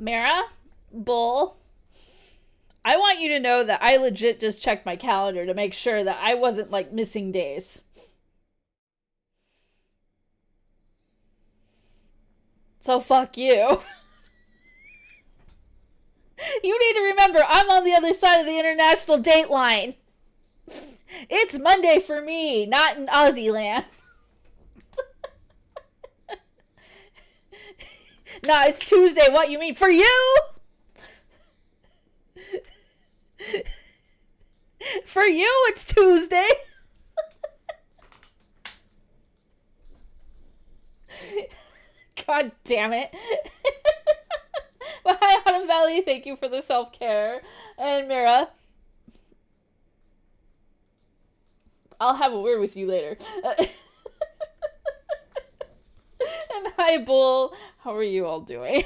Mara, Bull, I want you to know that I legit just checked my calendar to make sure that I wasn't, like, missing days. So fuck you. You need to remember, I'm on the other side of the international date line. It's Monday for me, not in Aussie land. Nah, it's Tuesday. What, you mean for you? For you, it's Tuesday. God damn it. But hi, Autumn Valley. Thank you for the self-care. And Mira, I'll have a word with you later. And hi, Bull. How are you all doing?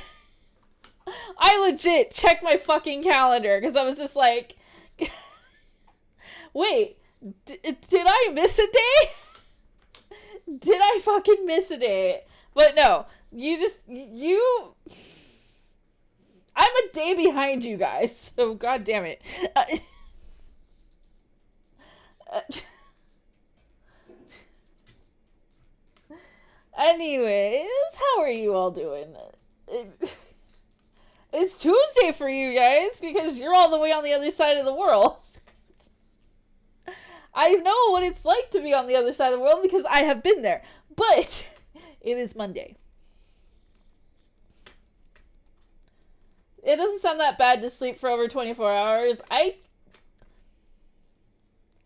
I legit checked my fucking calendar because I was just like, wait, did I miss a day? Did I fucking miss a day? But no, I'm a day behind you guys, so god damn it. Anyways, how are you all doing? It's Tuesday for you guys because you're all the way on the other side of the world. I know what it's like to be on the other side of the world because I have been there. But it is Monday. It doesn't sound that bad to sleep for over 24 hours. I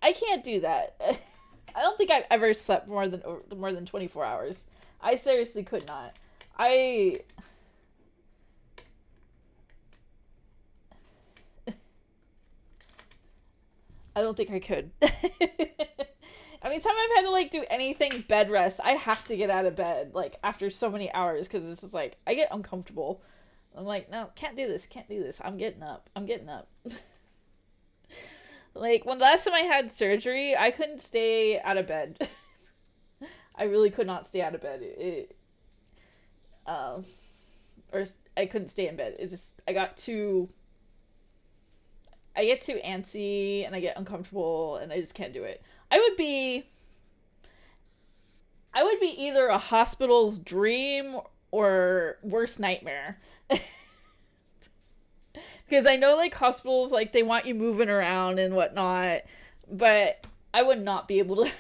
can't do that. I don't think I've ever slept more than 24 hours. I seriously could not. I don't think I could. Anytime I've had to, like, do anything bed rest, I have to get out of bed, like, after so many hours, because it's just, like, I get uncomfortable. I'm like, no, can't do this. I'm getting up. Like, when the last time I had surgery, I couldn't stay out of bed. I really could not stay out of bed. Or I couldn't stay in bed. I get too antsy, and I get uncomfortable, and I just can't do it. I would be either a hospital's dream or worst nightmare. Because I know, like, hospitals, like, they want you moving around and whatnot, but I would not be able to.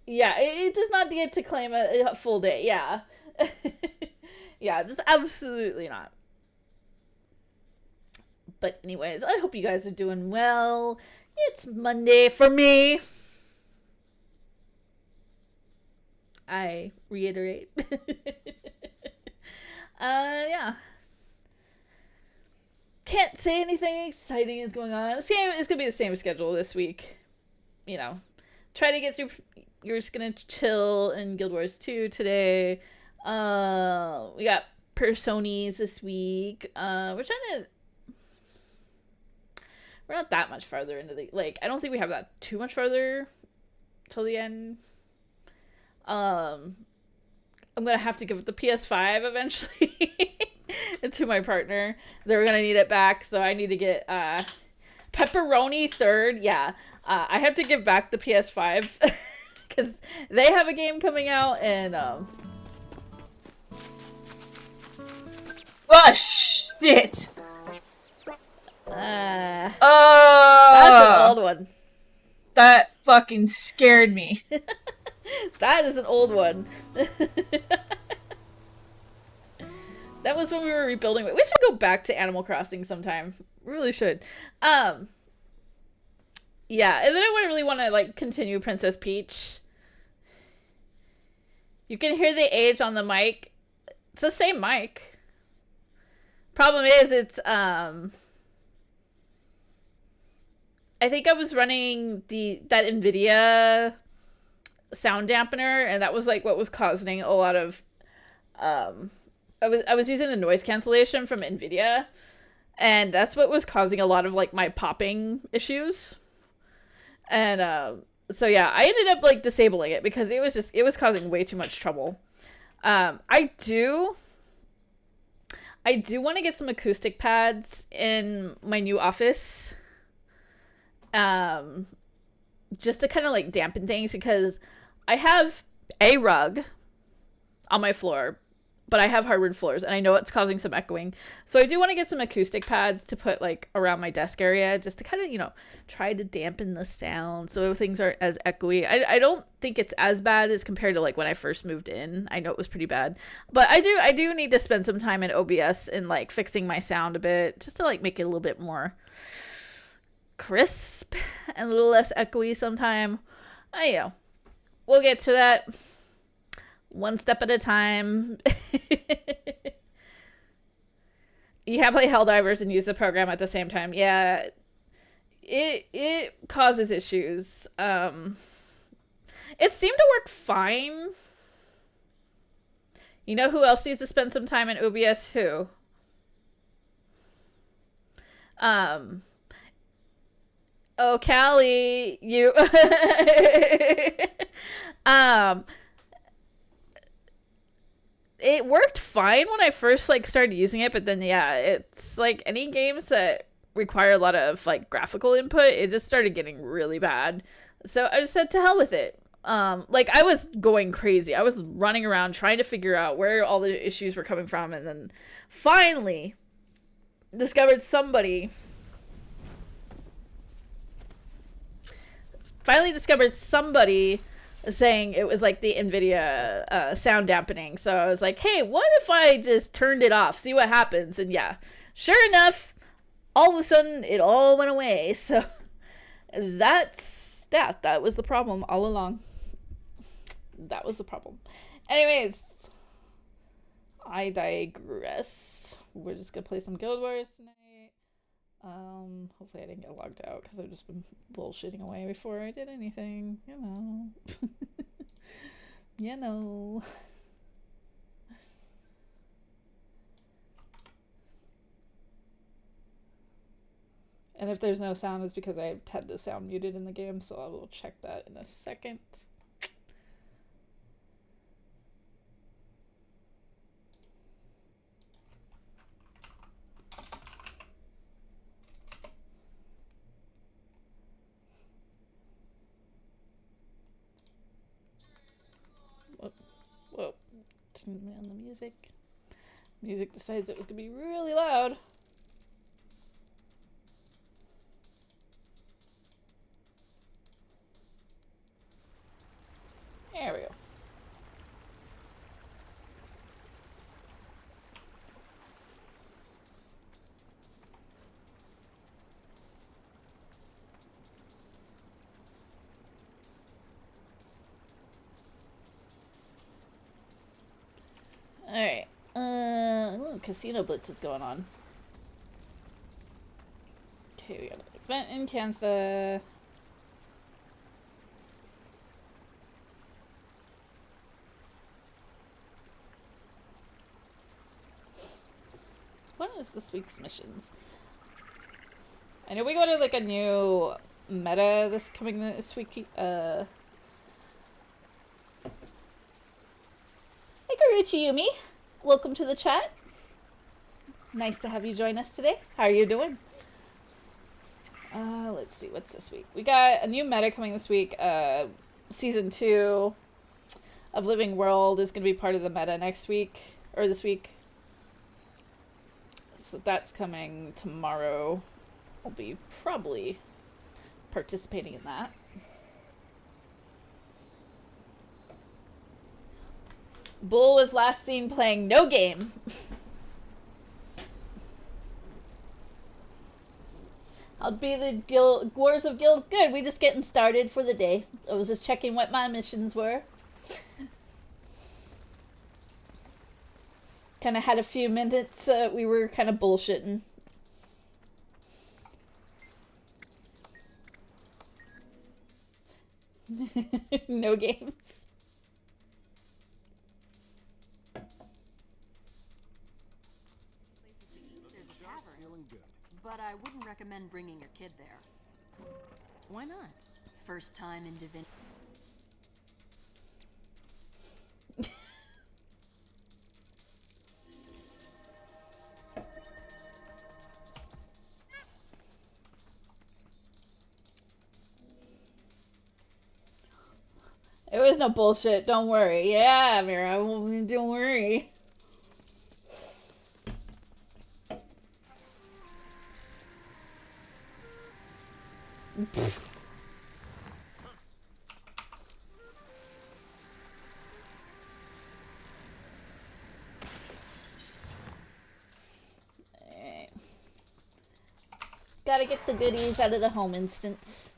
Yeah, it does not get to claim a full day, yeah. Yeah, just absolutely not. But anyways, I hope you guys are doing well. It's Monday for me. I reiterate. Yeah. Can't say anything exciting is going on. It's gonna be the same schedule this week. You know, try to get through. You're just gonna chill in Guild Wars 2 today. We got Persones this week. We're not that much farther into the, like, I don't think we have that too much farther till the end. I'm gonna have to give the PS5 eventually to my partner. They're gonna need it back, so I need to get Pepperoni third. Yeah, I have to give back the PS5 because they have a game coming out, and oh shit! That's an old one. That fucking scared me. That is an old one. That was when we were rebuilding. We should go back to Animal Crossing sometime. We really should. Yeah, and then I really want to, like, continue Princess Peach. You can hear the age on the mic. It's the same mic. Problem is, it's I think I was running that NVIDIA sound dampener, and that was, like, what was causing a lot of I was using the noise cancellation from NVIDIA, and that's what was causing a lot of, like, my popping issues. And so yeah, I ended up, like, disabling it because it was causing way too much trouble. I do want to get some acoustic pads in my new office. Just to kind of like dampen things, because I have a rug on my floor, but I have hardwood floors and I know it's causing some echoing. So I do want to get some acoustic pads to put like around my desk area, just to kind of, you know, try to dampen the sound so things aren't as echoey. I don't think it's as bad as compared to like when I first moved in. I know it was pretty bad, but I do need to spend some time in OBS and like fixing my sound a bit, just to like make it a little bit more crisp and a little less echoey sometime. You know, we'll get to that one step at a time. You have to play Helldivers and use the program at the same time. Yeah, it causes issues. It seemed to work fine. You know who else needs to spend some time in OBS? Who? Oh, Keelie, you. It worked fine when I first like started using it, but then yeah, it's like any games that require a lot of like graphical input, it just started getting really bad. So I just said to hell with it. Like I was going crazy. I was running around trying to figure out where all the issues were coming from, and then finally discovered somebody saying it was like the NVIDIA sound dampening. So I was like, hey, what if I just turned it off, see what happens? And yeah, sure enough, all of a sudden it all went away. So that was the problem all along. That was the problem. Anyways, I digress. We're just gonna play some Guild Wars tonight. Hopefully I didn't get logged out, because I've just been bullshitting away before I did anything, you know. You know. And if there's no sound, it's because I had the sound muted in the game, so I will check that in a second. Whoa. Turn on the music. Music decides it was gonna be really loud. There we go. Alright. Casino Blitz is going on. Okay, we got an event in Cantha. What is this week's missions? I know we go to like a new meta this week. Hey, Karuchi Yumi. Welcome to the chat. Nice to have you join us today. How are you doing? Let's see, what's this week? We got a new meta coming this week. Season 2 of Living World is going to be part of the meta next week, or this week. So that's coming tomorrow. I'll be probably participating in that. Bull was last seen playing no game. I'll be the Wars of Guild. Good, we just getting started for the day. I was just checking what my missions were. Kind of had a few minutes. We were kind of bullshitting. No games. But I wouldn't recommend bringing your kid there. Why not? First time in divinity. is no bullshit. Don't worry. Yeah, Mira, don't worry. Alright. Gotta get the goodies out of the home instance.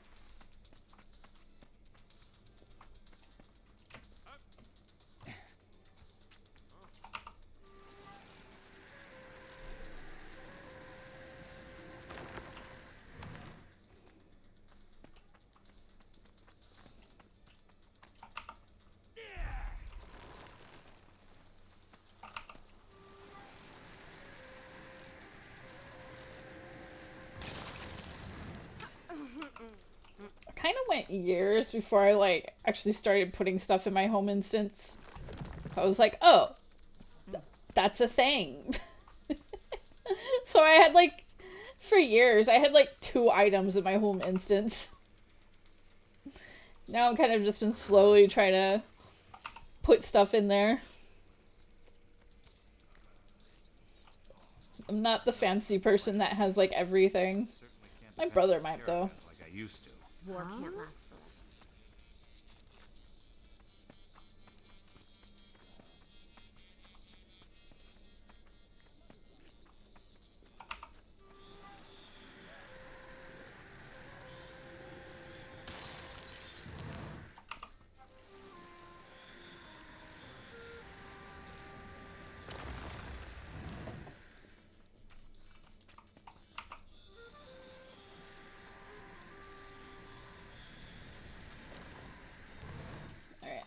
Kind of went years before I like actually started putting stuff in my home instance. I was like, oh, that's a thing. So I had like, for years, I had like 2 items in my home instance. Now I'm kind of just been slowly trying to put stuff in there. I'm not the fancy person that has like everything. My brother might though. Like I used to. War can't last forever. Alright.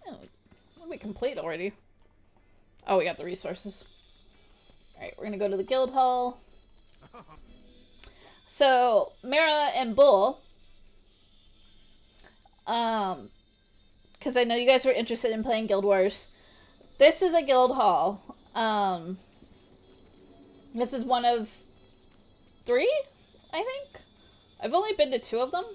Oh, what did we complete already? Oh, we got the resources. Alright, we're gonna go to the guild hall. So, Mara and Bull, because I know you guys were interested in playing Guild Wars. This is a guild hall. This is one of 3, I think. I've only been to 2 of them.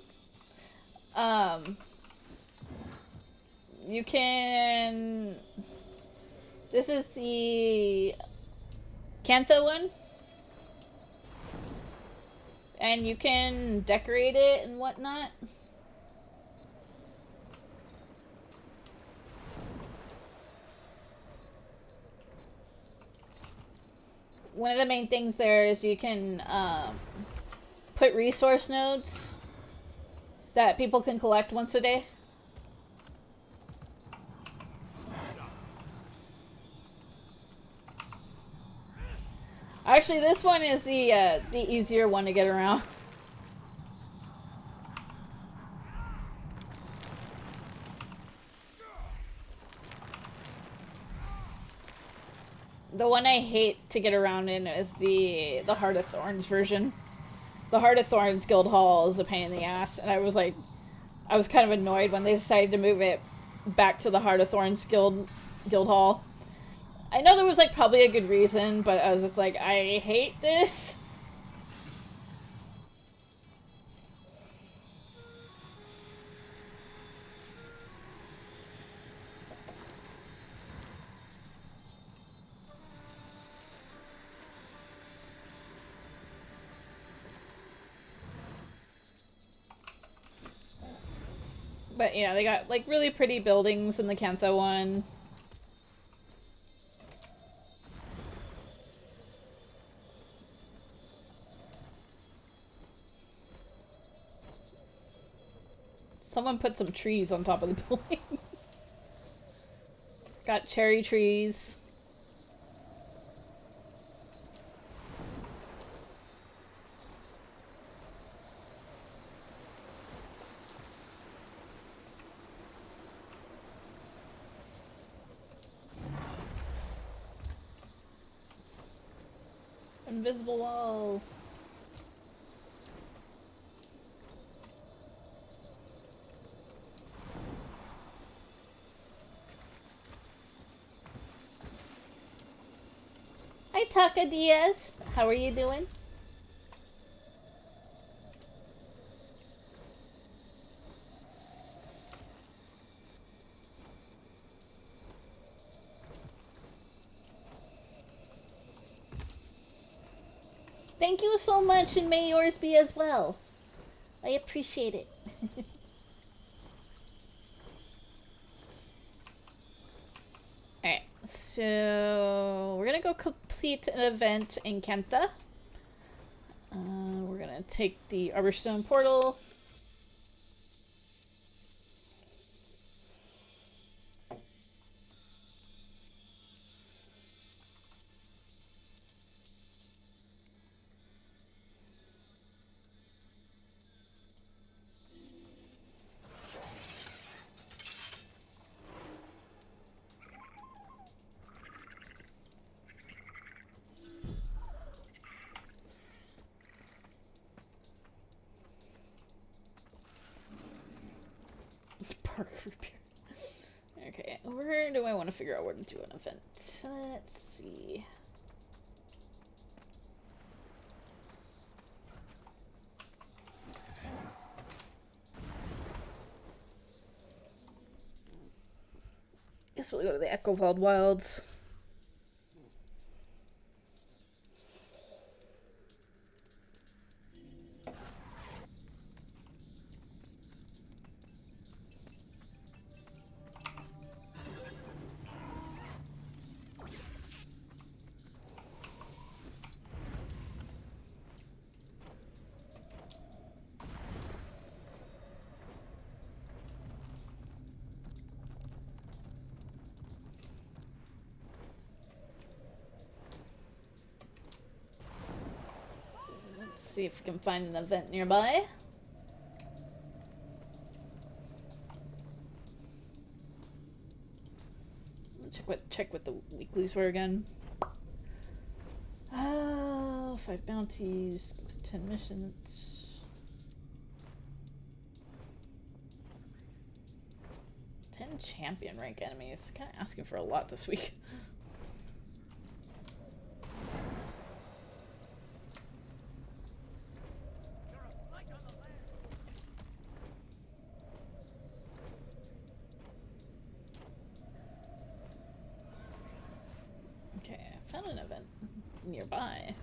You can... This is the Cantha one. And you can decorate it and whatnot. One of the main things there is you can put resource nodes that people can collect once a day. Actually, this one is the easier one to get around. The one I hate to get around in is the Heart of Thorns version. The Heart of Thorns Guild Hall is a pain in the ass, and I was kind of annoyed when they decided to move it back to the Heart of Thorns Guild Hall. I know there was like probably a good reason, but I was just like, I hate this. But yeah, they got like really pretty buildings in the Cantha one. Someone put some trees on top of the buildings. Got cherry trees. Invisible wall. Hi, Taka Diaz. How are you doing? Thank you so much, and may yours be as well. I appreciate it. Alright, so we're gonna go complete an event in Kenta. We're gonna take the Arborstone portal. Park repair. Okay, where do I want to figure out where to do an event? Let's see. Guess we'll go to the Echovald Wilds. See if we can find an event nearby. Check what the weeklies were again. 5 bounties, 10 missions. 10 champion rank enemies. Kind of asking for a lot this week. Found an event nearby.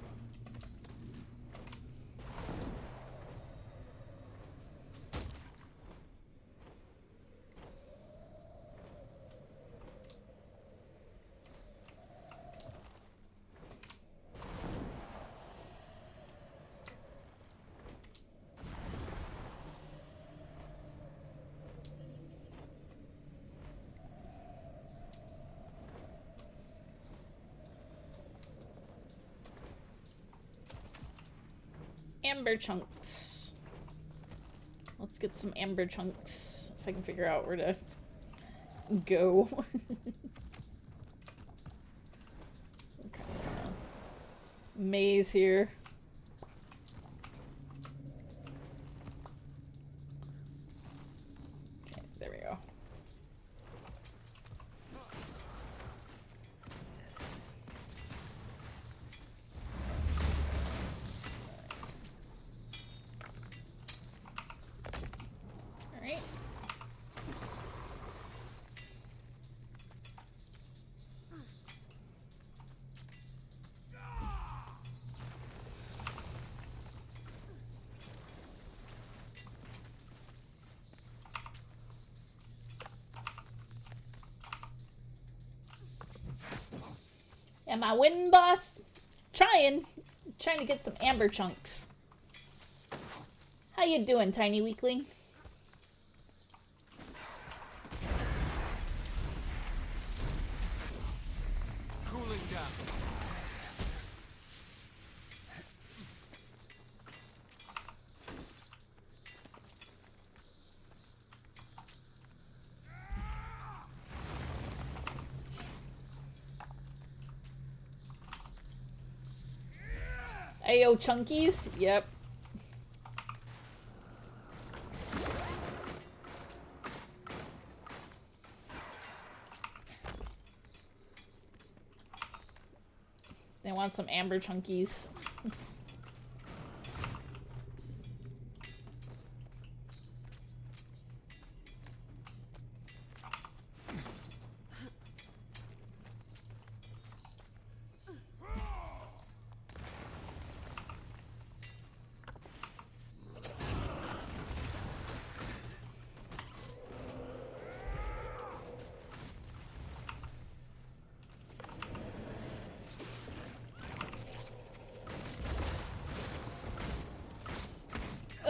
Amber chunks. Let's get some amber chunks. If I can figure out where to go. Okay. Maze here. Okay, there we go. Am I winning, boss? Trying to get some amber chunks. How you doing, tiny weakling? Cooling down. Ayo, chunkies? Yep. They want some amber chunkies.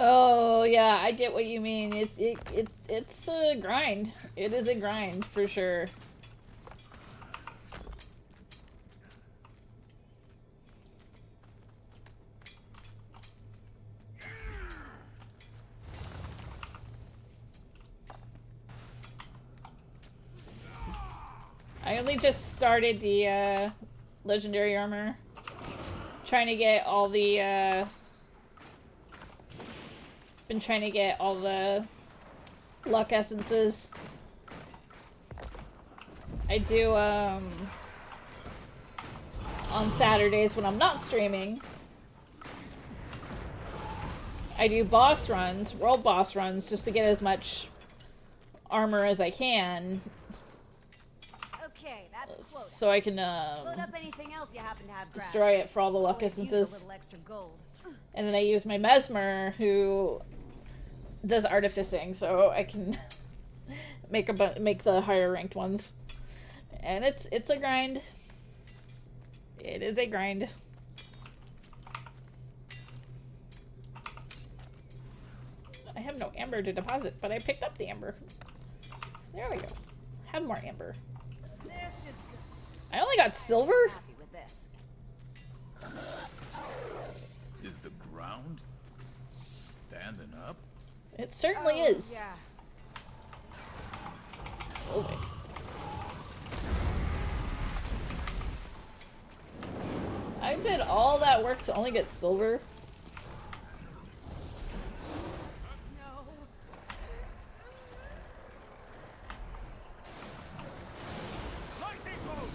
Oh yeah, I get what you mean. It's a grind. It is a grind for sure. I only just started the legendary armor. Trying to get all the been trying to get all the luck essences. I do on Saturdays when I'm not streaming. I do boss runs, world boss runs, just to get as much armor as I can. Okay, that's quota. So I can Load up anything else you happen to have grabbed. destroy it for all the luck Always use a essences. little extra gold. And then I use my mesmer, who does artificing, so I can make the higher ranked ones. And it's a grind. It is a grind. I have no amber to deposit, but I picked up the amber. There we go. Have more amber. This is good. I only got silver? Happy with this. Is the ground standing up? It certainly is. Yeah. Oh, wait. I did all that work to only get silver. No. Lightning bolt!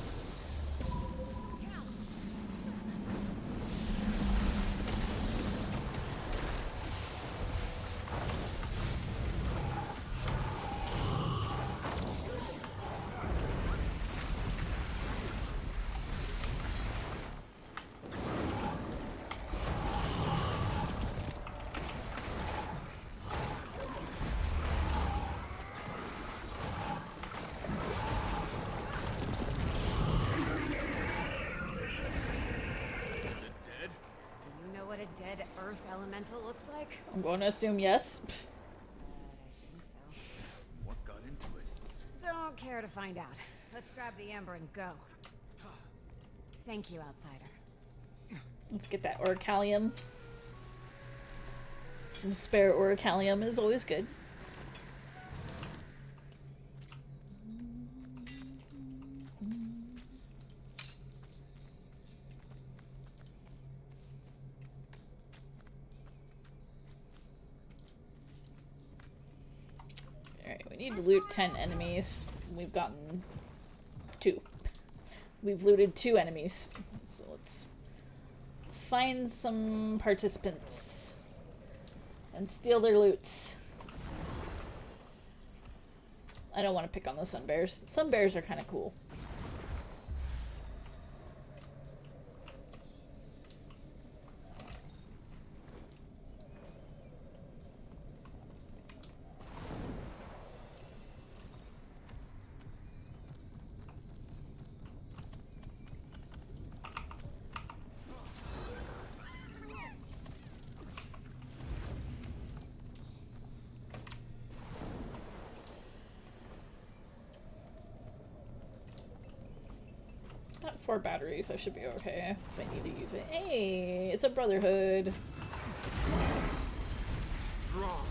Is it dead? Do you know what a dead earth elemental looks like? I'm going to assume yes. I think so. What got into it? Don't care to find out. Let's grab the amber and go. Thank you, outsider. Let's get that orichallium. Some spare orichallium is always good. Alright, we need to loot 10 enemies. We've gotten 2. We've looted 2 enemies. So let's find some participants and steal their loots. I don't want to pick on the sun bears. Sun bears are kind of cool. Got 4 batteries, I should be okay if I need to use it. Hey, it's a brotherhood. Strong.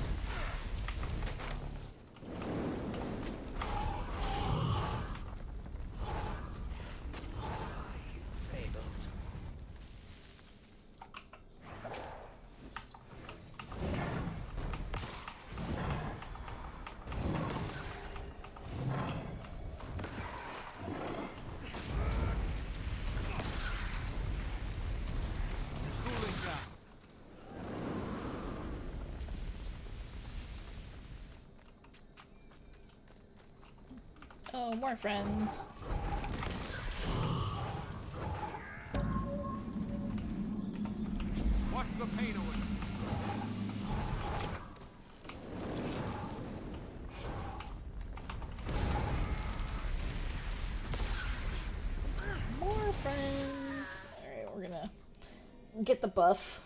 Failed. Cooling down. Oh, more friends. Wash the pain away. More friends. Alright, we're gonna get the buff.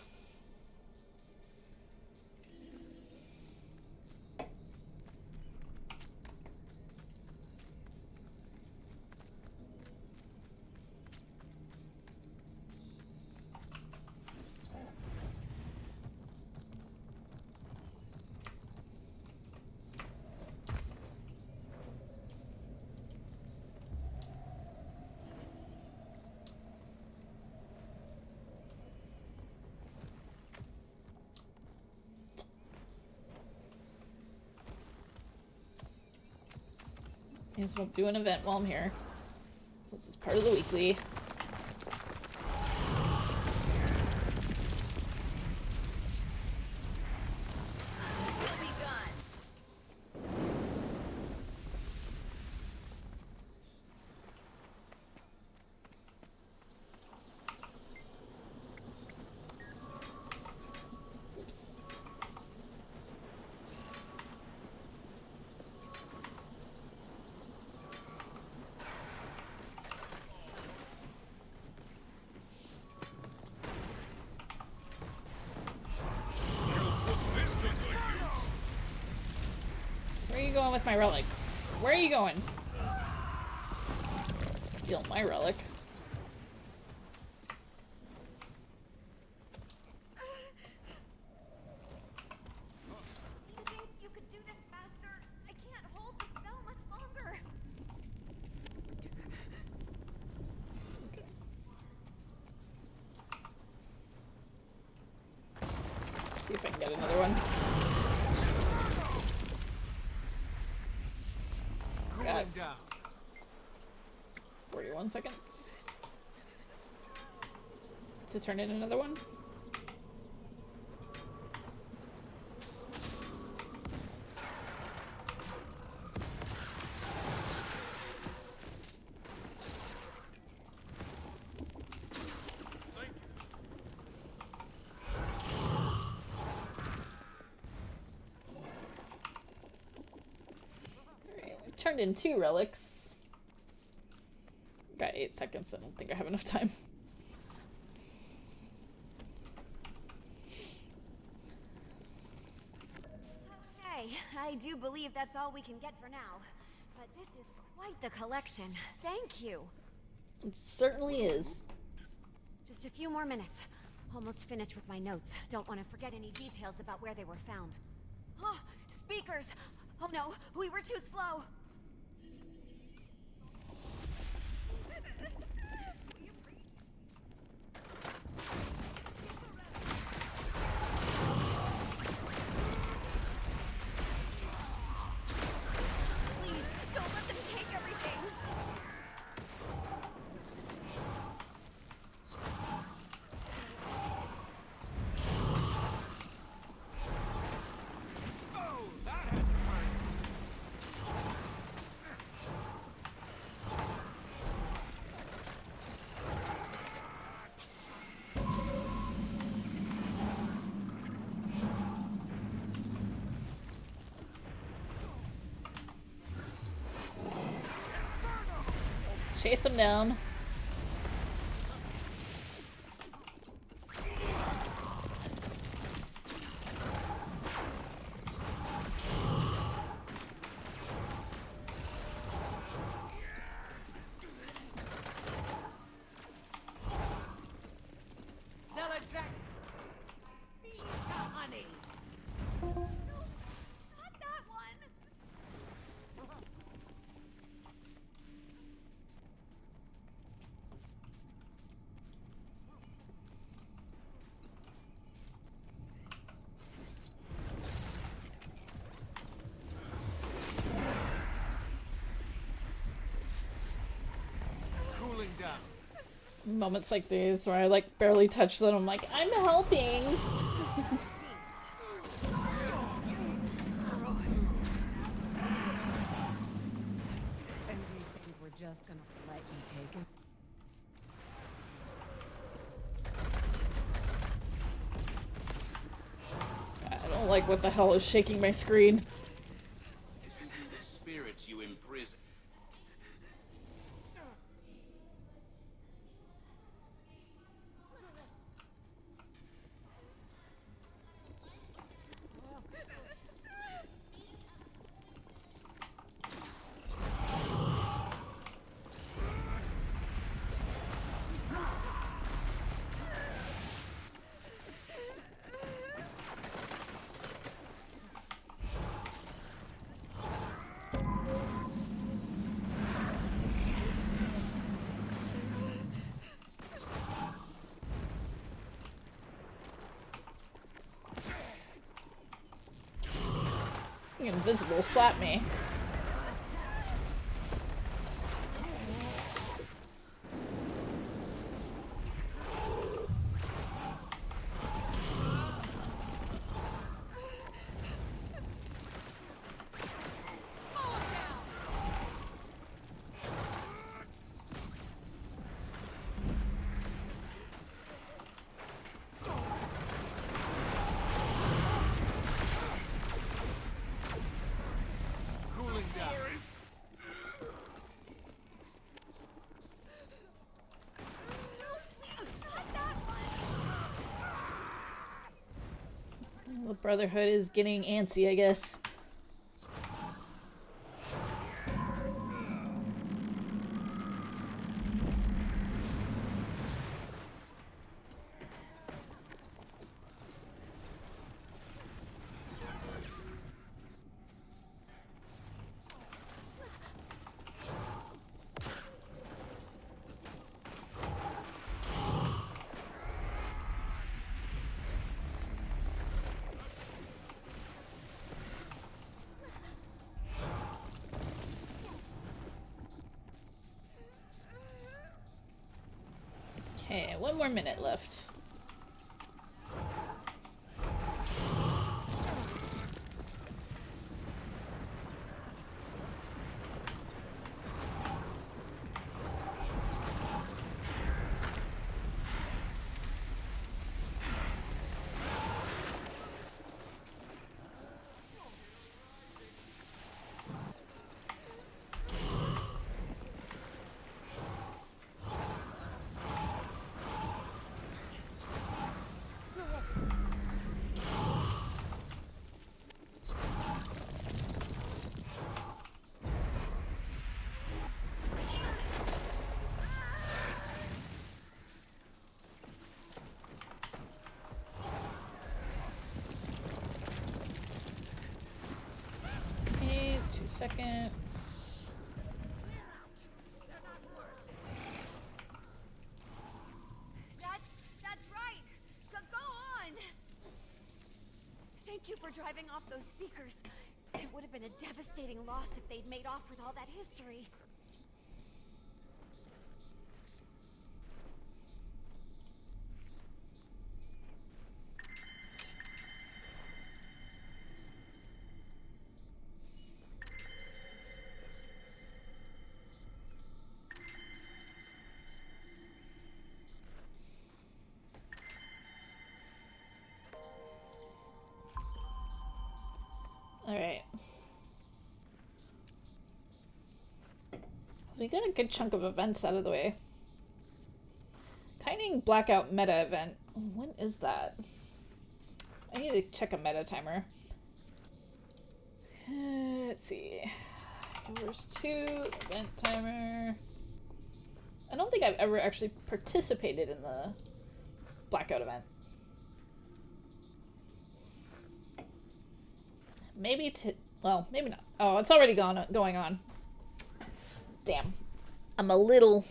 May as well do an event while I'm here. This is part of the weekly. Oops. Where are you going with my relic? Where are you going? Steal my relic. Do you think you could do this faster? I can't hold the spell much longer. See if I can get another one. Got it. Cooling down. 41 seconds. To turn in another one. Alright, we turned in 2 relics. Got 8 seconds. I don't think I have enough time. Okay, I do believe that's all we can get for now. But this is quite the collection. Thank you. It certainly is. Just a few more minutes. Almost finished with my notes. Don't want to forget any details about where they were found. Oh, speakers! Oh no, we were too slow. Please, don't let them take everything. Oh, that had to hurt. Chase him down. They'll attract bees to honey. Not that one. Cooling down. Moments like these where I like barely touch them. I'm like, I'm helping. And do you think we're just gonna let you take him? I don't like what the hell is shaking my screen. Isn't it the spirits you imprison? Invisible slap me. The Brotherhood is getting antsy, I guess. Okay, one more minute left. Okay, 2 seconds. That's right. Go on. Thank you for driving off those speakers. It would have been a devastating loss if they'd made off with all that history. Alright. We got a good chunk of events out of the way. Kiting Blackout meta event. When is that? I need to check a meta timer. Let's see. Converse 2, event timer. I don't think I've ever actually participated in the Blackout event. Maybe well, maybe not. Oh, it's already going on. Damn. I'm a little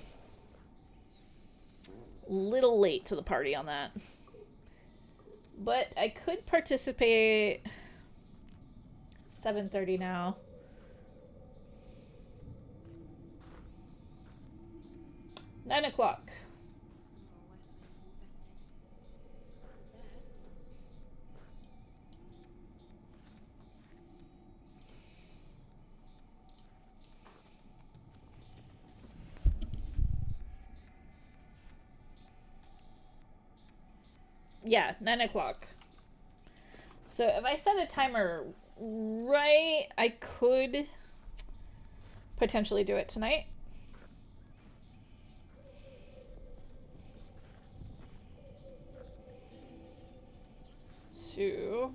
late to the party on that. But I could participate. 7:30 now. Nine o'clock. Yeah, 9 o'clock. So if I set a timer right, I could potentially do it tonight. So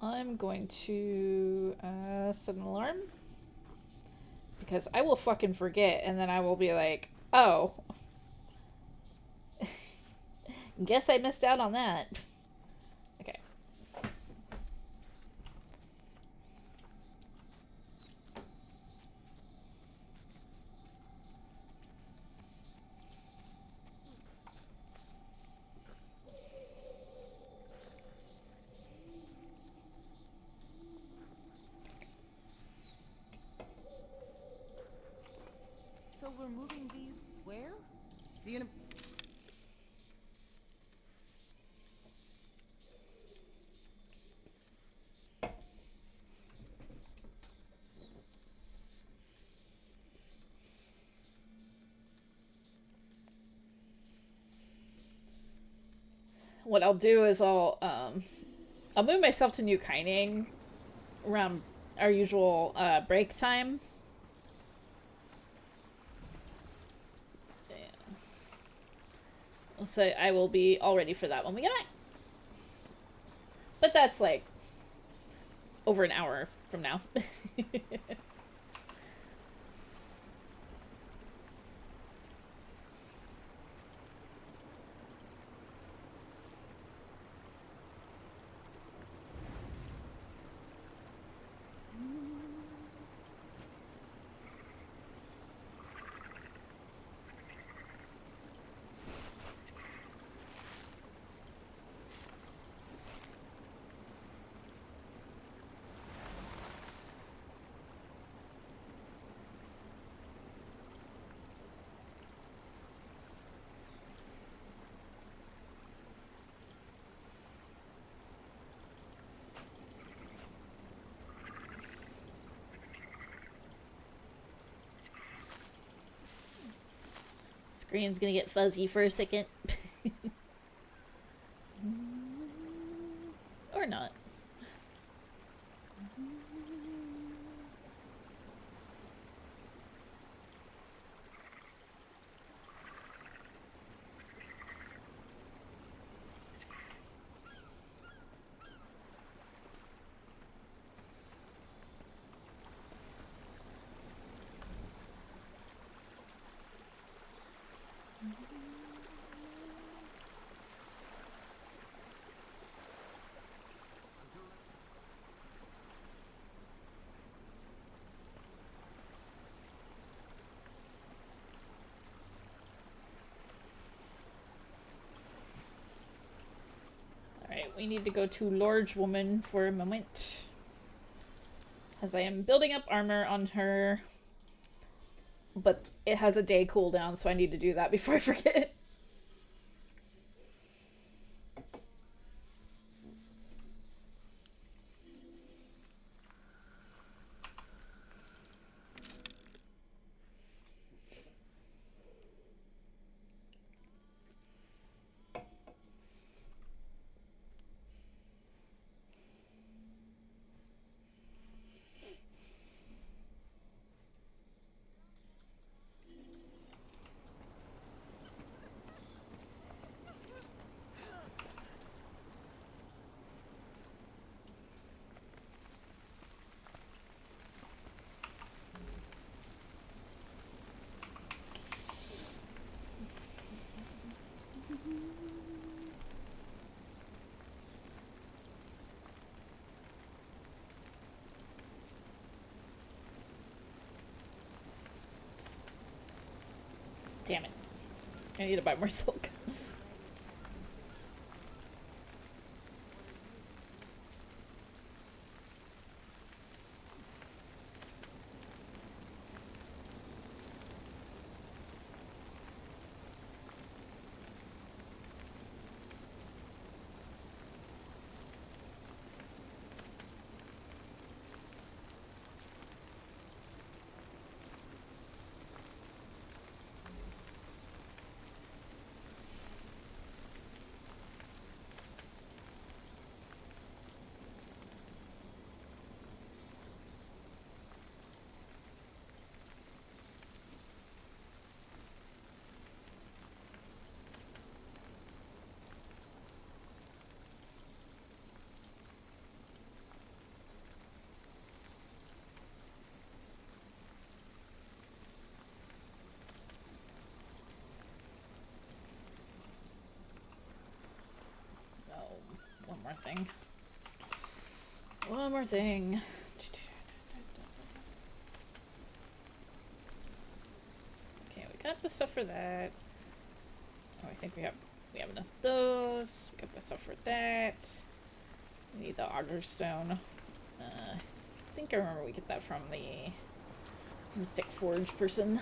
I'm going to set an alarm. Because I will fucking forget, and then I will be like, oh. Guess I missed out on that. Okay. So we're moving these where? The What I'll do is I'll move myself to New Kining around our usual break time. So I will be all ready for that when we get back. But that's like over an hour from now. Screen's gonna get fuzzy for a second. Or not. Alright, we need to go to Large Woman for a moment. As I am building up armor on her. But it has a day cooldown, so I need to do that before I forget. Damn it. I need to buy more silk. One more thing. One more thing. Okay, we got the stuff for that. Oh, I think we have enough of those. We got the stuff for that. We need the auger stone. I think I remember we get that from the Mystic Forge person.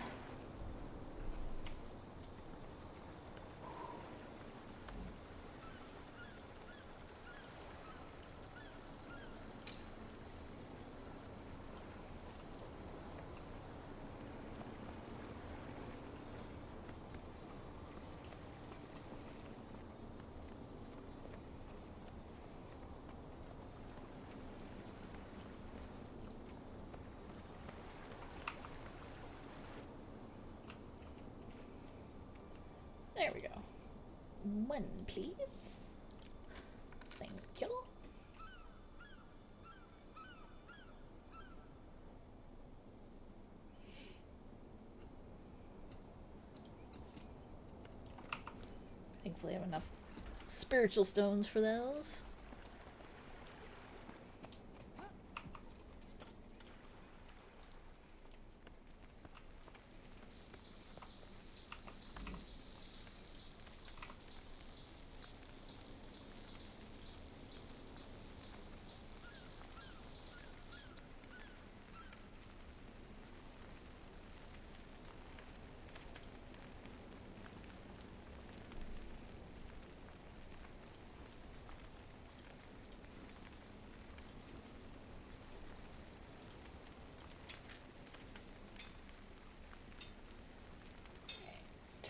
One, please. Thank you. Thankfully I have enough spiritual stones for those.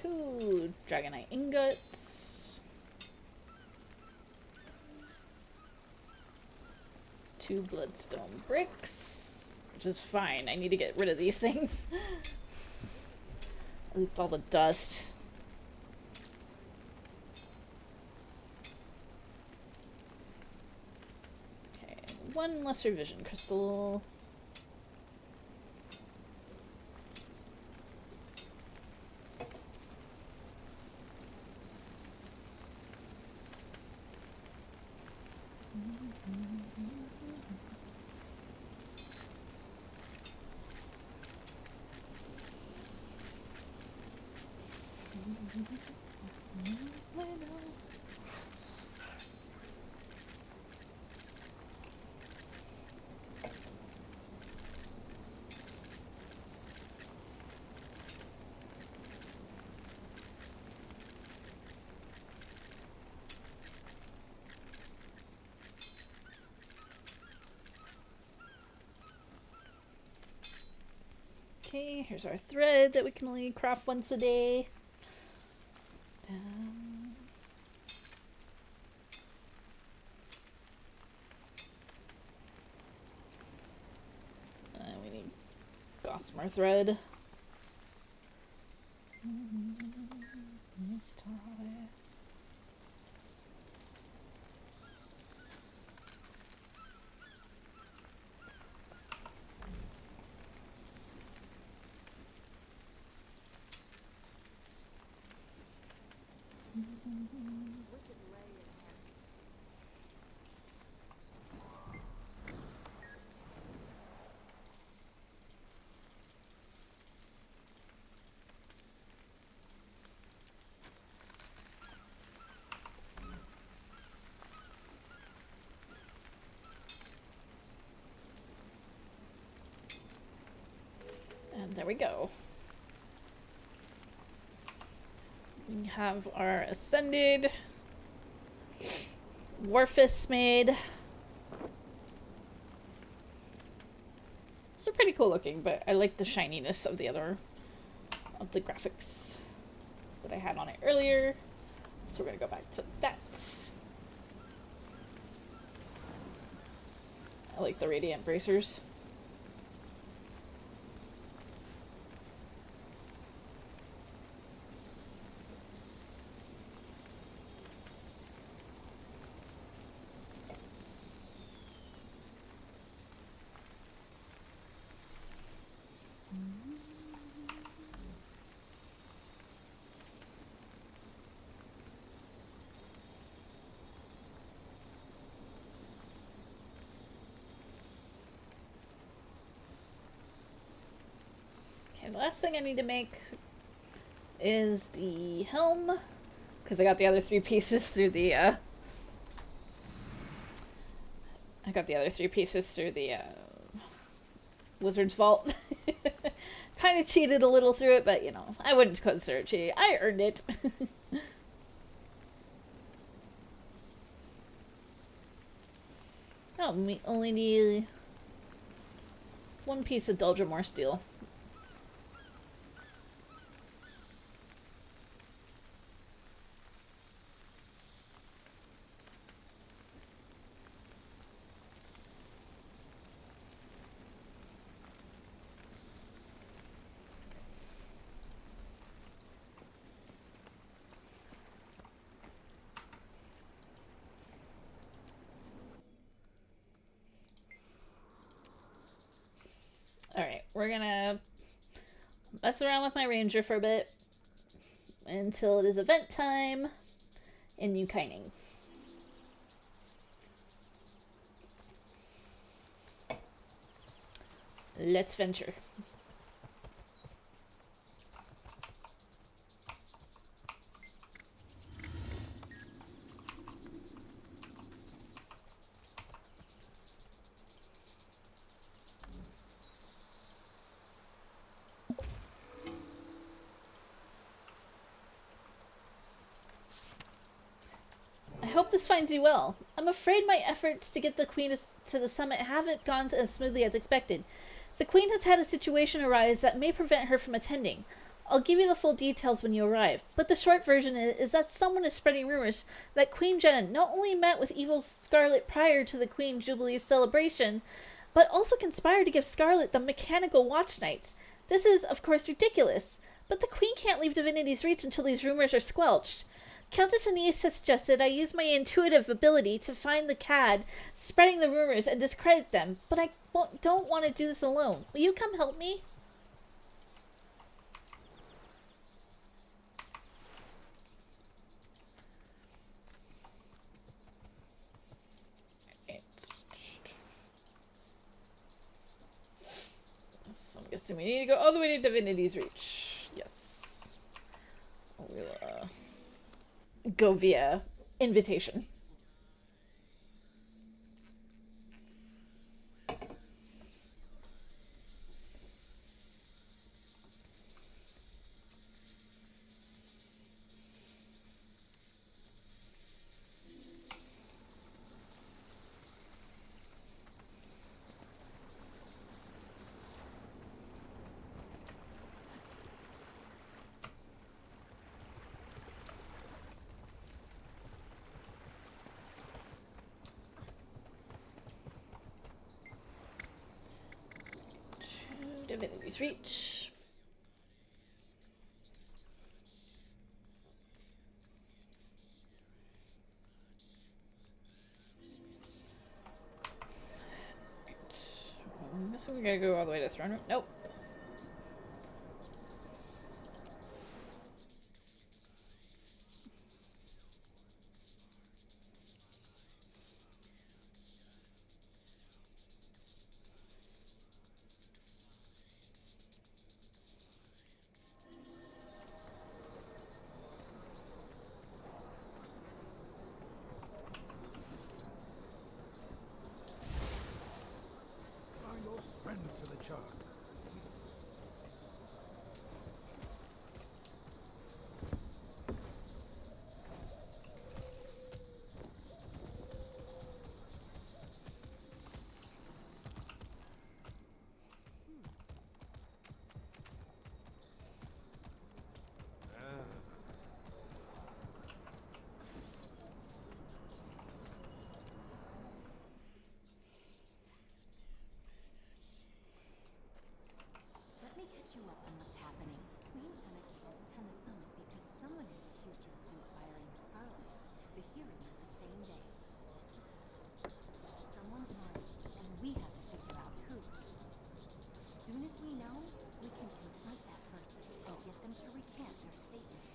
Two dragonite ingots. Two bloodstone bricks. Which is fine. I need to get rid of these things. At least all the dust. Okay, one lesser vision crystal. Okay, here's our thread that we can only craft once a day. We need gossamer thread. This tie. And there we go. We have our ascended Warfist made. These are pretty cool looking, but I like the shininess of the graphics that I had on it earlier. So we're gonna go back to that. I like the radiant bracers. The last thing I need to make is the helm, because I got the other three pieces through the Wizard's Vault. Kind of cheated a little through it, but you know, I wouldn't consider it cheating. I earned it. Oh, we only need one piece of Doldrumore steel. we're gonna mess around with my ranger for a bit until it is event time in New Kaining. Let's venture. I hope this finds you well. I'm afraid my efforts to get the Queen to the summit haven't gone as smoothly as expected. The Queen has had a situation arise that may prevent her from attending. I'll give you the full details when you arrive, but the short version is that someone is spreading rumors that Queen Jenna not only met with Evil Scarlet prior to the Queen Jubilee's celebration, but also conspired to give Scarlet the mechanical watch nights. This is, of course, ridiculous, but the Queen can't leave Divinity's reach until these rumors are squelched. Countess Anise has suggested I use my intuitive ability to find the cad spreading the rumors and discredit them, but I don't want to do this alone. Will you come help me? So I'm guessing we need to go all the way to Divinity's Reach. Yes. We'll, go via invitation. Divinity's Reach. I'm guessing we gotta go all the way to Throne Room. Nope. Are your friends to the charge? Let me catch you up on what's happening. Queen Jenna can't attend the summit because someone has accused her of conspiring with Scarlet. The hearing is the same day. Someone's lying, and we have to figure out who. As soon as we know, we can confront that person and get them to recant their statement.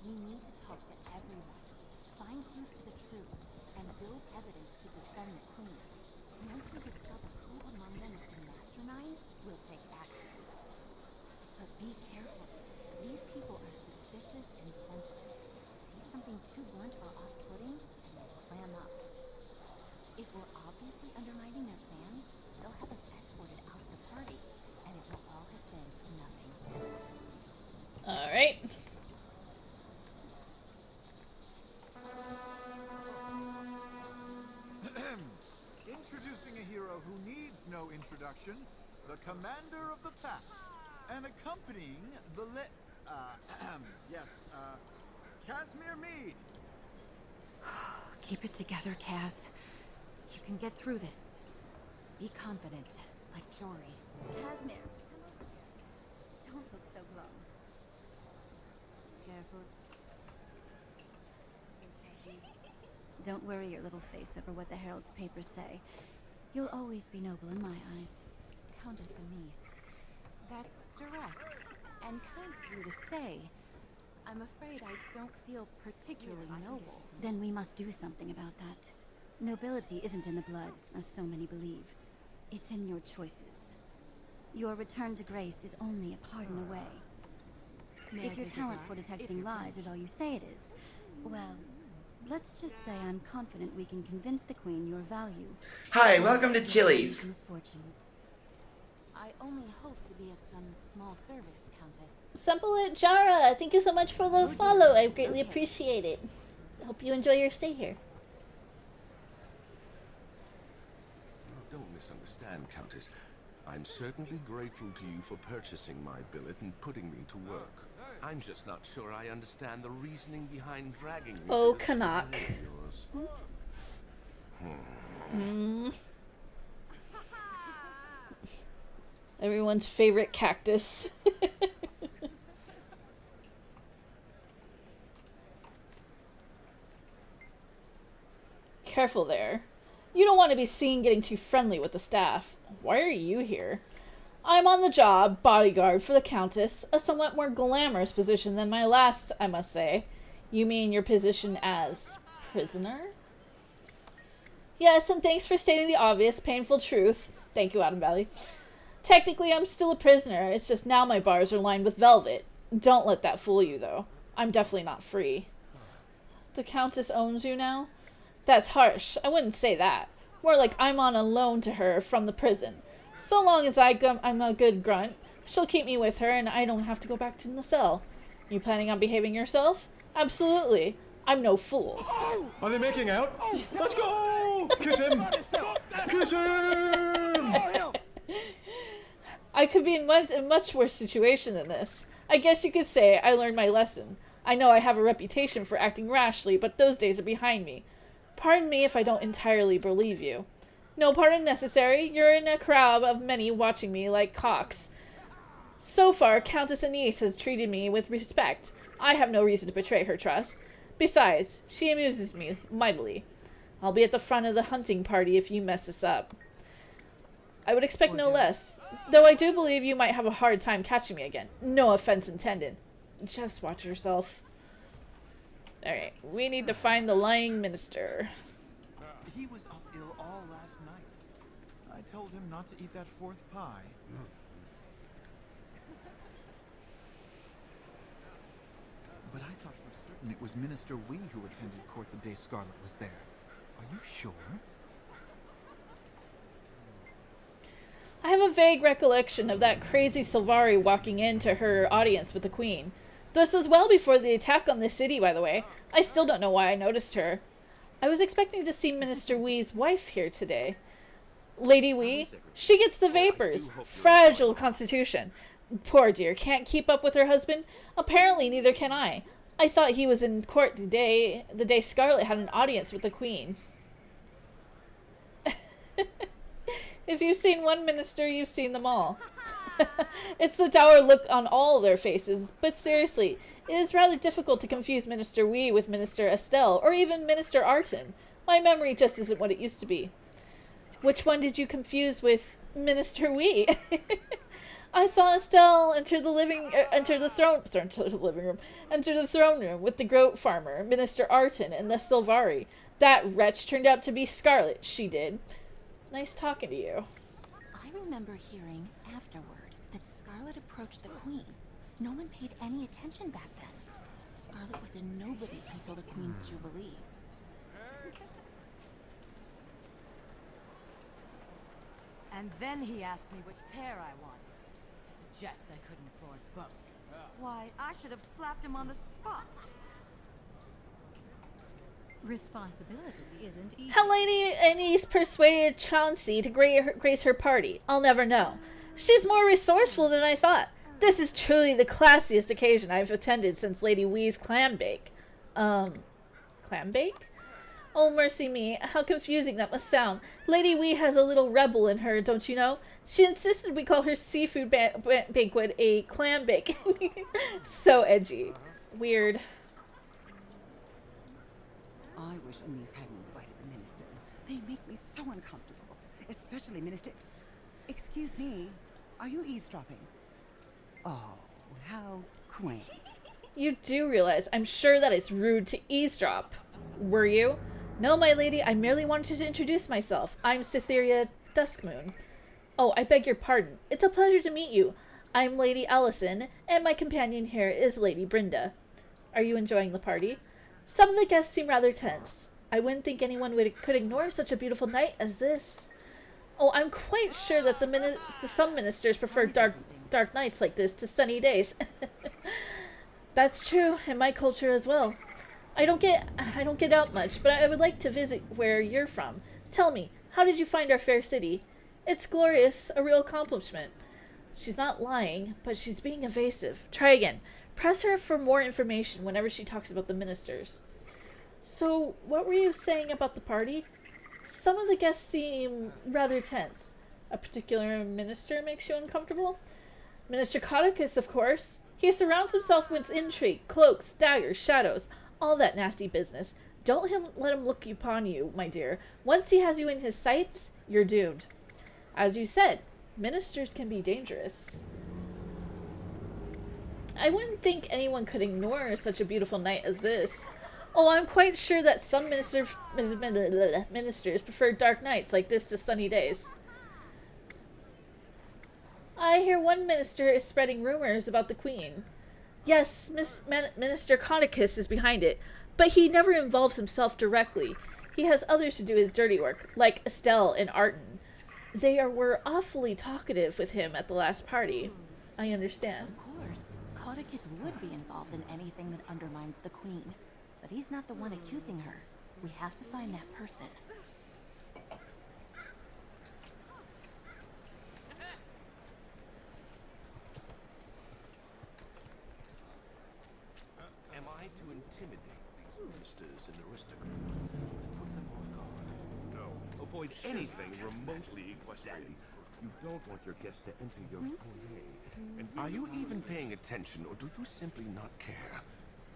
We need to talk to everyone, find clues to the truth, and build evidence to defend the Queen. Once we discover who among them is the mastermind, we'll take action. But be careful. These people are suspicious and sensitive. Say something too blunt or off-putting, and they'll clam up. If we're obviously undermining their plans, they'll have us escorted out of the party, and it will all have been for nothing. Alright. Introducing a hero who needs no introduction, the commander of the pack, and accompanying the Casimir Mead. Keep it together, Kaz. You can get through this. Be confident, like Jory. Casimir, come over here. Don't look so glum. Careful. Don't worry your little face over what the Herald's papers say. You'll always be noble in my eyes. Countess Anise. That's direct and kind of you to say. I'm afraid I don't feel particularly noble. Then we must do something about that. Nobility isn't in the blood, as so many believe. It's in your choices. Your return to grace is only a pardon away. If your talent for detecting lies is all you say it is, well, let's just say I'm confident we can convince the Queen your value. Hi, welcome to Chili's. Misfortune. I only hope to be of some small service, Countess. Simple Jara, thank you so much for the follow. I greatly appreciate it. Hope you enjoy your stay here. Don't misunderstand, Countess. I'm certainly grateful to you for purchasing my billet and putting me to work. I'm just not sure I understand the reasoning behind dragging me Oh, to this Canuck. store of yours. Everyone's favorite cactus. Careful there. You don't want to be seen getting too friendly with the staff. Why are you here? I'm on the job, bodyguard for the Countess, a somewhat more glamorous position than my last, I must say. You mean your position as prisoner? Yes, and thanks for stating the obvious, painful truth. Thank you, Adam Valley. Technically, I'm still a prisoner. It's just now my bars are lined with velvet. Don't let that fool you, though. I'm definitely not free. The Countess owns you now? That's harsh. I wouldn't say that. More like I'm on a loan to her from the prison. So long as I'm a good grunt, she'll keep me with her and I don't have to go back to the cell. You planning on behaving yourself? Absolutely. I'm no fool. Are they making out? Let's go! Kiss him! Kiss him! I could be in a much worse situation than this. I guess you could say I learned my lesson. I know I have a reputation for acting rashly, but those days are behind me. Pardon me if I don't entirely believe you. No pardon necessary. You're in a crowd of many watching me like cocks. So far, Countess Anise has treated me with respect. I have no reason to betray her trust. Besides, she amuses me mightily. I'll be at the front of the hunting party if you mess this up. I would expect no less. Though I do believe you might have a hard time catching me again. No offense intended. Just watch yourself. Alright, we need to find the lying minister. He was up ill all last night. I told him not to eat that fourth pie. But I thought for certain it was Minister Wee who attended court the day Scarlet was there. Are you sure? I have a vague recollection of that crazy Sylvari walking into her audience with the Queen. This was well before the attack on the city, by the way. I still don't know why I noticed her. I was expecting to see Minister Wee's wife here today. Lady Wee, she gets the vapors. Fragile constitution. Poor dear, can't keep up with her husband. Apparently neither can I. I thought he was in court the day Scarlet had an audience with the Queen. If you've seen one minister, you've seen them all. It's the dour look on all their faces, but seriously, it is rather difficult to confuse Minister Wee with Minister Estelle, or even Minister Arton. My memory just isn't what it used to be. Which one did you confuse with Minister Wee? I saw Estelle enter the throne room with the goat farmer, Minister Arton, and the Sylvari. That wretch turned out to be Scarlet, she did. Nice talking to you. I remember hearing afterward that Scarlet approached the Queen. No one paid any attention back then. Scarlet was a nobody until the Queen's Jubilee. And then he asked me which pair I wanted, to suggest I couldn't afford both. Why, I should have slapped him on the spot. Responsibility isn't easy. How Lady Anise persuaded Chauncey to grace her party, I'll never know. She's more resourceful than I thought. This is truly the classiest occasion I've attended since Lady Wee's clam bake. Clam bake? Oh, mercy me, how confusing that must sound. Lady Wee has a little rebel in her, don't you know? She insisted we call her seafood banquet a clam bake. So edgy. Weird. I wish Anise hadn't invited the ministers. They make me so uncomfortable. Especially Minister... Excuse me, are you eavesdropping? Oh, how quaint. You do realize, I'm sure that it's rude to eavesdrop. Were you? No, my lady, I merely wanted to introduce myself. I'm Cytheria Duskmoon. Oh, I beg your pardon. It's a pleasure to meet you. I'm Lady Allison, and my companion here is Lady Brenda. Are you enjoying the party? Some of the guests seem rather tense. I wouldn't think anyone could ignore such a beautiful night as this. Oh, I'm quite sure that some ministers prefer dark nights like this to sunny days. That's true, in my culture as well. I don't get out much, but I would like to visit where you're from. Tell me, how did you find our fair city? It's glorious, a real accomplishment. She's not lying, but she's being evasive. Try again. Press her for more information whenever she talks about the ministers. So, what were you saying about the party? Some of the guests seem rather tense. A particular minister makes you uncomfortable? Minister Codicus, of course. He surrounds himself with intrigue, cloaks, daggers, shadows, all that nasty business. Don't let him look upon you, my dear. Once he has you in his sights, you're doomed. As you said, ministers can be dangerous. I wouldn't think anyone could ignore such a beautiful night as this. Oh, I'm quite sure that some ministers prefer dark nights like this to sunny days. I hear one minister is spreading rumors about the Queen. Yes, Minister Codicus is behind it, but he never involves himself directly. He has others to do his dirty work, like Estelle and Arton. They were awfully talkative with him at the last party. I understand. Of course, Codicus would be involved in anything that undermines the Queen. But he's not the one accusing her. We have to find that person. Am I to intimidate these ministers and aristocrats? To put them off guard? No. Avoid anything remotely equestrian. You don't want your guests to enter your foyer. Are you even paying attention, or do you simply not care?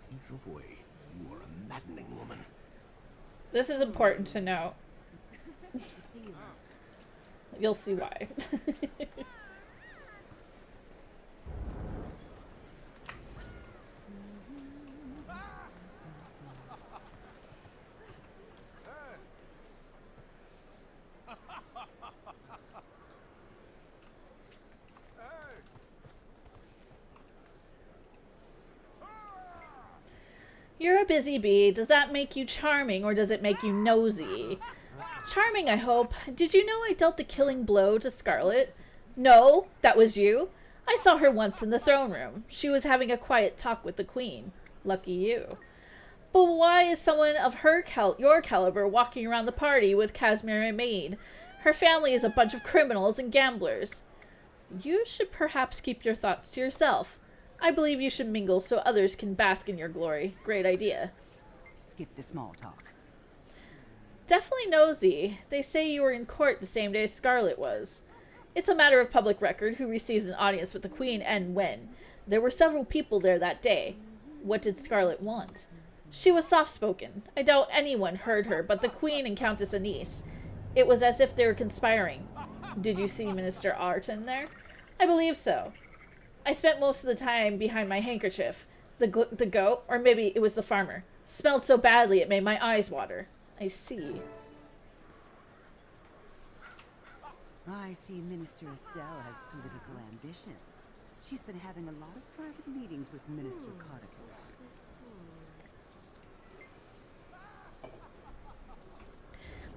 Either way, you are a maddening woman. This is important to know. You'll see why. You're a busy bee. Does that make you charming, or does it make you nosy? Charming, I hope. Did you know I dealt the killing blow to Scarlet? No, that was you. I saw her once in the throne room. She was having a quiet talk with the Queen. Lucky you. But why is someone of your caliber walking around the party with Casimir and Maid? Her family is a bunch of criminals and gamblers. You should perhaps keep your thoughts to yourself. I believe you should mingle so others can bask in your glory. Great idea. Skip the small talk. Definitely nosy. They say you were in court the same day Scarlet was. It's a matter of public record who receives an audience with the Queen and when. There were several people there that day. What did Scarlet want? She was soft-spoken. I doubt anyone heard her but the Queen and Countess Anise. It was as if they were conspiring. Did you see Minister Arton there? I believe so. I spent most of the time behind my handkerchief. The goat, or maybe it was the farmer, smelled so badly it made my eyes water. I see. I see Minister Estelle has political ambitions. She's been having a lot of private meetings with Minister Codicus.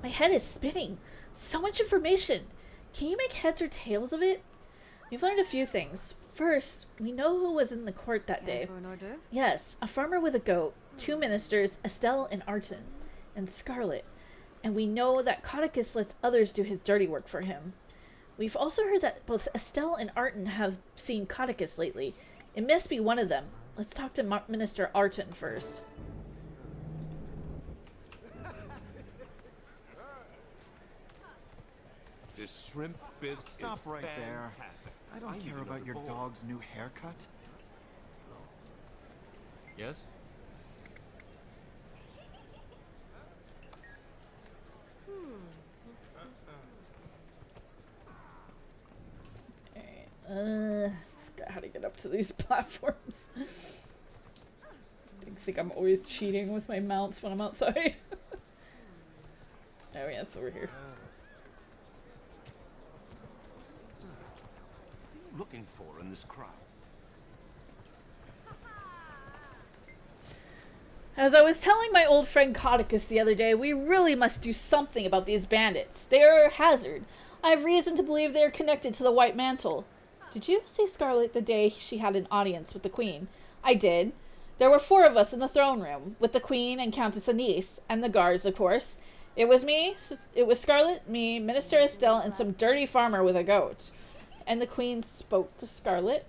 My head is spinning. So much information. Can you make heads or tails of it? We've learned a few things. First, we know who was in the court that day. For an hors d'oeuvre? Yes, a farmer with a goat, 2 ministers, Estelle and Arton, and Scarlet. And we know that Codicus lets others do his dirty work for him. We've also heard that both Estelle and Arton have seen Codicus lately. It must be one of them. Let's talk to Minister Arton first. This shrimp bisque Stop is right there. fantastic. I don't need care about another your bowl. dog's new haircut. Yes? up to these platforms. I think I'm always cheating with my mounts when I'm outside. Oh yeah, it's over here. What are you looking for in this crowd? As I was telling my old friend Codicus the other day, we really must do something about these bandits. They are a hazard. I have reason to believe they are connected to the White Mantle. Did you see Scarlet the day she had an audience with the Queen? I did. There were 4 of us in the throne room, with the Queen and Countess Anise, and the guards, of course. It was Scarlet, me, Minister Estelle, and some dirty farmer with a goat. And the Queen spoke to Scarlet?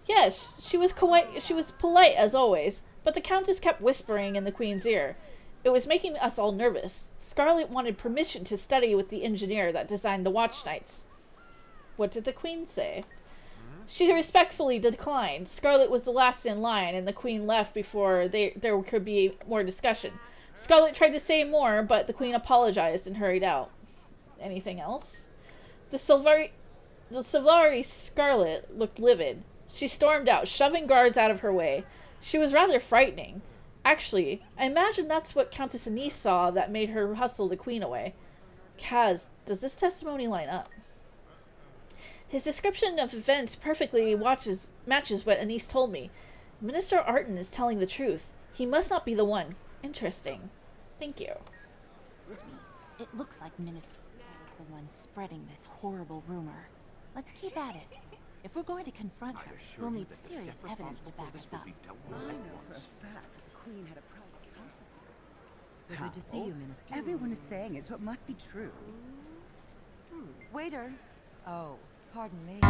Yes, she was polite as always, but the Countess kept whispering in the Queen's ear. It was making us all nervous. Scarlet wanted permission to study with the engineer that designed the Watch Knights. What did the Queen say? She respectfully declined. Scarlet was the last in line, and the Queen left before there could be more discussion. Scarlet tried to say more, but the Queen apologized and hurried out. Anything else? The Sylvari Scarlet looked livid. She stormed out, shoving guards out of her way. She was rather frightening. Actually, I imagine that's what Countess Anise saw that made her hustle the Queen away. Kaz, does this testimony line up? His description of events perfectly matches what Anise told me. Minister Arton is telling the truth. He must not be the one. Interesting. Thank you. It looks like Minister is the one spreading this horrible rumor. Let's keep at it. If we're going to confront her, we'll need serious evidence to back us up. I know for a fact that the Queen had a problem. So good to see you, Minister. Everyone is saying it's what must be true. Waiter. Oh, pardon me.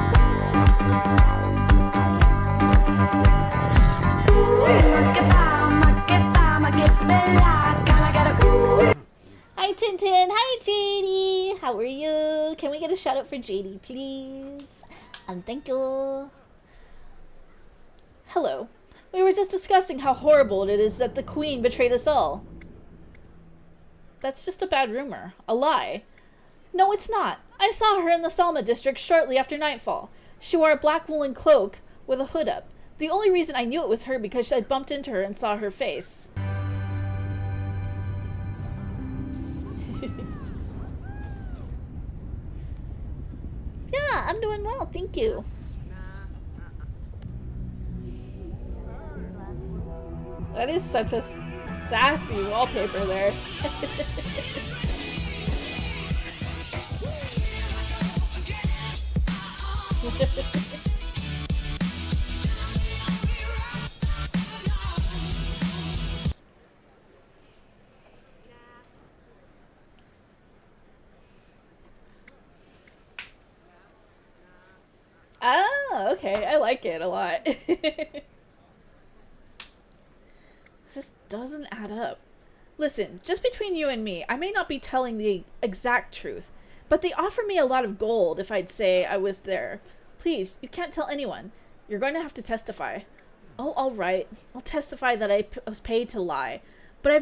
Hi Tintin, hi JD, how are you? Can we get a shout out for JD please? Thank you. Hello. We were just discussing how horrible it is that the Queen betrayed us all. That's just a bad rumor. A lie. No, it's not. I saw her in the Salma district shortly after nightfall. She wore a black woolen cloak with a hood up. The only reason I knew it was her because I bumped into her and saw her face. Yeah, I'm doing well, thank you. That is such a sassy wallpaper there. Oh, okay. I like it a lot. Just doesn't add up. Listen, just between you and me, I may not be telling the exact truth, but they offer me a lot of gold if I'd say I was there. Please, you can't tell anyone. You're going to have to testify. Oh, all right. I'll testify that I was paid to lie. But I'll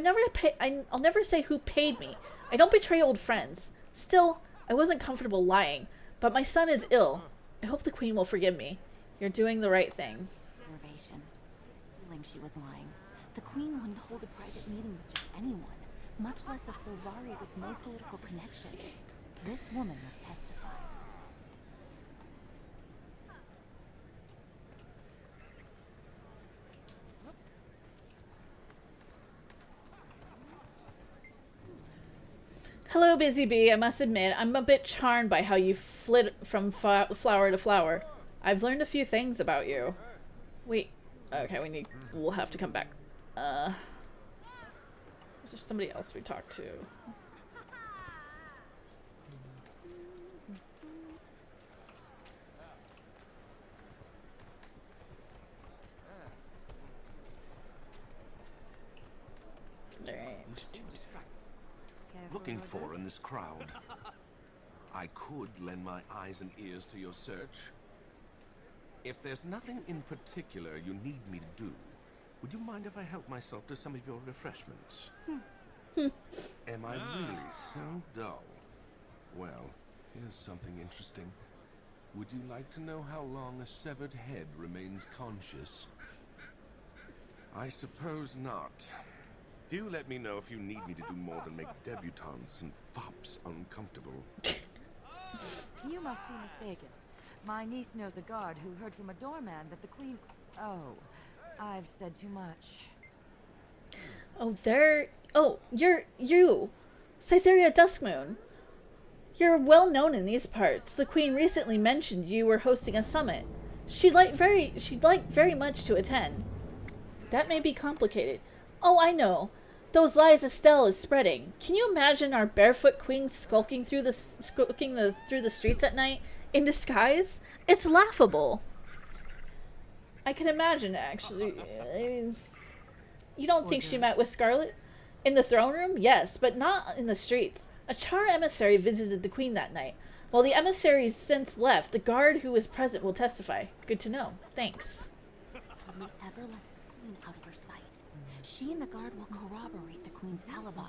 never say who paid me. I don't betray old friends. Still, I wasn't comfortable lying. But my son is ill. I hope the Queen will forgive me. You're doing the right thing. Feeling she was lying. The Queen wouldn't hold a private meeting with just anyone, much less a Sylvari with no political connections. This woman will testify. Hello, Busy Bee. I must admit, I'm a bit charmed by how you flit from flower to flower. I've learned a few things about you. Wait. Okay, we'll have to come back. Is there somebody else we talked to? Looking for in this crowd. I could lend my eyes and ears to your search. If there's nothing in particular you need me to do, would you mind if I help myself to some of your refreshments? Am I really so dull? Well, here's something interesting. Would you like to know how long a severed head remains conscious? I suppose not. Do let me know if you need me to do more than make debutantes and fops uncomfortable. You must be mistaken. My niece knows a guard who heard from a doorman that the queen... Oh, I've said too much. Oh, you! Cytherea Duskmoon. You're well known in these parts. The queen recently mentioned you were hosting a summit. She'd like very much to attend. That may be complicated. Oh, I know. Those lies Estelle is spreading. Can you imagine our barefoot queen skulking through the streets at night in disguise? It's laughable. I can imagine, actually. I mean, you don't think she met with Scarlet? In the throne room? Yes, but not in the streets. A Char emissary visited the queen that night. While the emissaries since left, the guard who was present will testify. Good to know. Thanks. Only ever lets the queen out of her sight. She and the guard will corroborate the queen's alibi.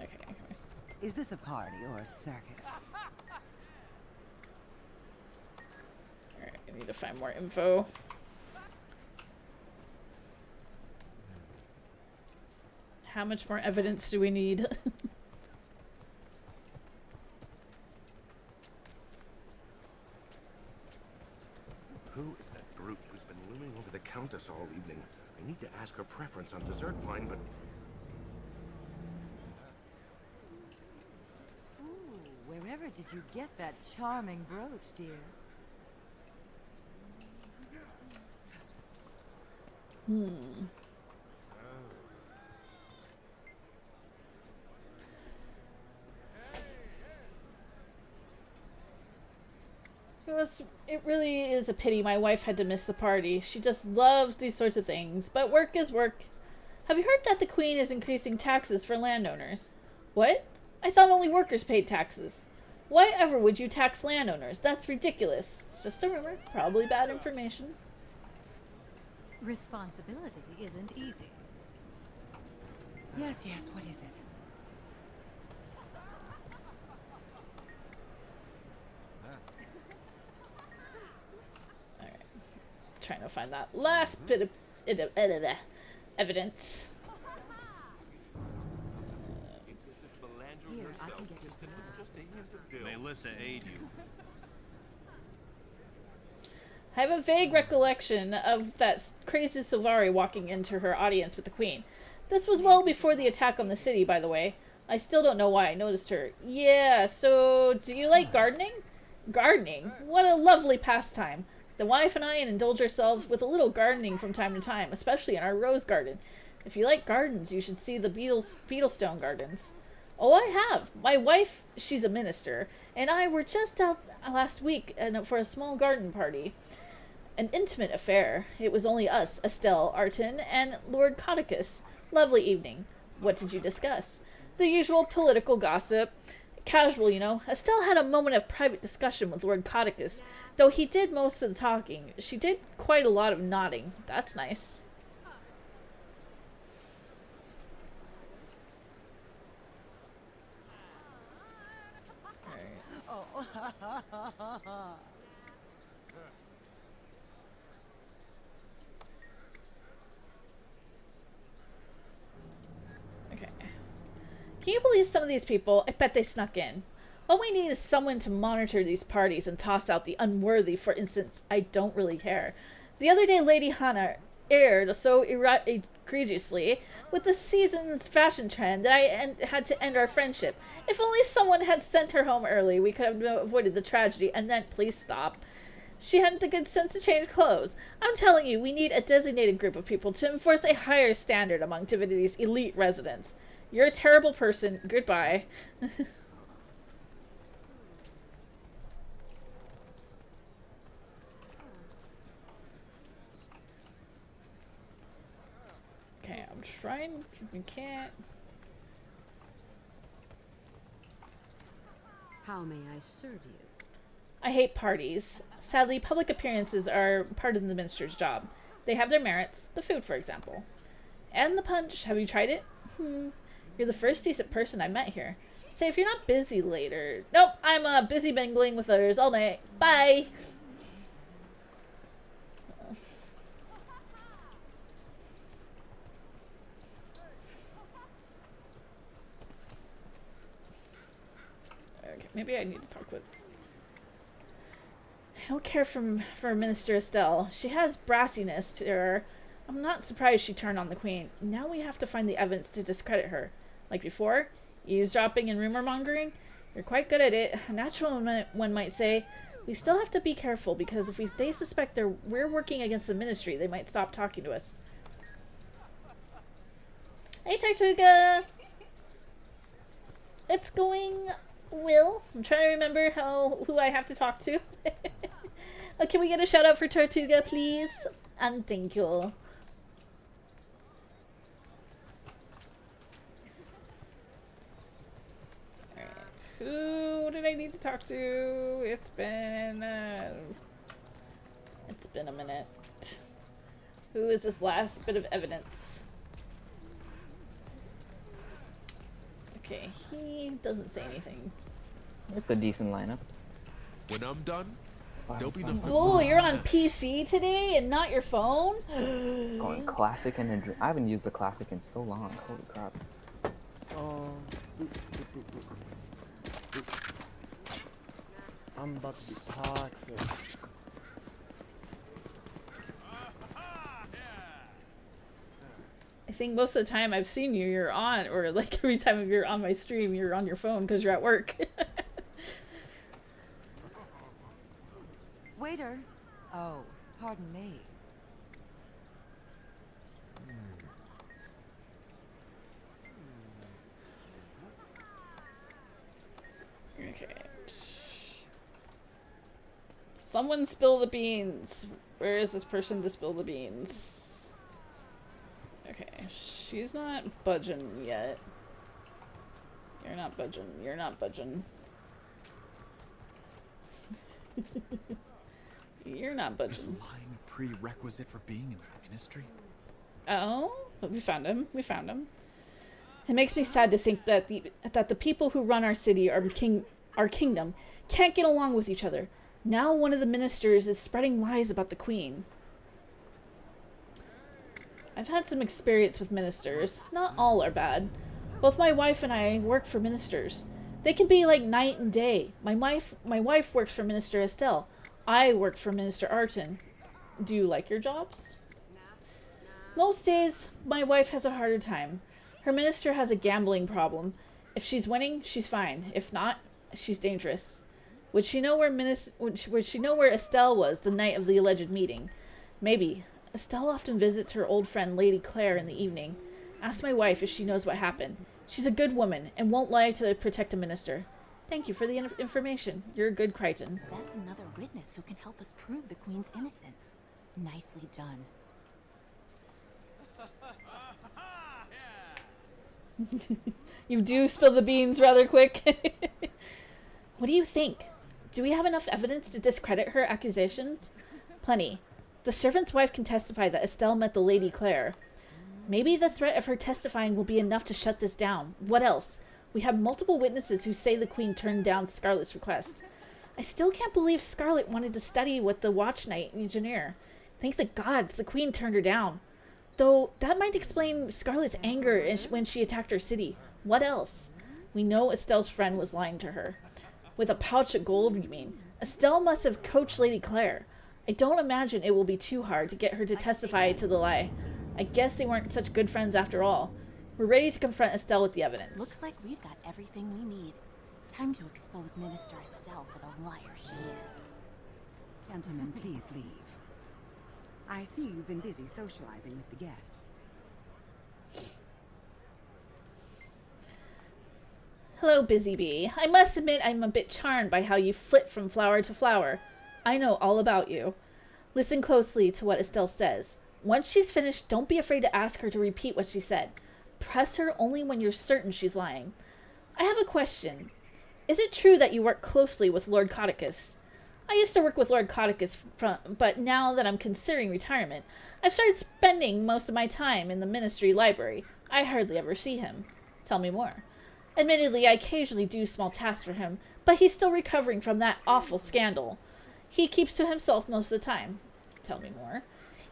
Okay. Is this a party or a circus? Alright, I need to find more info. How much more evidence do we need? Who is that brute who's been looming over the Countess all evening? I need to ask her preference on dessert wine, but... Ooh, wherever did you get that charming brooch, dear? It really is a pity my wife had to miss the party. She just loves these sorts of things, but work is work. Have you heard that the Queen is increasing taxes for landowners? What? I thought only workers paid taxes. Why ever would you tax landowners? That's ridiculous. It's just a rumor. Probably bad information. Responsibility isn't easy. Yes, what is it? Alright. Trying to find that last bit of evidence. Here, I can get you some. Melissa aid you. I have a vague recollection of that crazy Sylvari walking into her audience with the Queen. This was well before the attack on the city, by the way. I still don't know why I noticed her. Yeah, so do you like gardening? Gardening? What a lovely pastime. The wife and I indulge ourselves with a little gardening from time to time, especially in our rose garden. If you like gardens, you should see the Beetlestone gardens. Oh, I have. My wife, she's a minister, and I were just out last week for a small garden party. An intimate affair. It was only us, Estelle, Arton, and Lord Codicus. Lovely evening. What did you discuss? The usual political gossip. Casual, you know. Estelle had a moment of private discussion with Lord Codicus, though he did most of the talking. She did quite a lot of nodding. That's nice. Okay. Can you believe some of these people? I bet they snuck in. All we need is someone to monitor these parties and toss out the unworthy. For instance, I don't really care. The other day, Lady Hannah erred so egregiously with the season's fashion trend that I had to end our friendship. If only someone had sent her home early, we could have avoided the tragedy. And then, please stop. She hadn't the good sense to change clothes. I'm telling you, we need a designated group of people to enforce a higher standard among Divinity's elite residents. You're a terrible person. Goodbye. Okay, I'm trying. We can't. How may I serve you? I hate parties. Sadly, public appearances are part of the minister's job. They have their merits, the food, for example. And the punch, have you tried it? You're the first decent person I met here. Say, if you're not busy later... Nope, I'm busy mingling with others all night. Bye! Okay, maybe I need to talk with... I don't care for Minister Estelle. She has brassiness to her. I'm not surprised she turned on the Queen. Now we have to find the evidence to discredit her. Like before, eavesdropping and rumor-mongering. You're quite good at it. A natural one might say. We still have to be careful, because if they suspect we're working against the Ministry, they might stop talking to us. Hey, Tortuga! It's going... Will? I'm trying to remember who I have to talk to. Oh, can we get a shout out for Tortuga, please? And thank you. Alright, who did I need to talk to? It's been a minute. Who is this last bit of evidence? Okay, he doesn't say anything. It's a decent lineup. When I'm done, there'll be nothing. Oh, you're on PC today and not your phone? Going classic and I haven't used the classic in so long. Holy crap. I'm about to be toxic. I think most of the time I've seen you're on, or like every time you're on my stream, you're on your phone because you're at work. Waiter. Oh, pardon me. Okay. Someone spill the beans. Where is this person to spill the beans? Okay, she's not budging yet. You're not budging. You're not budging. You're not budging. Is lying a prerequisite for being in the Ministry? Oh, we found him. We found him. It makes me sad to think that the people who run our city, our kingdom, can't get along with each other. Now one of the ministers is spreading lies about the Queen. I've had some experience with ministers. Not all are bad. Both my wife and I work for ministers. They can be like night and day. My wife works for Minister Estelle. I work for Minister Arton. Do you like your jobs? Most days, my wife has a harder time. Her minister has a gambling problem. If she's winning, she's fine. If not, she's dangerous. Would she know where Estelle was the night of the alleged meeting? Maybe. Estelle often visits her old friend Lady Claire in the evening. Ask my wife if she knows what happened. She's a good woman and won't lie to protect a minister. Thank you for the information. You're a good Crichton. That's another witness who can help us prove the Queen's innocence. Nicely done. You do spill the beans rather quick. What do you think? Do we have enough evidence to discredit her accusations? Plenty. The servant's wife can testify that Estelle met the Lady Claire. Maybe the threat of her testifying will be enough to shut this down. What else? We have multiple witnesses who say the Queen turned down Scarlet's request. I still can't believe Scarlet wanted to study with the Watch Knight engineer. Thank the gods the Queen turned her down. Though that might explain Scarlet's anger when she attacked her city. What else? We know Estelle's friend was lying to her. With a pouch of gold, you mean? Estelle must have coached Lady Claire. I don't imagine it will be too hard to get her to testify to the lie. I guess they weren't such good friends after all. We're ready to confront Estelle with the evidence. Looks like we've got everything we need. Time to expose Minister Estelle for the liar she is. Gentlemen, please leave. I see you've been busy socializing with the guests. Hello, Busy Bee. I must admit I'm a bit charmed by how you flit from flower to flower. I know all about you. Listen closely to what Estelle says. Once she's finished, don't be afraid to ask her to repeat what she said. Press her only when you're certain she's lying. I have a question. Is it true that you work closely with Lord Codicus? I used to work with Lord Codicus, but now that I'm considering retirement, I've started spending most of my time in the Ministry Library. I hardly ever see him. Tell me more. Admittedly, I occasionally do small tasks for him, but he's still recovering from that awful scandal. He keeps to himself most of the time. Tell me more.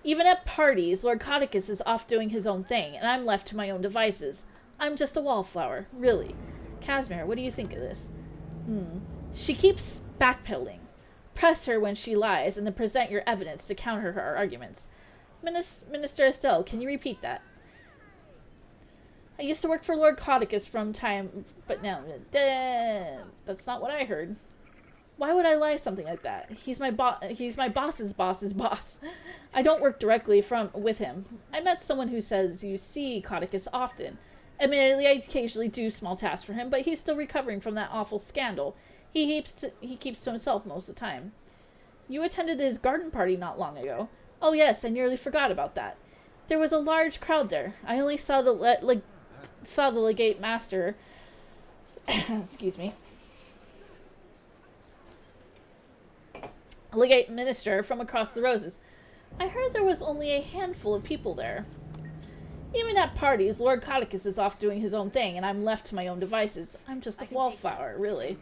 Even at parties, Lord Codicus is off doing his own thing, and I'm left to my own devices. I'm just a wallflower, really. Casimir, what do you think of this? She keeps backpedaling. Press her when she lies, and then present your evidence to counter her arguments. Minister Estelle, can you repeat that? I used to work for Lord Codicus from time, but now... That's not what I heard. Why would I lie something like that? He's my boss's boss's boss. I don't work directly with him. I met someone who says you see Codicus often. Admittedly, I occasionally do small tasks for him, but he's still recovering from that awful scandal. He keeps to himself most of the time. You attended his garden party not long ago. Oh yes, I nearly forgot about that. There was a large crowd there. I only saw the legate master. Excuse me. Legate minister from across the roses. I heard there was only a handful of people there. Even at parties, Lord Codicus is off doing his own thing, and I'm left to my own devices. I'm just a wallflower, really.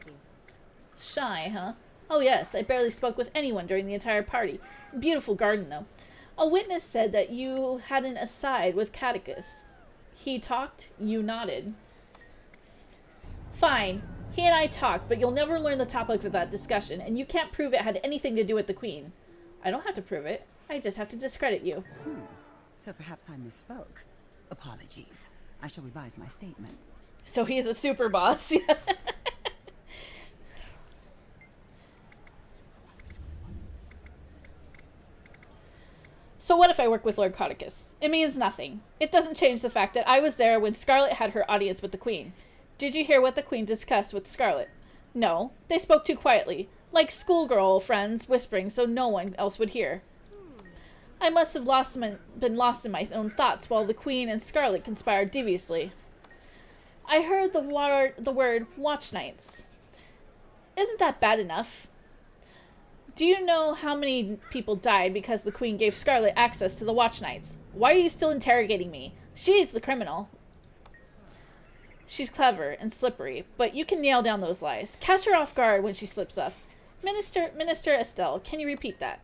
Shy, huh? Oh yes, I barely spoke with anyone during the entire party. Beautiful garden, though. A witness said that you had an aside with Codicus. He talked, you nodded. Fine. He and I talked, but you'll never learn the topic of that discussion, and you can't prove it had anything to do with the Queen. I don't have to prove it. I just have to discredit you. So perhaps I misspoke. Apologies. I shall revise my statement. So he's a super boss. So what if I work with Lord Codicus? It means nothing. It doesn't change the fact that I was there when Scarlet had her audience with the Queen. Did you hear what the Queen discussed with Scarlet? No, they spoke too quietly, like schoolgirl friends whispering so no one else would hear. I must have been lost in my own thoughts while the Queen and Scarlet conspired deviously. I heard the word watch nights. Isn't that bad enough? Do you know how many people died because the Queen gave Scarlet access to the watch nights? Why are you still interrogating me? She's the criminal. She's clever and slippery, but you can nail down those lies. Catch her off guard when she slips up. Minister Estelle, can you repeat that?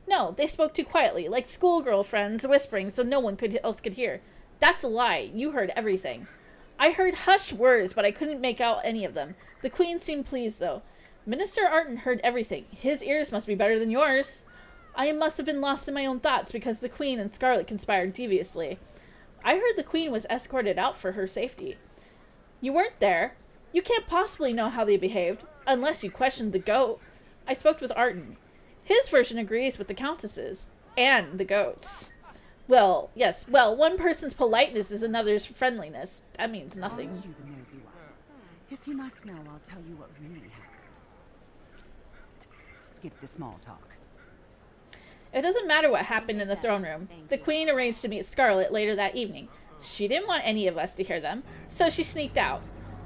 No, they spoke too quietly, like schoolgirl friends whispering so no one else could hear. That's a lie. You heard everything. I heard hushed words, but I couldn't make out any of them. The Queen seemed pleased, though. Minister Arton heard everything. His ears must be better than yours. I must have been lost in my own thoughts because the Queen and Scarlet conspired deviously. I heard the Queen was escorted out for her safety. You weren't there. You can't possibly know how they behaved, unless you questioned the goat. I spoke with Arton. His version agrees with the Countess's, and the goat's. Well, yes, one person's politeness is another's friendliness. That means nothing. Aren't you the nosy one? If you must know, I'll tell you what really happened. Skip the small talk. It doesn't matter what happened in the throne room. The Queen arranged to meet Scarlet later that evening. She didn't want any of us to hear them, so she sneaked out.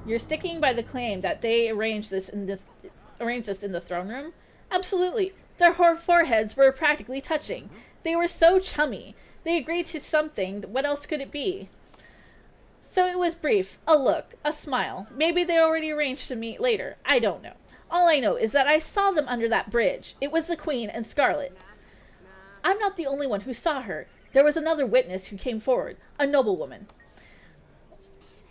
You're sticking by the claim that they arranged this in the throne room? Absolutely. Their foreheads were practically touching. They were so chummy. They agreed to something. What else could it be? So it was brief. A look. A smile. Maybe they already arranged to meet later. I don't know. All I know is that I saw them under that bridge. It was the Queen and Scarlet. I'm not the only one who saw her. There was another witness who came forward. A noblewoman.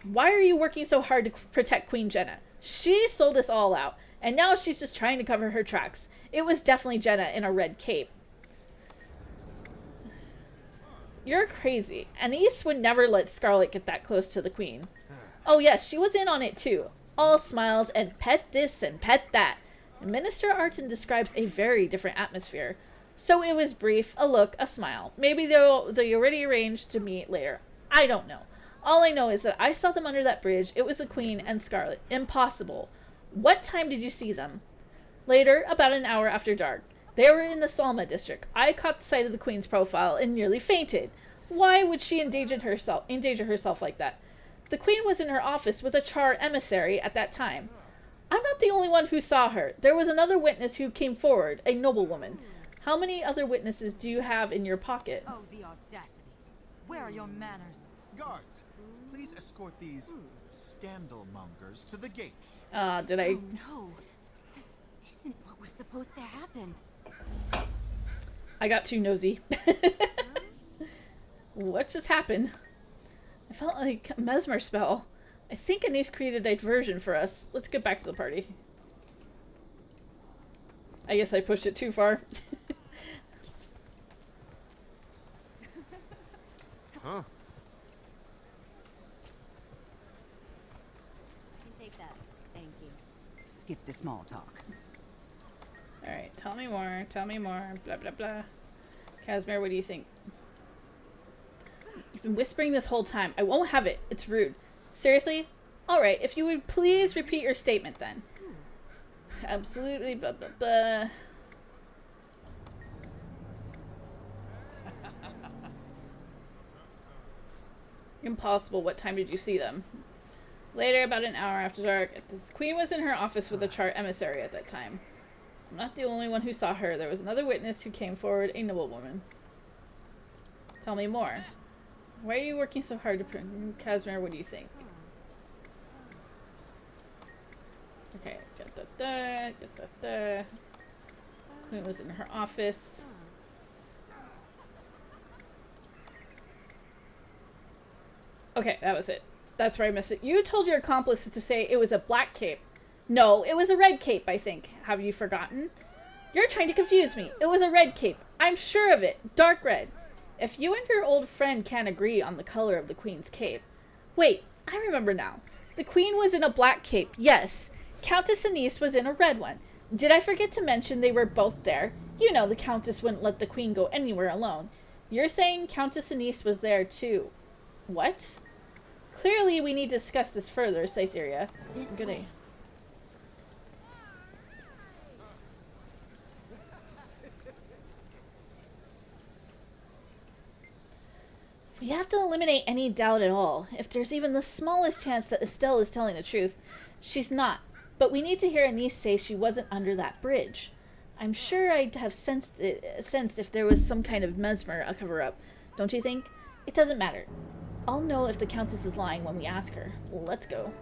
Why are you working so hard to protect Queen Jenna? She sold us all out. And now she's just trying to cover her tracks. It was definitely Jenna in a red cape. You're crazy. Anise would never let Scarlet get that close to the Queen. Oh yes, she was in on it too. All smiles and pet this and pet that. And Minister Arton describes a very different atmosphere. So it was brief, a look, a smile. Maybe they already arranged to meet later. I don't know. All I know is that I saw them under that bridge. It was the Queen and Scarlet. Impossible. What time did you see them? Later, about an hour after dark. They were in the Salma district. I caught sight of the Queen's profile and nearly fainted. Why would she endanger herself like that? The Queen was in her office with a Char emissary at that time. I'm not the only one who saw her. There was another witness who came forward, a noblewoman. How many other witnesses do you have in your pocket? Oh, the audacity. Where are your manners? Guards, please escort these scandal mongers to the gates. Did I... Oh no. This isn't what was supposed to happen. I got too nosy. What just happened? I felt like a mesmer spell. I think Anise created a diversion for us. Let's get back to the party. I guess I pushed it too far. Huh? I can take that. Thank you. Skip the small talk. Alright, tell me more, blah blah blah. Casimir, what do you think? You've been whispering this whole time. I won't have it. It's rude. Seriously? Alright, if you would please repeat your statement then. Absolutely, blah blah blah. Impossible. What time did you see them? Later, about an hour after dark. The queen was in her office with the chart emissary at that time. I'm not the only one who saw her. There was another witness who came forward, a noblewoman. Tell me more. Why are you working so hard to print? Casimir, what do you think? Okay, get that there, get that there. Queen was in her office. Okay, that was it. That's where I missed it. You told your accomplices to say it was a black cape. No, it was a red cape, I think. Have you forgotten? You're trying to confuse me. It was a red cape. I'm sure of it. Dark red. If you and your old friend can't agree on the color of the queen's cape... Wait, I remember now. The queen was in a black cape, yes. Countess Anise was in a red one. Did I forget to mention they were both there? You know the countess wouldn't let the queen go anywhere alone. You're saying Countess Anise was there too. What? Clearly we need to discuss this further, Cytheria. This Good way. day. We have to eliminate any doubt at all. If there's even the smallest chance that Estelle is telling the truth, she's not. But we need to hear Anise say she wasn't under that bridge. I'm sure I'd have sensed if there was some kind of mesmer cover-up. Don't you think? It doesn't matter. I'll know if the Countess is lying when we ask her. Let's go.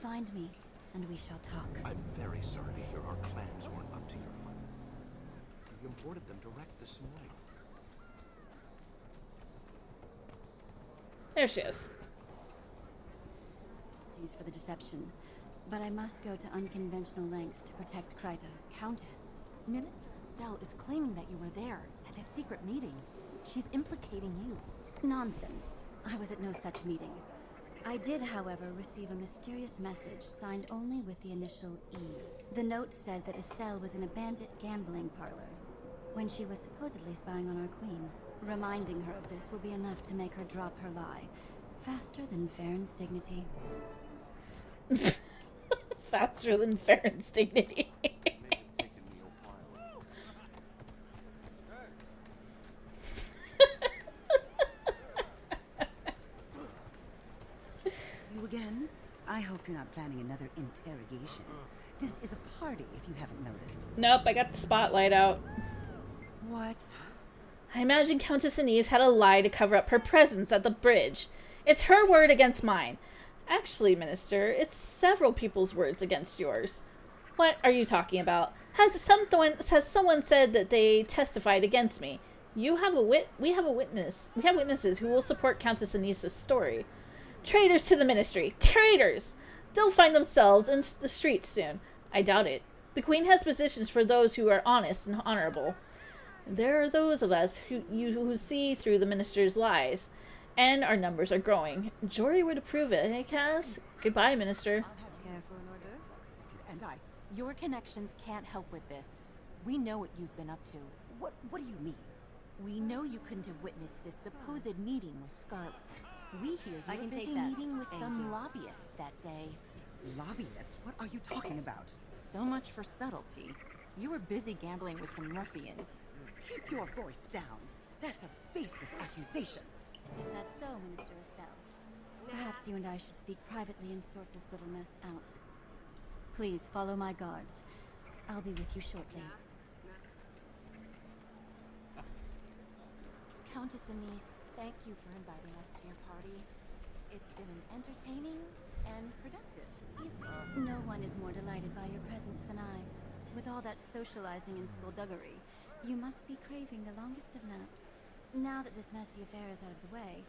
Find me, and we shall talk. I'm very sorry to hear our plans weren't up to your mark. We imported them direct this morning. There she is. Apologies for the deception, but I must go to unconventional lengths to protect Kryta. Countess, Minister Estelle is claiming that you were there at the secret meeting. She's implicating you. Nonsense. I was at no such meeting. I did, however, receive a mysterious message signed only with the initial E. The note said that Estelle was in a bandit gambling parlor when she was supposedly spying on our queen. Reminding her of this will be enough to make her drop her lie. Faster than Farron's dignity. Faster than Farron's dignity. You again? I hope you're not planning another interrogation. This is a party, if you haven't noticed. Nope, I got the spotlight out. What? I imagine Countess Anise had a lie to cover up her presence at the bridge. It's her word against mine. Actually, Minister, it's several people's words against yours. What are you talking about? Has someone said that they testified against me? We have witnesses who will support Countess Anise's story. Traitors to the ministry! Traitors! They'll find themselves in the streets soon. I doubt it. The Queen has positions for those who are honest and honorable. There are those of us who see through the minister's lies, and our numbers are growing. Jory would approve it, eh, Kaz? Goodbye, Minister. Care for an order? And I. Your connections can't help with this. We know what you've been up to. What do you mean? We know you couldn't have witnessed this supposed meeting with Scarlet. We hear I you can were busy take that. meeting with Thank some you. lobbyists that day. Lobbyists? What are you talking about? So much for subtlety. You were busy gambling with some ruffians. Keep your voice down. That's a baseless accusation. Is that so, Minister Estelle? Perhaps you and I should speak privately and sort this little mess out. Please follow my guards. I'll be with you shortly. Countess Anise, thank you for inviting us to your party. It's been an entertaining and productive evening. No one is more delighted by your presence than I. With all that socializing and skullduggery, you must be craving the longest of naps. Now that this messy affair is out of the way,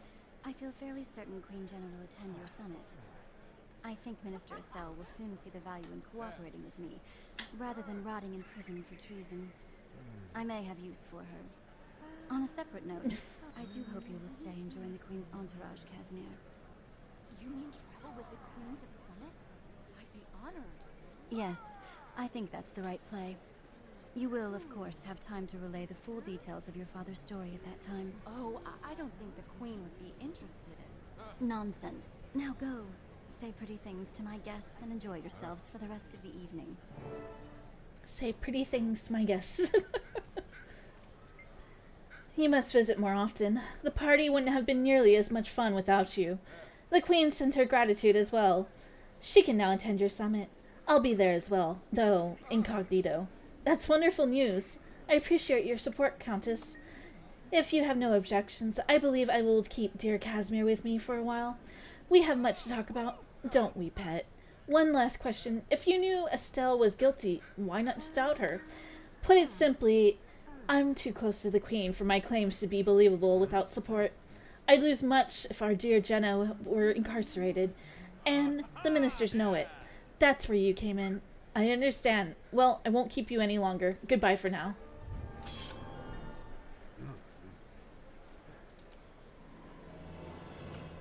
I feel fairly certain Queen Jenna will attend your summit. I think Minister Estelle will soon see the value in cooperating with me, rather than rotting in prison for treason. I may have use for her. On a separate note, I do hope you will stay and join the Queen's entourage, Casimir. You mean travel with the Queen to the summit? I'd be honored. Yes, I think that's the right play. You will, of course, have time to relay the full details of your father's story at that time. Oh, I don't think the Queen would be interested in... Nonsense. Now go. Say pretty things to my guests and enjoy yourselves for the rest of the evening. Say pretty things to my guests. You must visit more often. The party wouldn't have been nearly as much fun without you. The Queen sends her gratitude as well. She can now attend your summit. I'll be there as well, though incognito. That's wonderful news. I appreciate your support, Countess. If you have no objections, I believe I will keep dear Casimir with me for a while. We have much to talk about, don't we, pet? One last question. If you knew Estelle was guilty, why not just out her? Put it simply, I'm too close to the Queen for my claims to be believable without support. I'd lose much if our dear Jenna were incarcerated, and the ministers know it. That's where you came in. I understand. Well, I won't keep you any longer. Goodbye for now.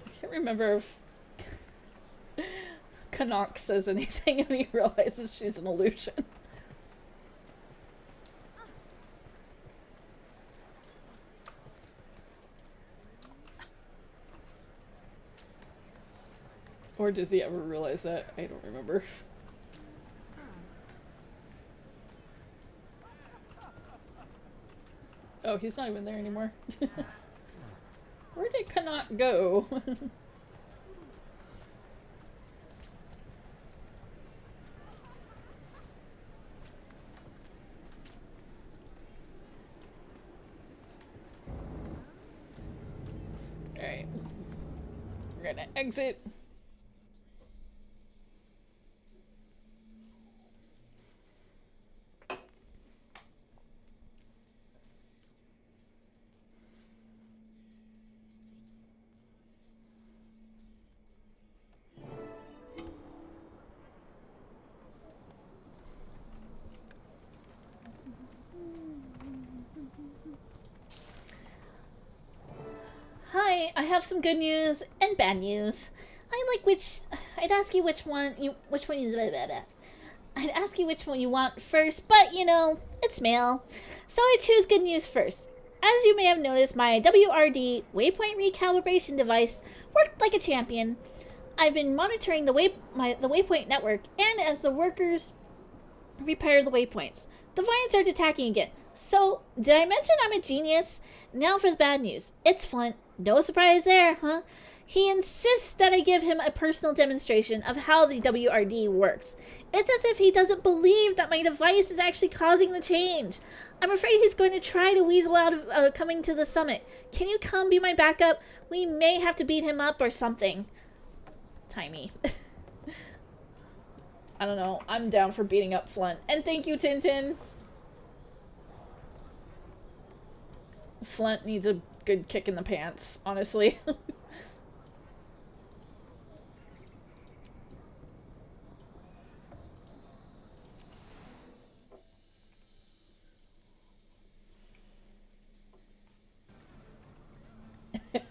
I can't remember if Canuck says anything and he realizes she's an illusion. Or does he ever realize that? I don't remember. Oh, he's not even there anymore. Where did Canuck go? Alright. We're gonna exit. Hi, I have some good news and bad news. I'd ask you which one you I'd ask you which one you want first, but you know, it's mail. So I choose good news first. As you may have noticed, my WRD waypoint recalibration device worked like a champion. I've been monitoring the waypoint network, and as the workers repair the waypoints, the vines are attacking again. So, did I mention I'm a genius? Now for the bad news. It's Flint. No surprise there, huh? He insists that I give him a personal demonstration of how the WRD works. It's as if he doesn't believe that my device is actually causing the change. I'm afraid he's going to try to weasel out of coming to the summit. Can you come be my backup? We may have to beat him up or something. Timey. I don't know. I'm down for beating up Flint. And thank you, Tintin. Flint needs a good kick in the pants, honestly. Is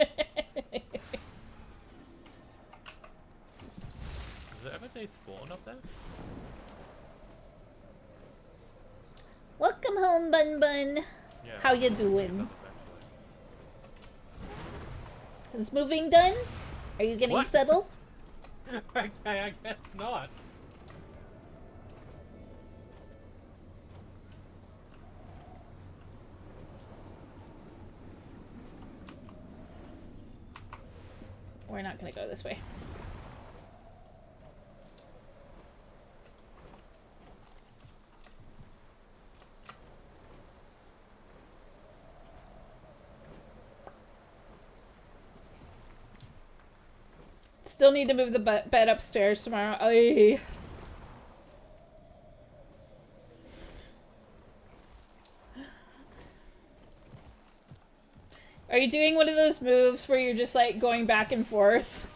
there ever they spawn up there? Welcome home, Bun Bun. Yeah, How you doing? Is moving done? Are you getting What? settled? I guess not. We're not gonna go this way. Still need to move the bed upstairs tomorrow. Ay. Are you doing one of those moves where you're just like going back and forth?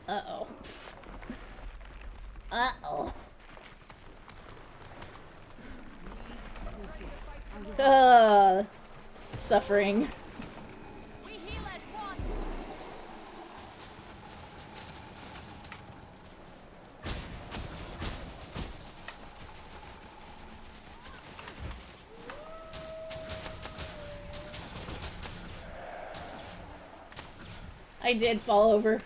Uh-oh. Uh-oh. Suffering. I did fall over.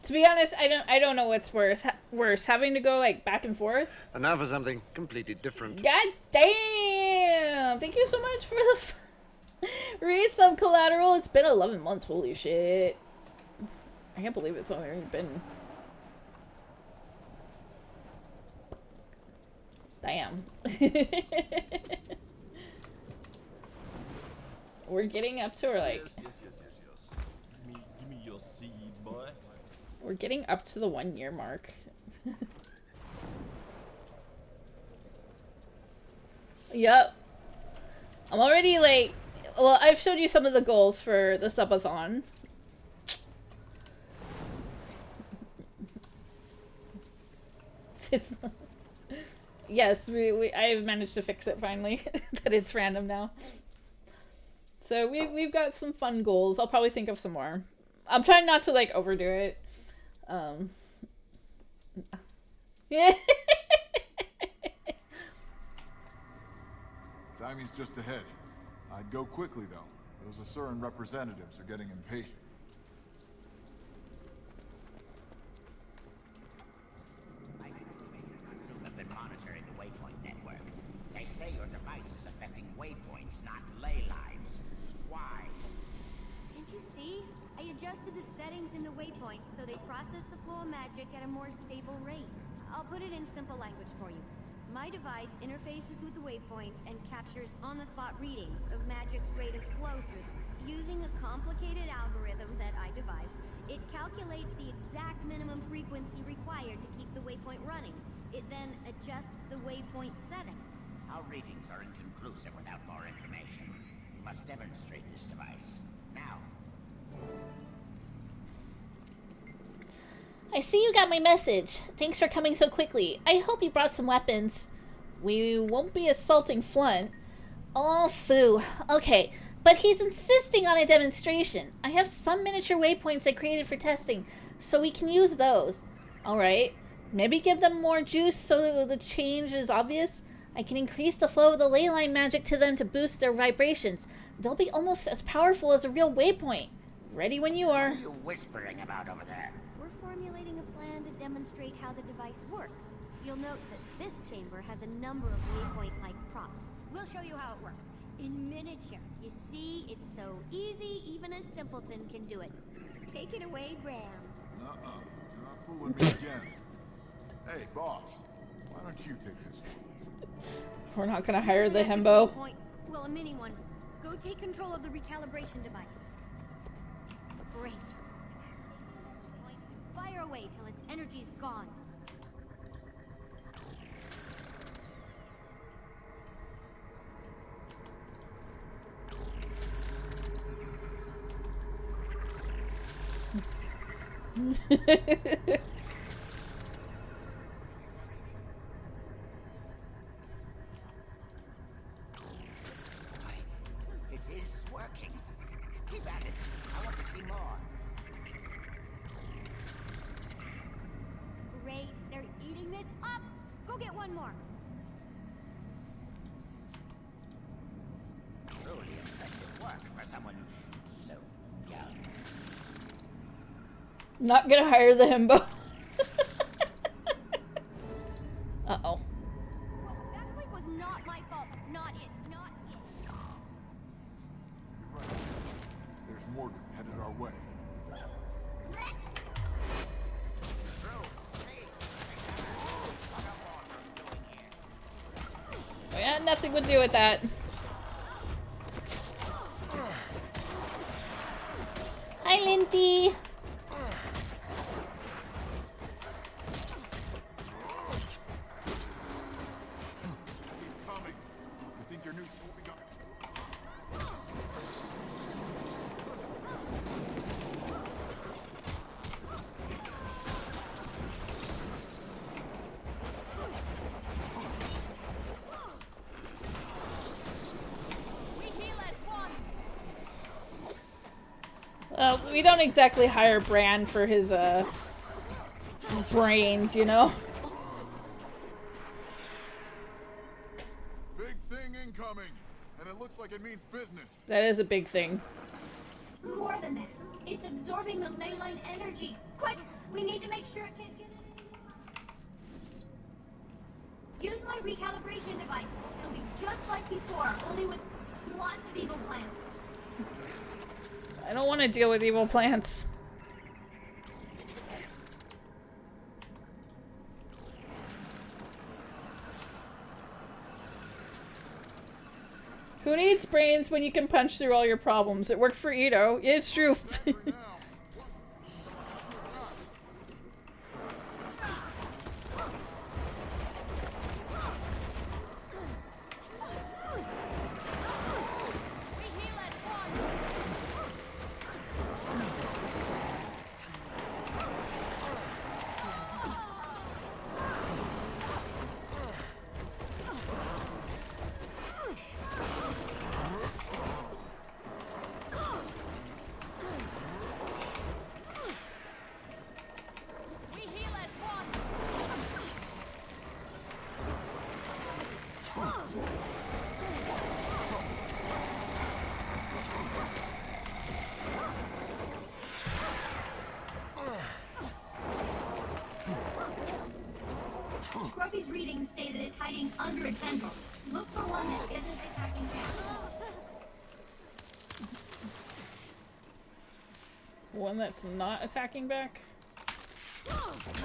To be honest, I don't know what's worse, having to go like back and forth. And now for something completely different. God damn! Thank you so much for the resub collateral. It's been 11 months. Holy shit! I can't believe it's only been. Damn. We're getting up to like. Yes. Give me your seed, boy. We're getting up to the 1 year mark. Yep. I'm already like, well, I've showed you some of the goals for the subathon. It's yes, I've managed to fix it finally that it's random now. So we've got some fun goals. I'll probably think of some more. I'm trying not to like overdo it. Yeah. Timing's just ahead. I'd go quickly, though. Those Asuran representatives are getting impatient. Have been monitoring the Waypoint network. They say your device is affecting waypoints, not ley lines. Why? Can't you see? I adjusted the settings in the waypoint so they process the flow of magic at a more stable rate. I'll put it in simple language for you. My device interfaces with the waypoints and captures on-the-spot readings of magic's rate of flow through them. Using a complicated algorithm that I devised, it calculates the exact minimum frequency required to keep the waypoint running. It then adjusts the waypoint settings. Our readings are inconclusive without more information. You must demonstrate this device. Now. I see you got my message. Thanks for coming so quickly. I hope you brought some weapons. We won't be assaulting Flunt. Oh, phoo. Okay, but he's insisting on a demonstration. I have some miniature waypoints I created for testing, so we can use those. Alright, maybe give them more juice so the change is obvious. I can increase the flow of the ley line magic to them to boost their vibrations. They'll be almost as powerful as a real waypoint. Ready when you are. What are you whispering about over there? We're formulating a plan to demonstrate how the device works. You'll note that this chamber has a number of waypoint-like props. We'll show you how it works. In miniature. You see, it's so easy, even a simpleton can do it. Take it away, Bram. You're not fooling me again. Hey, boss. Why don't you take this one? We're not gonna hire the himbo. Well, a mini one. Go take control of the recalibration device. Great. Fire away till its energy's gone. It is working. Keep at it. I want to see more. Great, they're eating this up. Go get one more. Truly impressive work for someone so young. Not gonna hire the himbo. Uh-oh. Well, that quake was not my fault. Not it. Not it. You're right. There's Mordred headed our way. We had nothing to do with that. Hi, Linty. Coming. You think your new tool we got? We don't exactly hire Bran for his, brains, you know? Big thing incoming, and it looks like it means business. That is a big thing. More than that. It's absorbing the ley line energy. Quick! We need to make sure it can't get in. Use my recalibration device. It'll be just like before, only with lots of evil plants. I don't want to deal with evil plants. Who needs brains when you can punch through all your problems? It worked for Ito. Yeah, it's true. Scruffy's readings say that it's hiding under a tendril. Look for one that isn't attacking back. One that's not attacking back?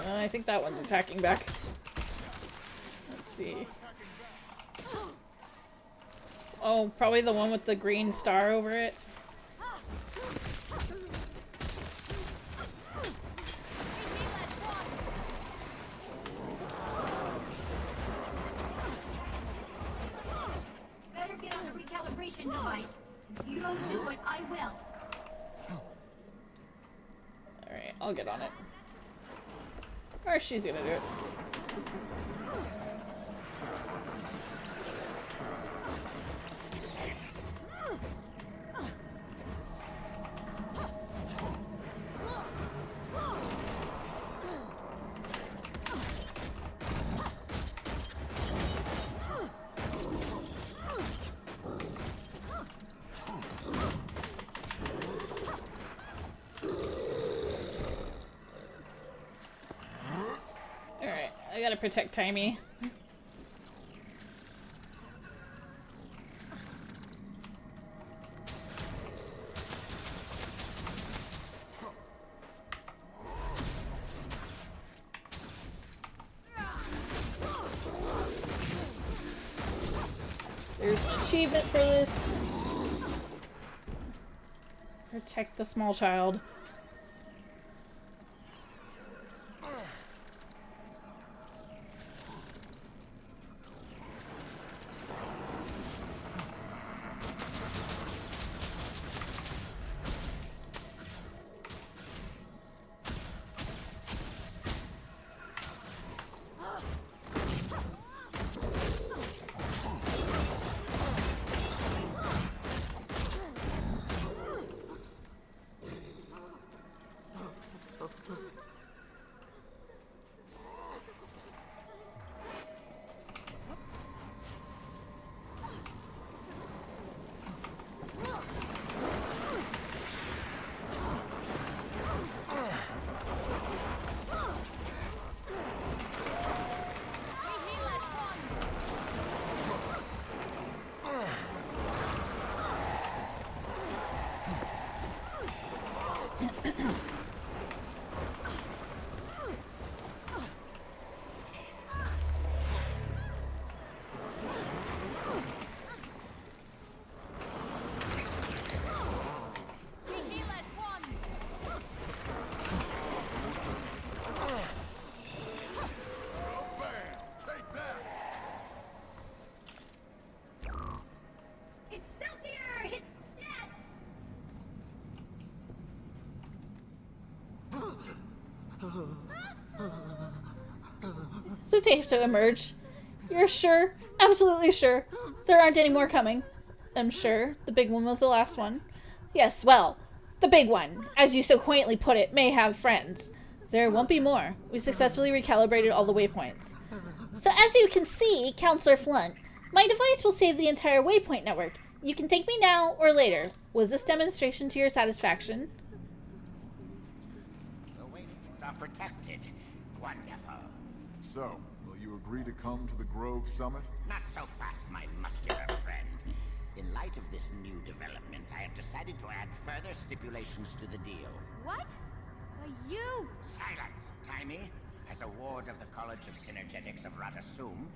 I think that one's attacking back. Let's see. Oh, probably the one with the green star over it. Better get on the recalibration device. If you don't do it, I will. Alright, I'll get on it. Or she's gonna do it. Alright, I gotta protect Timey. There's an achievement for this. Protect the small child. Is it safe to emerge? You're sure? Absolutely sure. There aren't any more coming. I'm sure. The big one was the last one. Yes, well, the big one, as you so quaintly put it, may have friends. There won't be more. We successfully recalibrated all the waypoints. So as you can see, Counselor Flunt, my device will save the entire waypoint network. You can take me now or later. Was this demonstration to your satisfaction? The waypoints are protected. Wonderful. So, will you agree to come to the Grove Summit? Not so fast, my muscular friend. In light of this new development, I have decided to add further stipulations to the deal. What? You! Silence! Timey, as a ward of the College of Synergetics of Ratasum,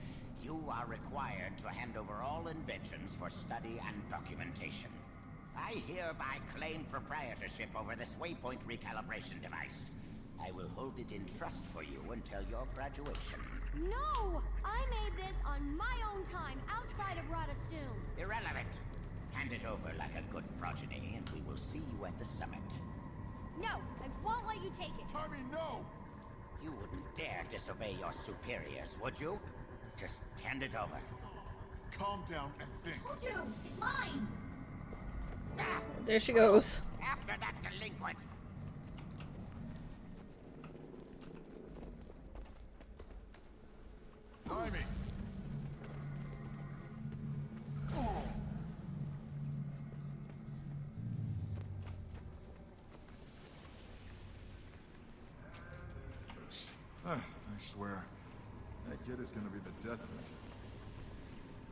you are required to hand over all inventions for study and documentation. I hereby claim proprietorship over this waypoint recalibration device. I will hold it in trust for you until your graduation. No! I made this on my own time, outside of Ratasum. Irrelevant. Hand it over like a good progeny, and we will see you at the summit. No, I won't let you take it. Tommy, no! You wouldn't dare disobey your superiors, would you? Just hand it over. Calm down and think. It's mine! Ah, There she goes. after that delinquent! Timing! I swear, that kid is gonna be the death of me.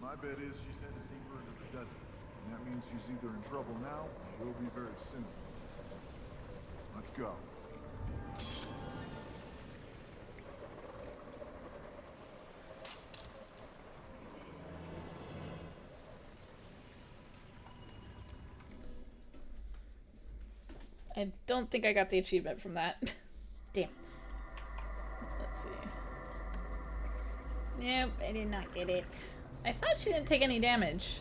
My bet is she's headed deeper into the desert. And that means she's either in trouble now, or will be very soon. Let's go. I don't think I got the achievement from that. Damn. Let's see. Nope, I did not get it. I thought she didn't take any damage.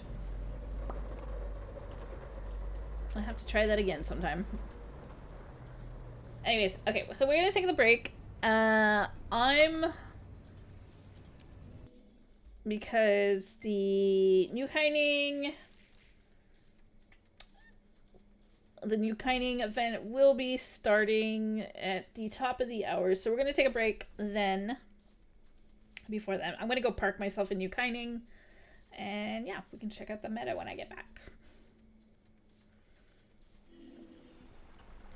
I'll have to try that again sometime. Anyways, okay, so we're gonna take the break. Because the new Kining event will be starting at the top of the hour, so we're gonna take a break then. Before then, I'm gonna go park myself in New Kining, and yeah, we can check out the meta when I get back.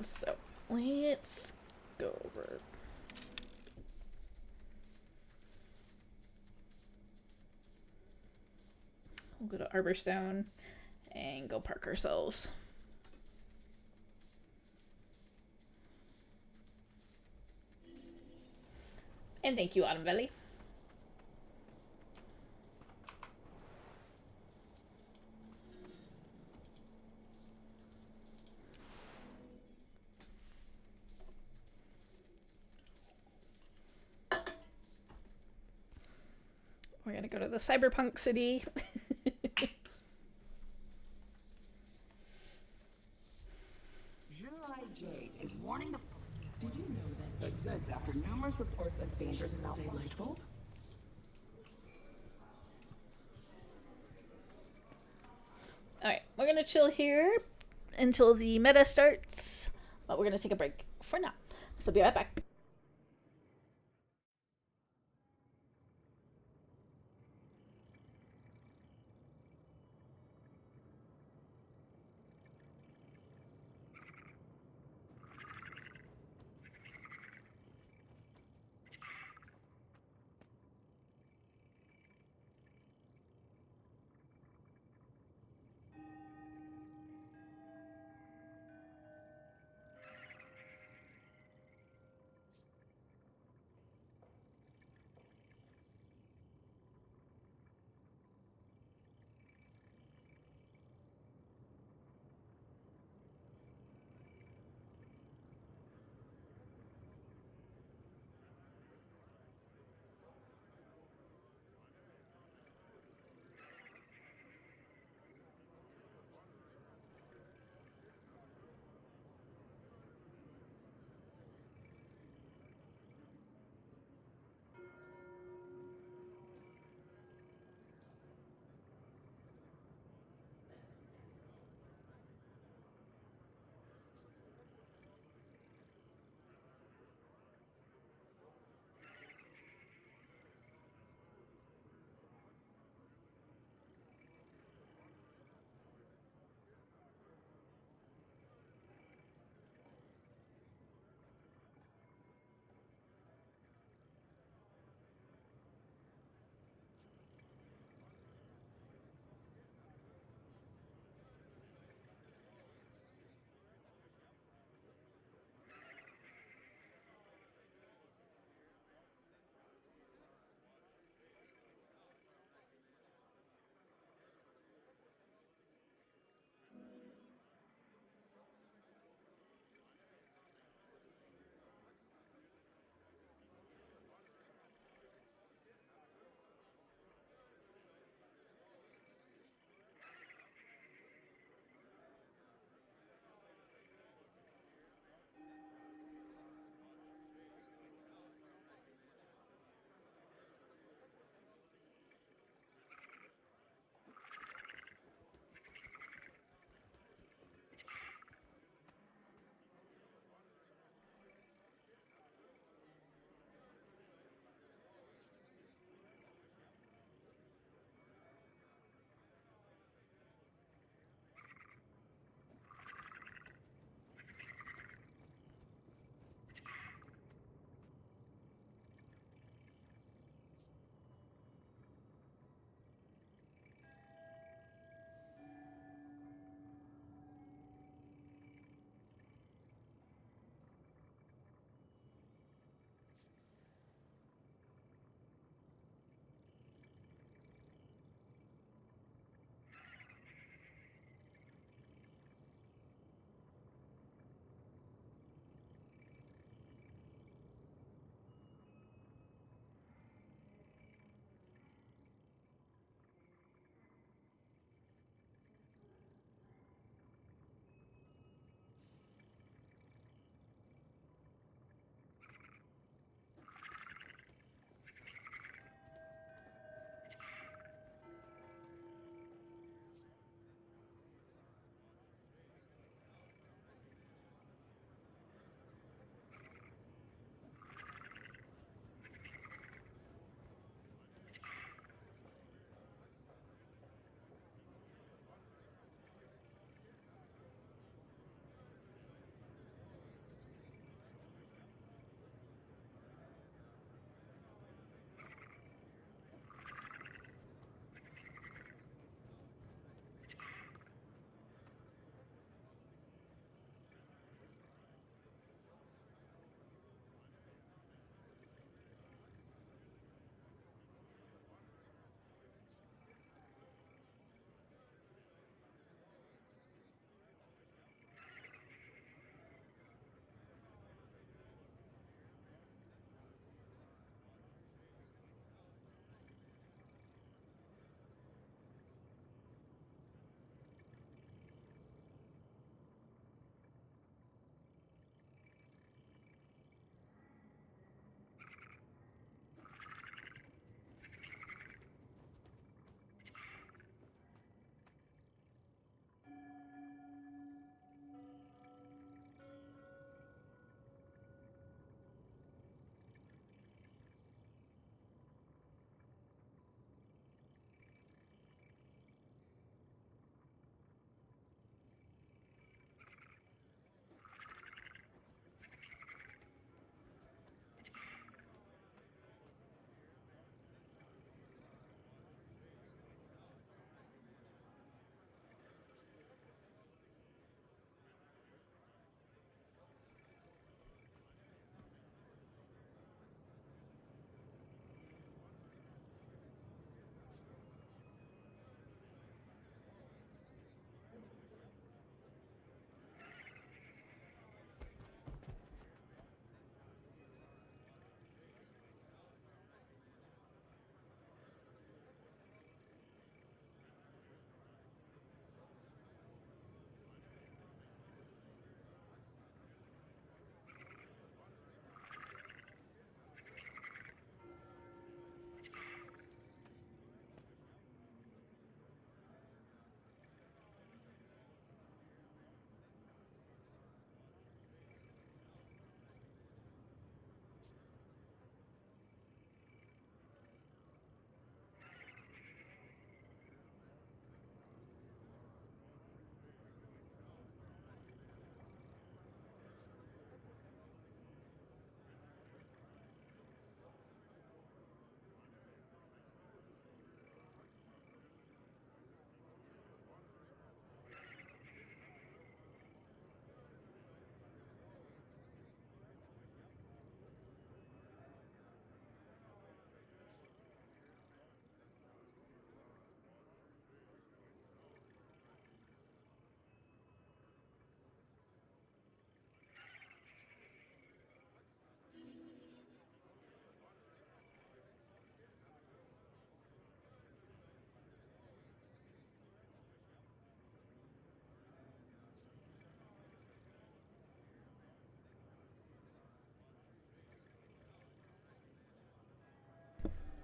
So let's go over. We'll go to Arborstone and go park ourselves. And thank you, Autumn Valley. We're gonna go to the cyberpunk city. Jade is warning the... Did you know that the goods after numerous reports of dangerous malfunction? Alright, we're gonna chill here until the meta starts, but we're gonna take a break for now. So be right back.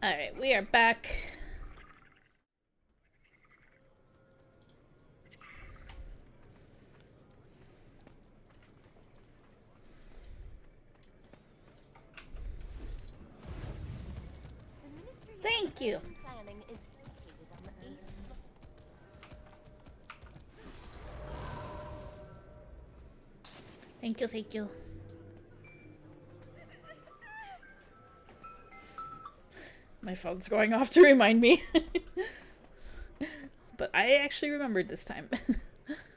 Alright, we are back. Thank you. Planning is located on the 8th floor. Thank you, thank you. My phone's going off to remind me. But I actually remembered this time.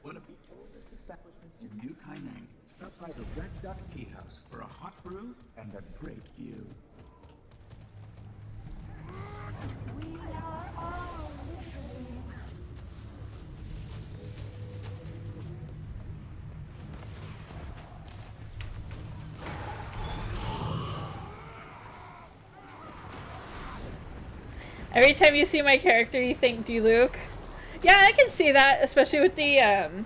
One of the oldest establishments in New Kaining. Stop by the Red Duck Tea House for a hot brew and a great view. We are all listening. Every time you see my character, you think, do Luke? Yeah, I can see that, especially with the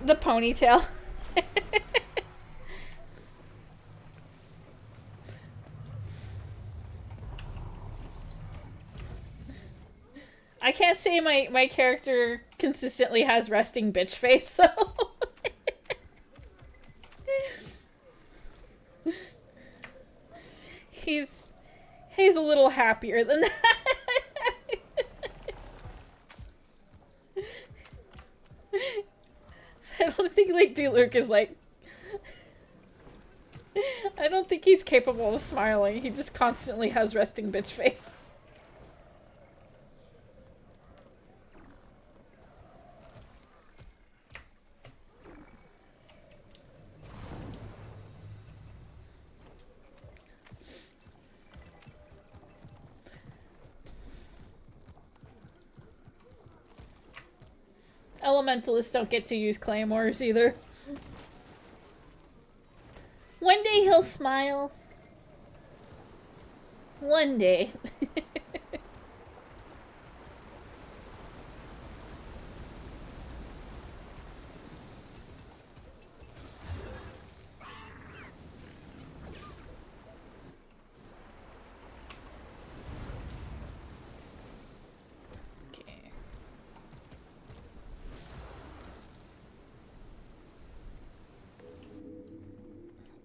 ponytail. I can't say my character consistently has resting bitch face, though. He's a little happier than that. I don't think like D-Luke is like I don't think he's capable of smiling. He just constantly has resting bitch face. Elementalists don't get to use claymores either. One day he'll smile. One day.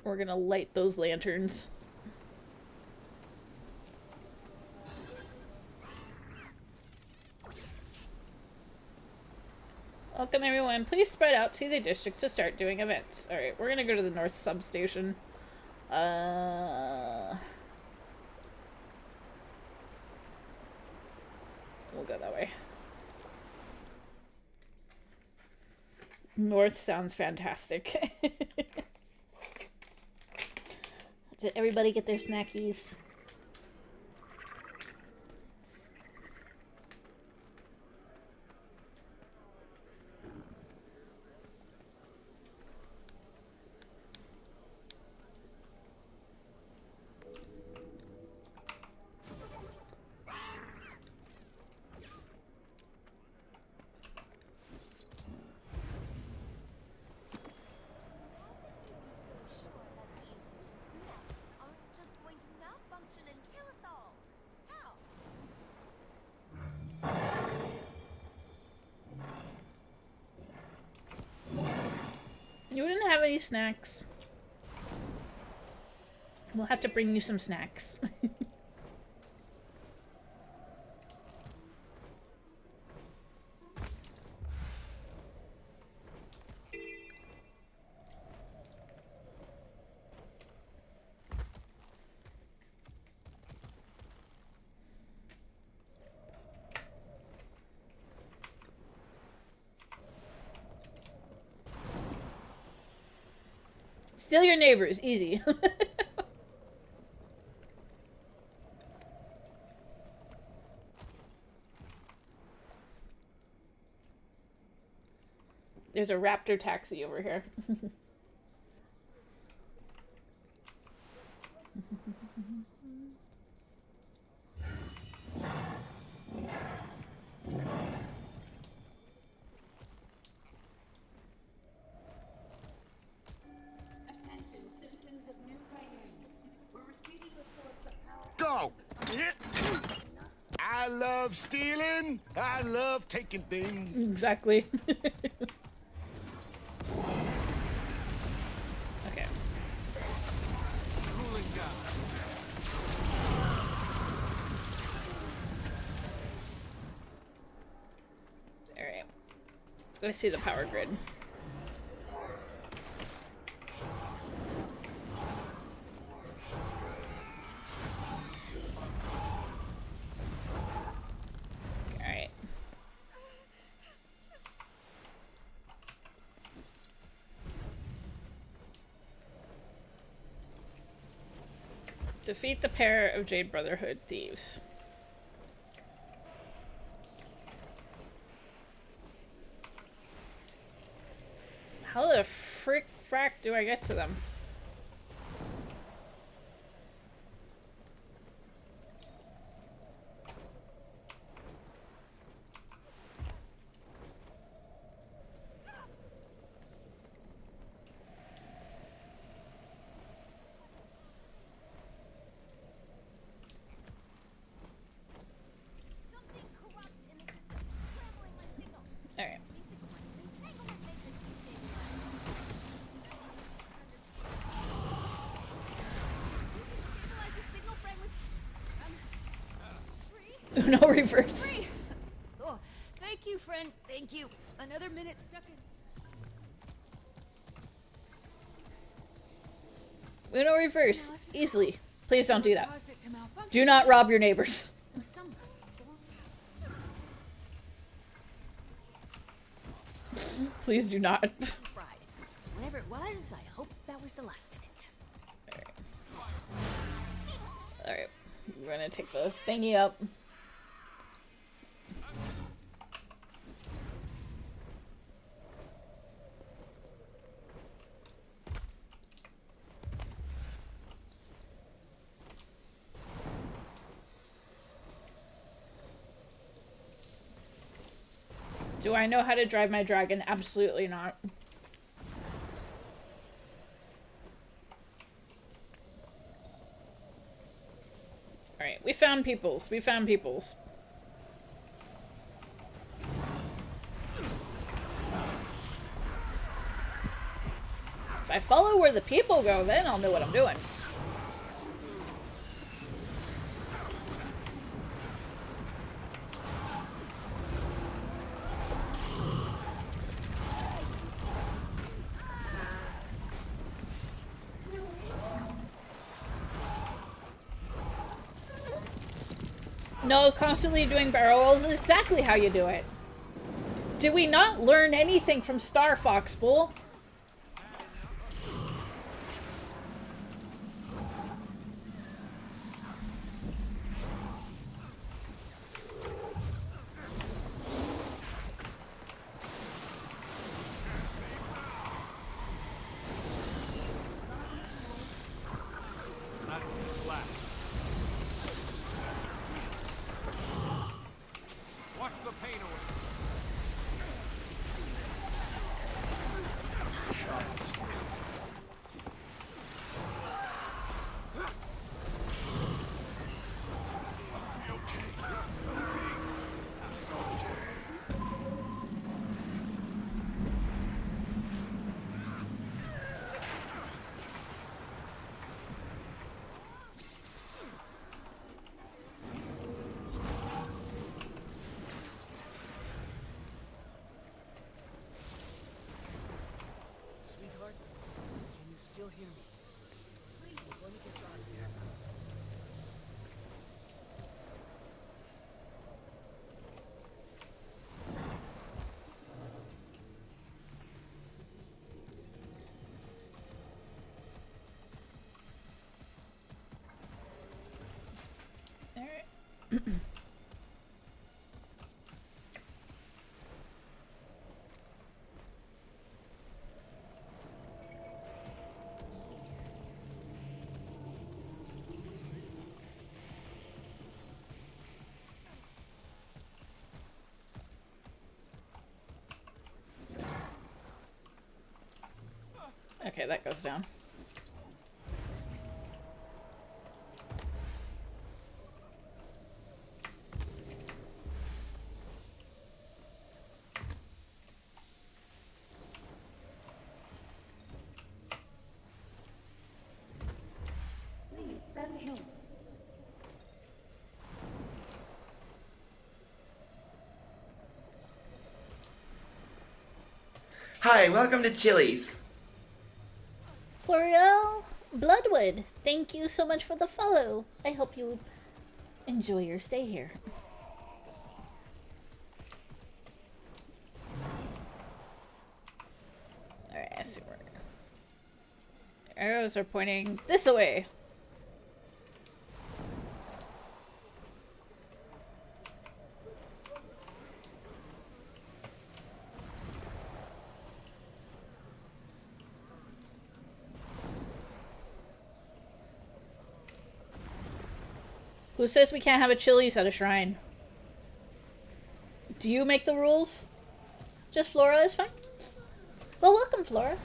We're gonna light those lanterns. Welcome everyone. Please spread out to the districts to start doing events. Alright, we're gonna go to the north substation. We'll go that way. North sounds fantastic. Did everybody get their snackies? You didn't have any snacks. We'll have to bring you some snacks. Steal your neighbors, easy. There's a raptor taxi over here. Go! love stealing. I love taking things. Exactly. Okay. Cooling down. Alright. I see the power grid. Alright. Defeat the pair of Jade Brotherhood thieves. How the frack do I get to them? Alright. Uno reverse. Free. Oh, thank you, friend. Thank you. Another minute stuck in. Uno reverse. Easily. Please don't do that. Do not rob your neighbors. Please do not. Whatever it was, I hope that was the last of it. Alright. We're gonna take the thingy up. Do I know how to drive my dragon? Absolutely not. Alright, we found peoples. We found peoples. If I follow where the people go, then I'll know what I'm doing. No, constantly doing barrel rolls is exactly how you do it. Did we not learn anything from Star Fox Bull? That was a blast. Wash the pain away. Sweetheart, can you still hear me? Please, we're going to get you out of there. Alright. Okay, that goes down. Hi, welcome to Chili's. Floriel Bloodwood, thank you so much for the follow. I hope you enjoy your stay here. Alright, I see where arrows are pointing this way. Who says we can't have a Chili's at a shrine? Do you make the rules? Just Flora is fine? Well, welcome, Flora.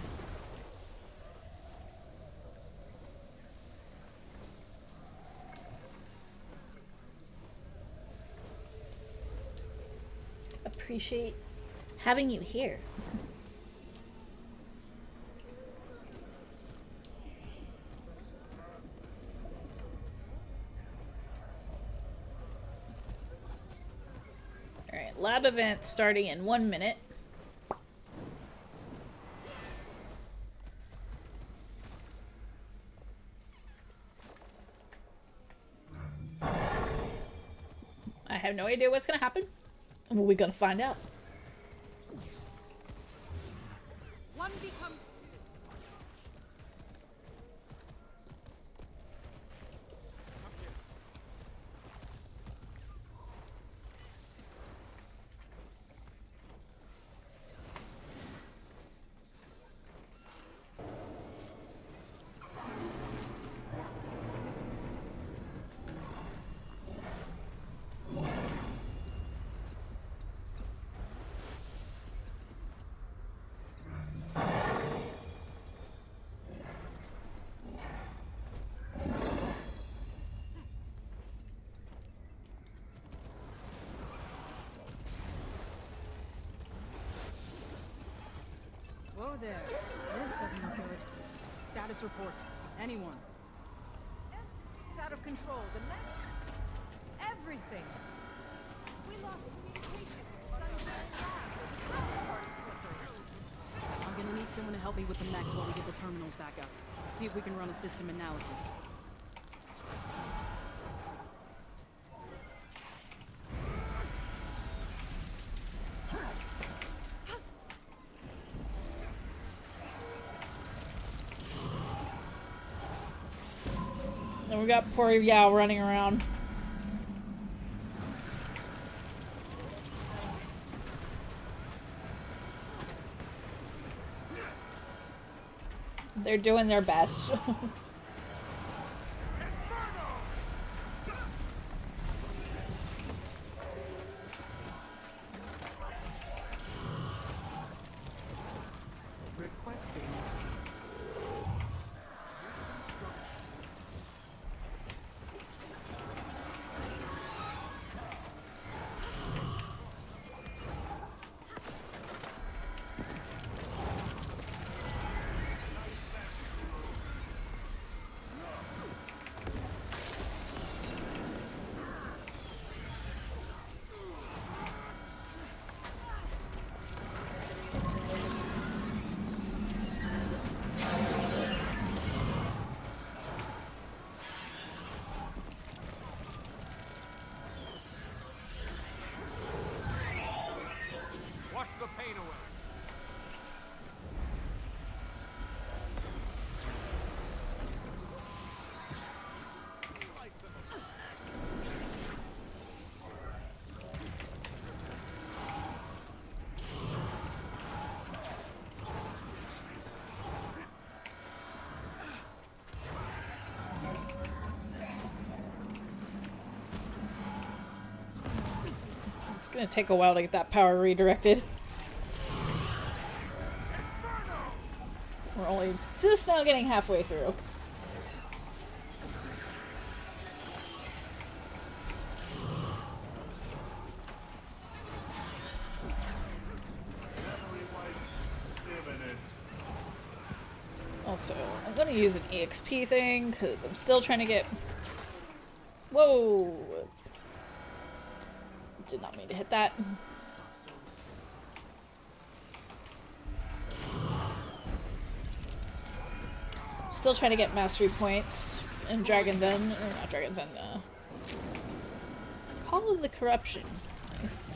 Appreciate having you here. Alright, lab event starting in 1 minute. I have no idea what's gonna happen. Well, we're gonna find out. One becomes Whoa there. This doesn't look good. Status report. Anyone. It's out of control. The next... everything. We lost communication. I'm gonna need someone to help me with the mechs while we get the terminals back up. See if we can run a system analysis. And we got poor Yao running around. They're doing their best. Wash the pain away. It's gonna take a while to get that power redirected. We're only just now getting halfway through. Also, I'm gonna use an EXP thing because I'm still trying to get... Whoa! Did not mean to hit that. Still trying to get mastery points in Dragon's End, or not Dragon's End, Call of the Corruption. Nice.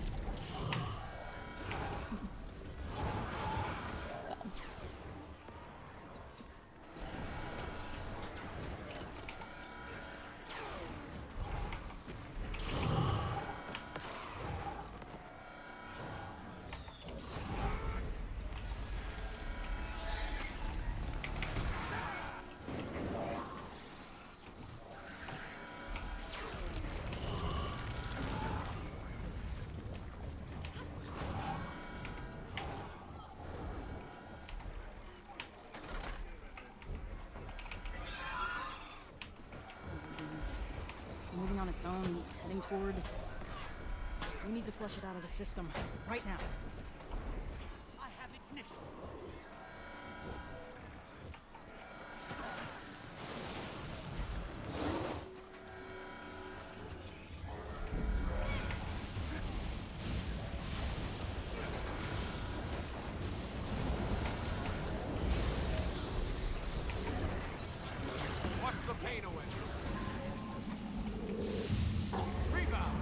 It's moving on its own, heading toward... We need to flush it out of the system, right now. I have ignition. Wash the pain away. Rebound.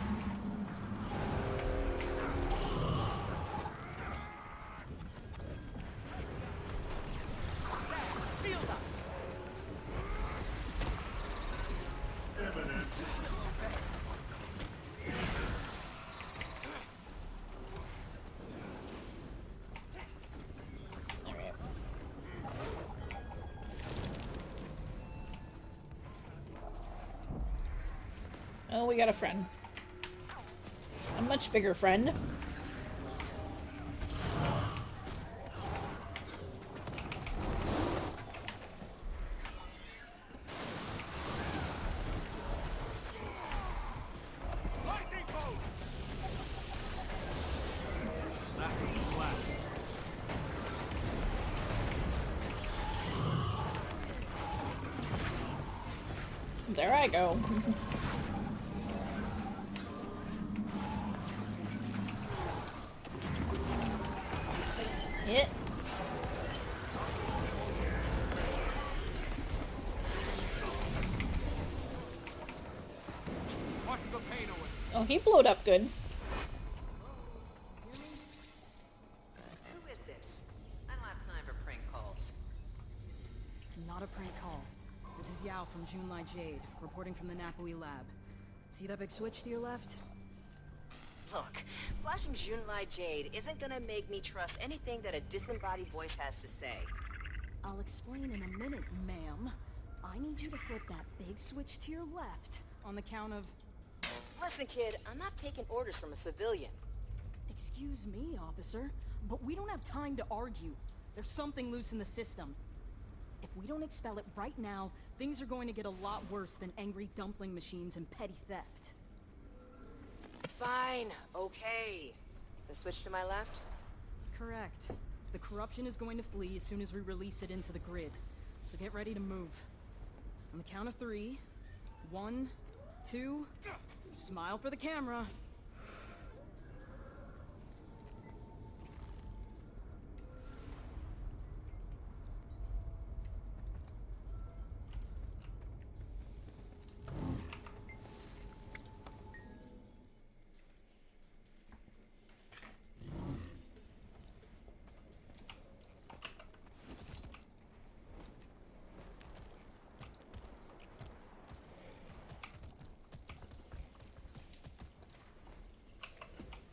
Shield us. Oh, we got a friend. A much bigger friend. Lightning bolt. That was a blast. There I go. Hit. Wash the pain away. Oh, he blowed up good. Who is this? I don't have time for prank calls. Not a prank call. This is Yao from Junlai Jade, reporting from the Napui lab. See that big switch to your left? Look, flashing Junlai Jade isn't gonna make me trust anything that a disembodied voice has to say. I'll explain in a minute, ma'am. I need you to flip that big switch to your left on the count of... Listen, kid, I'm not taking orders from a civilian. Excuse me, officer, but we don't have time to argue. There's something loose in the system. If we don't expel it right now, things are going to get a lot worse than angry dumpling machines and petty theft. Fine, okay. The switch to my left? Correct. The corruption is going to flee as soon as we release it into the grid. So get ready to move. On the count of 3. 1, 2... Smile for the camera.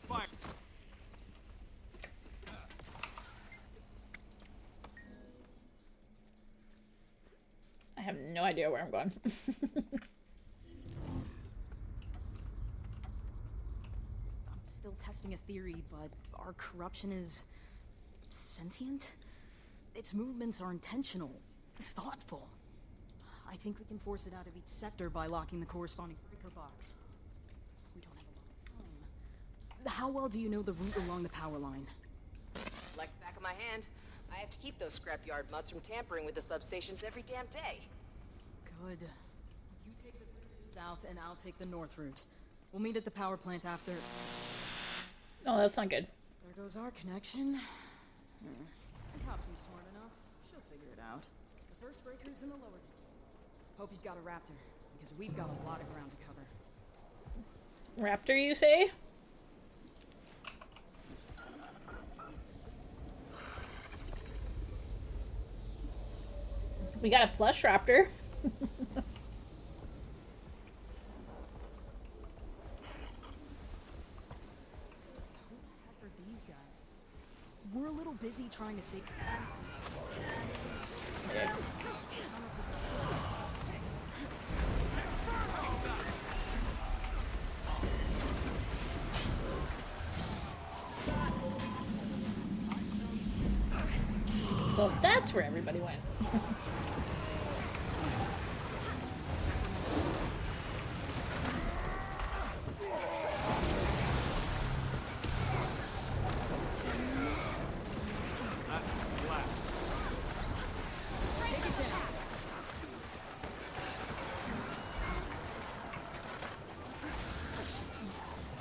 Fire. I have no idea where I'm going. I'm still testing a theory, but our corruption is... sentient? Its movements are intentional, thoughtful. I think we can force it out of each sector by locking the corresponding breaker box. We don't have a lot of time. How well do you know the route along the power line? Like the back of my hand. I have to keep those scrapyard mutts from tampering with the substations every damn day. Good. You take the south and I'll take the north route. We'll meet at the power plant after... Oh, that's not good. There goes our connection. The cop seems smart enough. She'll figure it out. First breaker's in the lower district. Hope you've got a raptor, because we've got a lot of ground to cover. Raptor, you say? We got a plush raptor. Who the heck are these guys? We're a little busy trying to save. So that's where everybody went.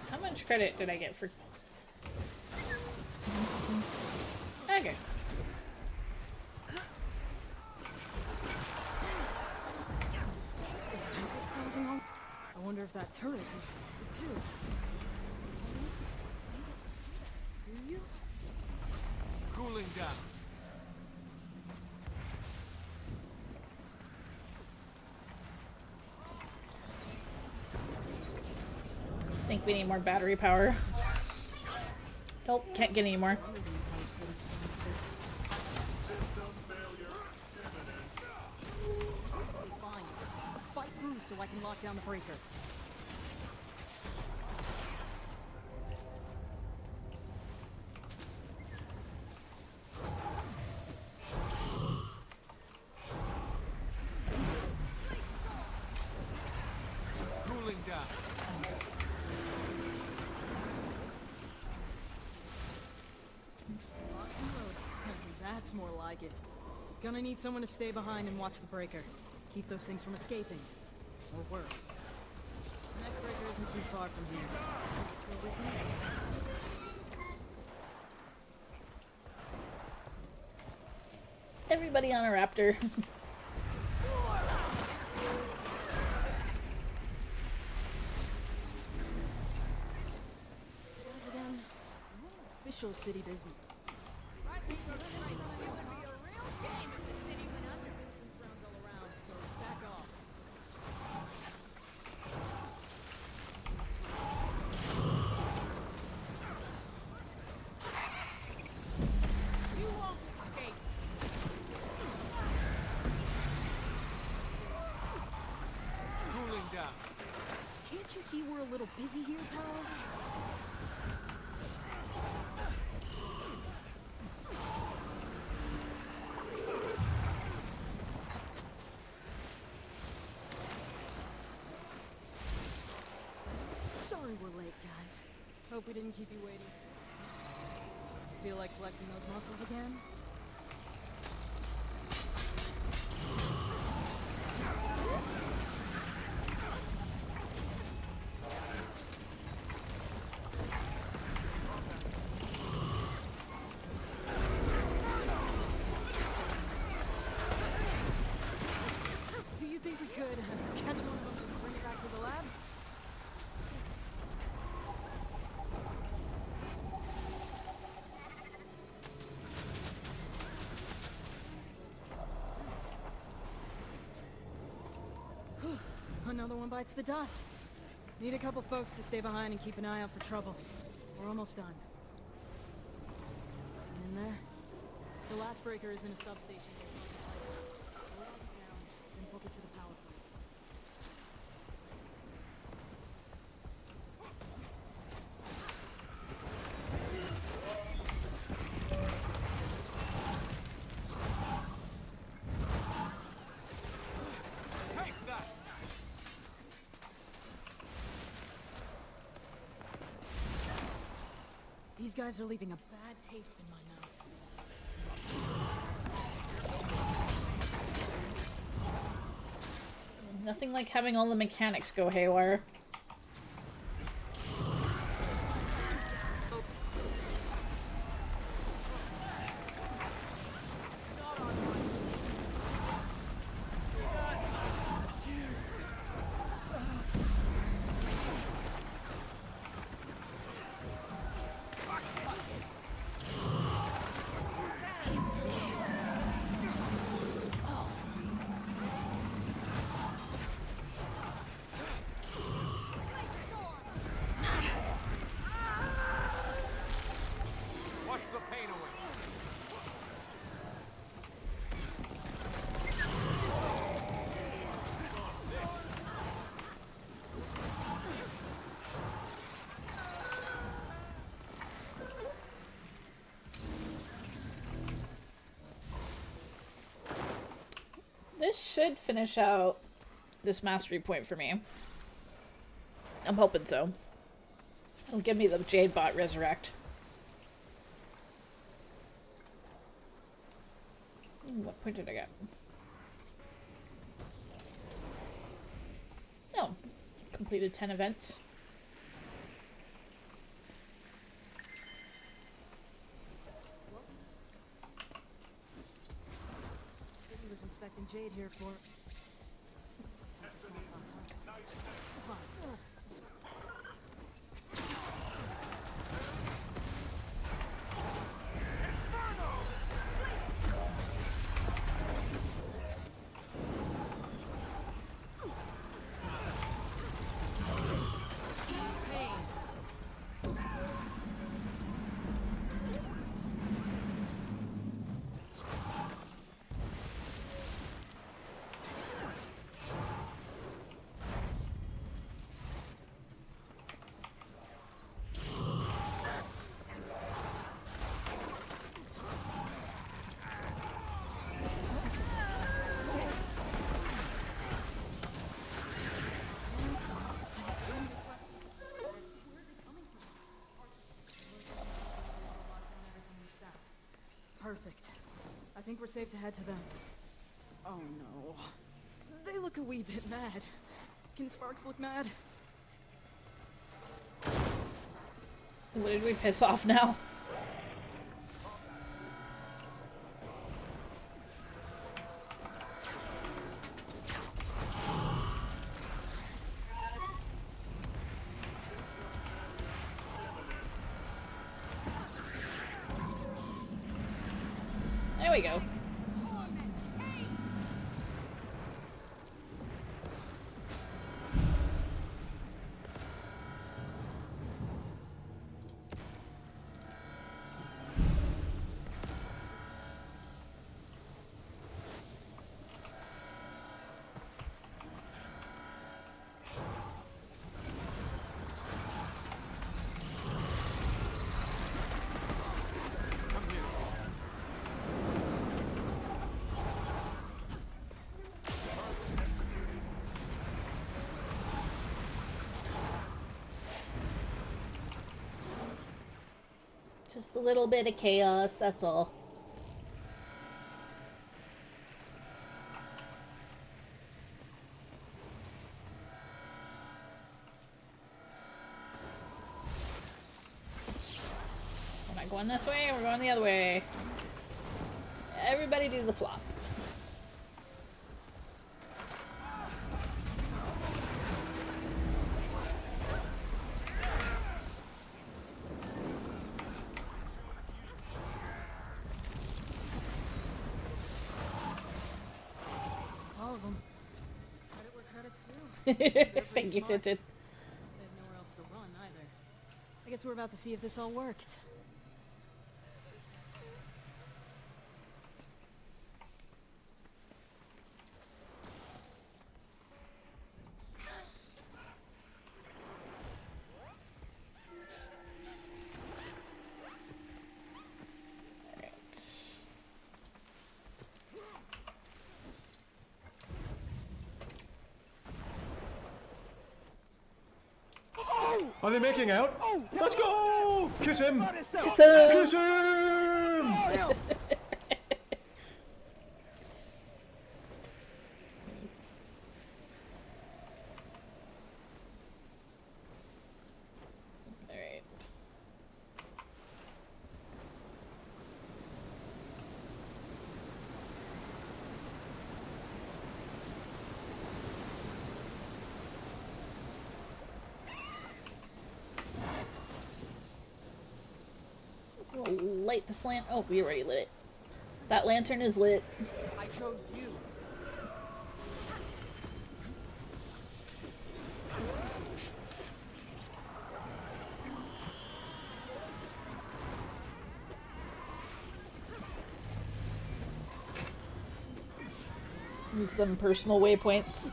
How much credit did I get for... Okay. Is that what causing all? I wonder if that turret is it too. Do you? Cooling down. Think we need more battery power. Nope, can't get any more. Fine. Fight through so I can lock down the breaker. Cooling down. Locked and loaded. That's more like it. Gonna need someone to stay behind and watch the breaker. Keep those things from escaping. Or worse. The next breaker isn't too far from here. Go with me. Everybody on a raptor. Once again, official city business. So back off. You won't escape. Cooling down. Can't you see we're a little busy here, pal? Sorry we're late, guys. Hope we didn't keep you waiting. Feel like flexing those muscles again? Do you think we could catch one of them and bring it back to the lab? Another one bites the dust. Need a couple folks to stay behind and keep an eye out for trouble. We're almost done. In there? The last breaker is in a substation. Load it down, then book it to the power plant. Take that. These guys are leaving a bad taste in my mouth. Nothing like having all the mechanics go haywire. this should finish out this mastery point for me. I'm hoping so. It'll give me the Jade Bot Resurrect. Ooh, what point did I get? No. Completed 10 events. He was inspecting Jade here for... Perfect. I think we're safe to head to them. Oh no. They look a wee bit mad. Can Sparks look mad? What did we piss off now? There we go. Just a little bit of chaos, that's all. Am I going this way or we're going the other way? Everybody do the flop. Thank you, Tintin. They had nowhere else to run either. I guess we're about to see if this all worked. Are they making out? Let's go! Kiss him! Kiss him! Kiss him! Light the slant. Oh, we already lit it. That lantern is lit. I chose you. Use them personal waypoints.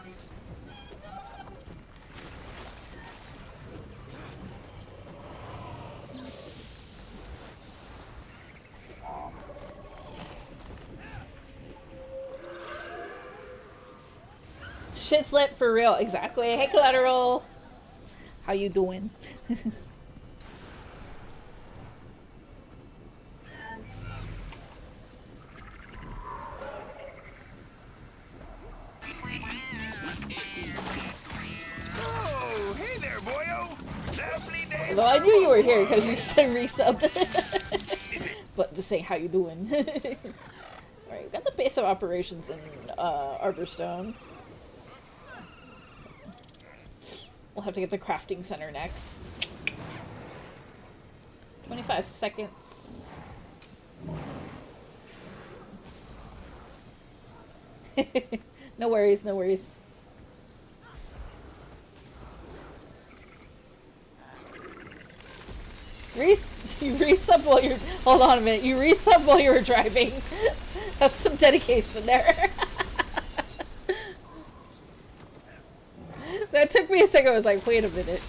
Shit's lit for real. Exactly. Hey, Collateral. How you doing? Oh, hey there, boyo. Lovely day. Although I knew you were here because you said resub. But just saying, how you doing? Alright, we got the base of operations in Arborstone. We'll have to get the crafting center next. 25 seconds. No worries, no worries. You resub while you're... Hold on a minute. You resub while you were driving. That's some dedication there. That took me a second. I was like, wait a minute.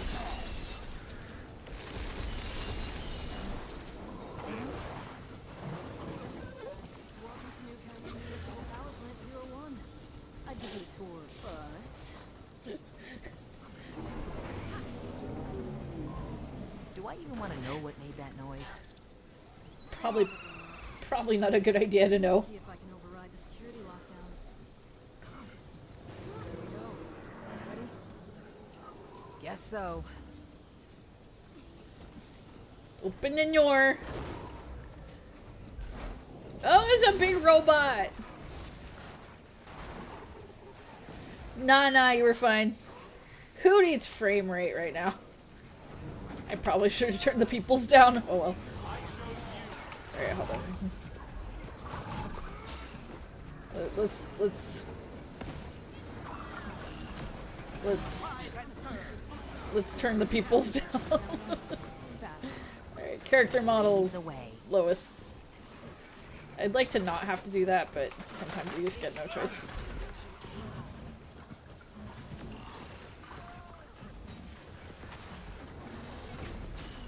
I'd give you a tour, but... Do I even want to know what made that noise? Probably not a good idea to know. See if I can override the security lockdown. There we go. Ready? Guess so. Open the door. Oh, it's a big robot. Nah, you were fine. Who needs frame rate right now? I probably should have turned the peoples down. Oh well. Alright, hold on. Let's turn the peoples down. Alright, character models. Lois. I'd like to not have to do that, but sometimes you just get no choice.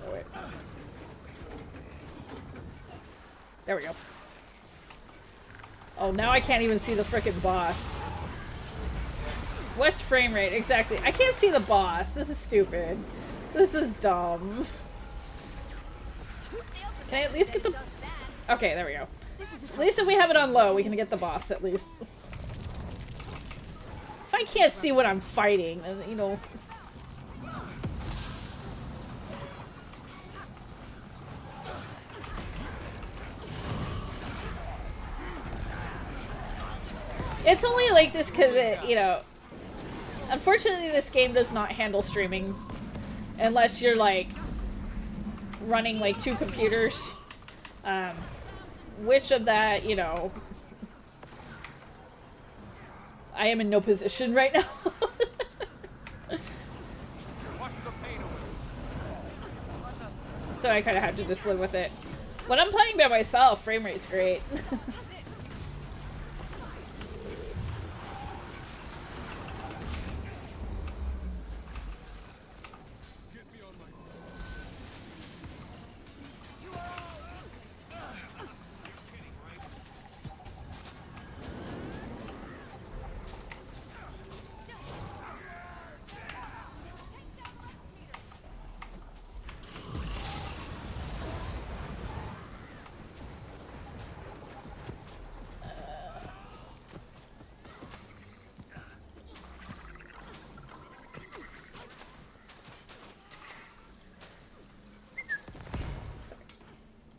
Oh wait. There we go. Oh, now I can't even see the frickin' boss. What's frame rate? Exactly. I can't see the boss. This is stupid. This is dumb. Can I at least get the... Okay, there we go. At least if we have it on low, we can get the boss at least. If I can't see what I'm fighting, then, you know... It's only like this because it, you know... Unfortunately, this game does not handle streaming. Unless you're, like, running, like, 2 computers. Which of that, you know... I am in no position right now. So I kind of have to just live with it. When I'm playing by myself, frame rate's great.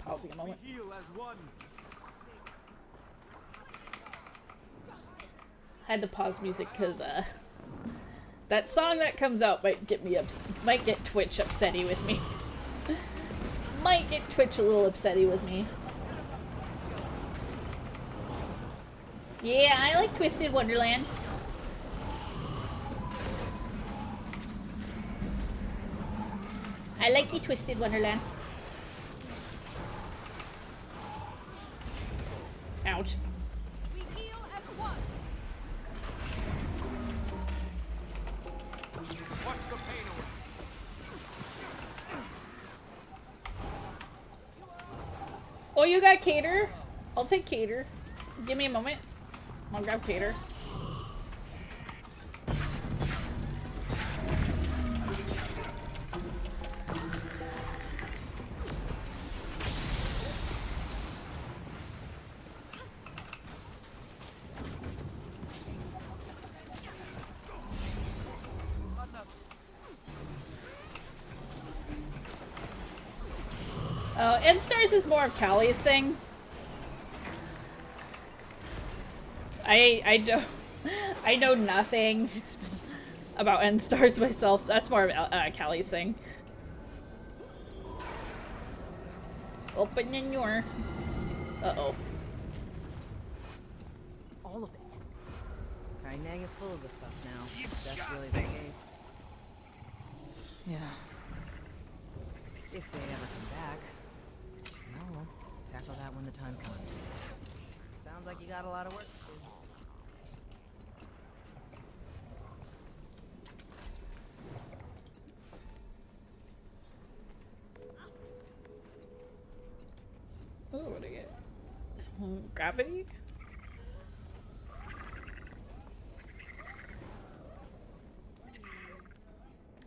Pausing a moment. I had to pause music because that song that comes out might get me might get Twitch upsetty with me. Might get Twitch a little upsetty with me. Yeah, I like Twisted Wonderland. I like the Twisted Wonderland. Ouch. Oh, you got Cater? I'll take Cater. Give me a moment. I'll grab Cater. Oh, End Stars is more of Callie's thing. I know nothing about End Stars myself. That's more of Callie's thing. Open in your. Uh-oh. All of it. Kainang is full of the stuff now. If that's really the case. Yeah. If they ever come back. Well, we'll tackle that when the time comes. Sounds like you got a lot of work to do. Ooh, what do I get? Some gravity?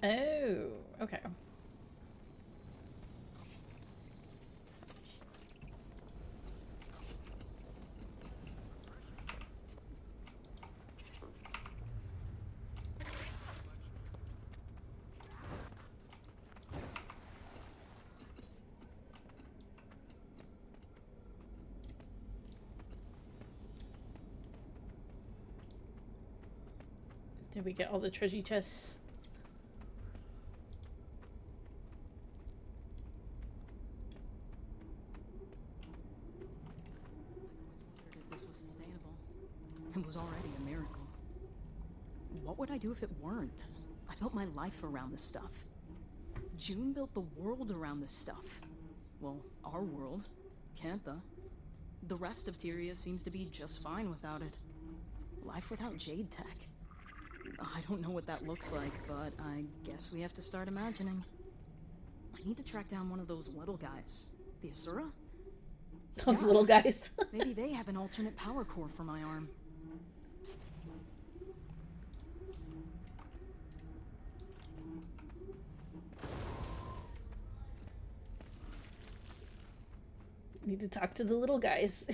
Oh, okay. Did we get all the treasure chests? If this was sustainable, it was already a miracle. What would I do if it weren't? I built my life around this stuff. June built the world around this stuff. Well, our world. Cantha. The rest of Tyria seems to be just fine without it. Life without Jade Tech. I don't know what that looks like, but I guess we have to start imagining. I need to track down one of those little guys. The Asura? Those little guys. Maybe they have an alternate power core for my arm. Need to talk to the little guys.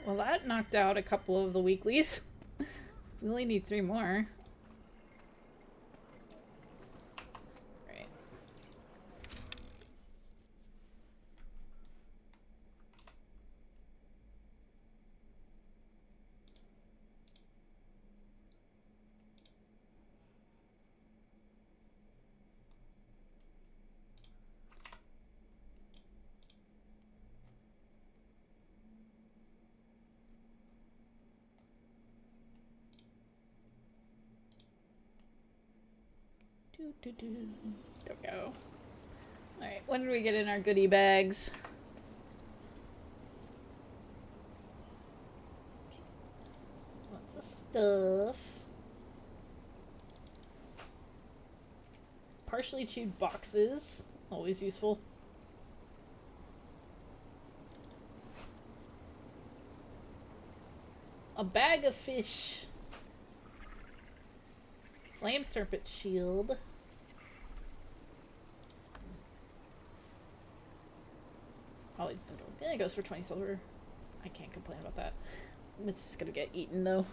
Well, that knocked out a couple of the weeklies. We only need 3 more. Right. There we go. Alright, when did we get in our goodie bags? Lots of stuff. Partially chewed boxes. Always useful. A bag of fish. Flame serpent shield. Always it goes for 20 silver. I can't complain about that. It's just gonna get eaten though.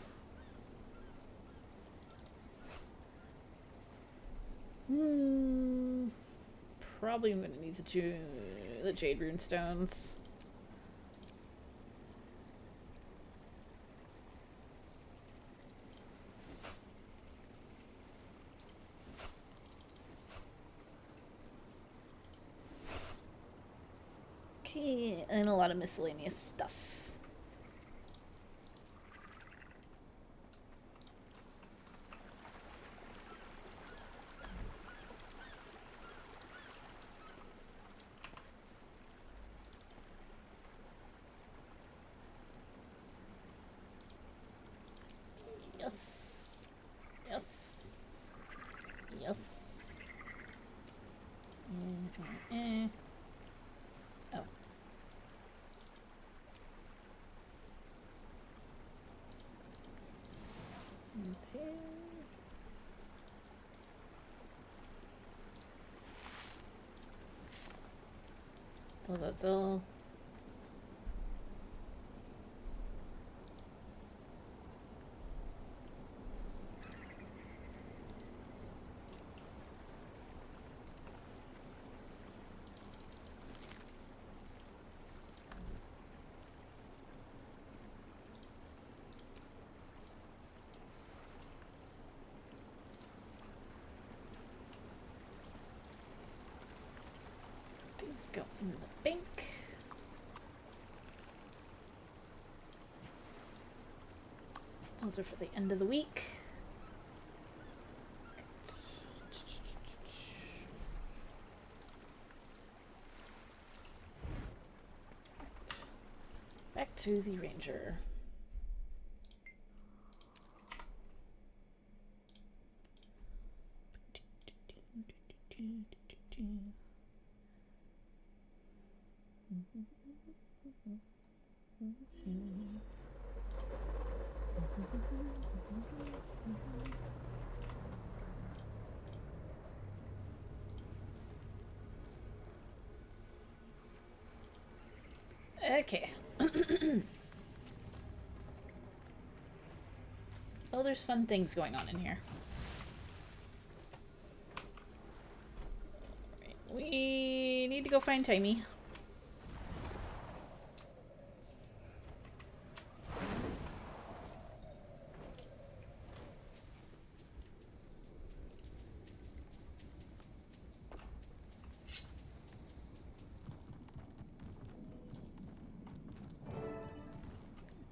Probably I'm gonna need the jade rune stones. Okay, and a lot of miscellaneous stuff. Yes. Yes. Yes. Oh. Okay. So that's all. go into the bank. Those are for the end of the week. Back to the ranger. Okay. Oh, there's fun things going on in here. Right. We need to go find Timey.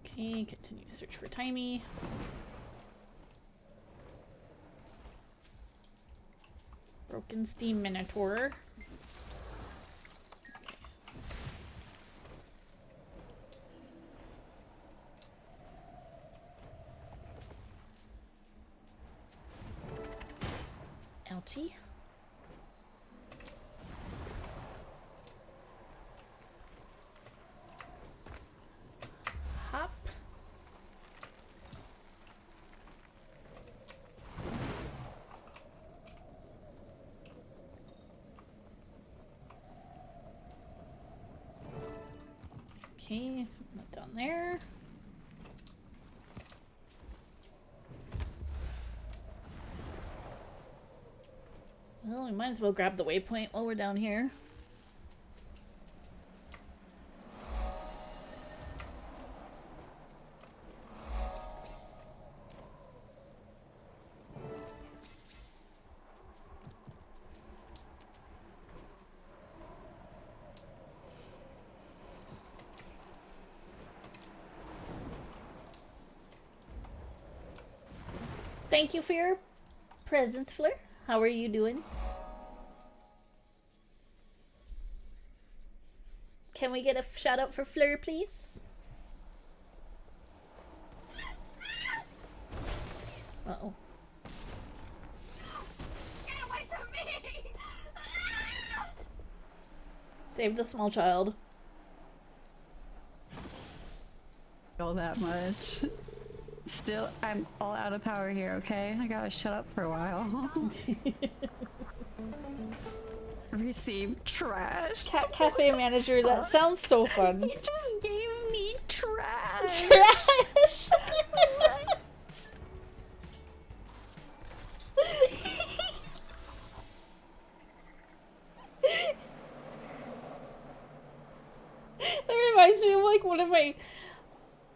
Okay, continue search for Timey. Broken Steam Minotaur. Ouchie. Hop. Okay, not down there. Well, we might as well grab the waypoint while we're down here. Thank you for your presence, Fleur. How are you doing? Can we get a shout out for Fleur, please? Uh-oh. Get away from me! Save the small child. All that much. Still, I'm all out of power here, okay? I gotta shut up for a while. Receive trash. Cat cafe manager, that sounds so fun. You just gave me trash. Trash! That reminds me of like one of my...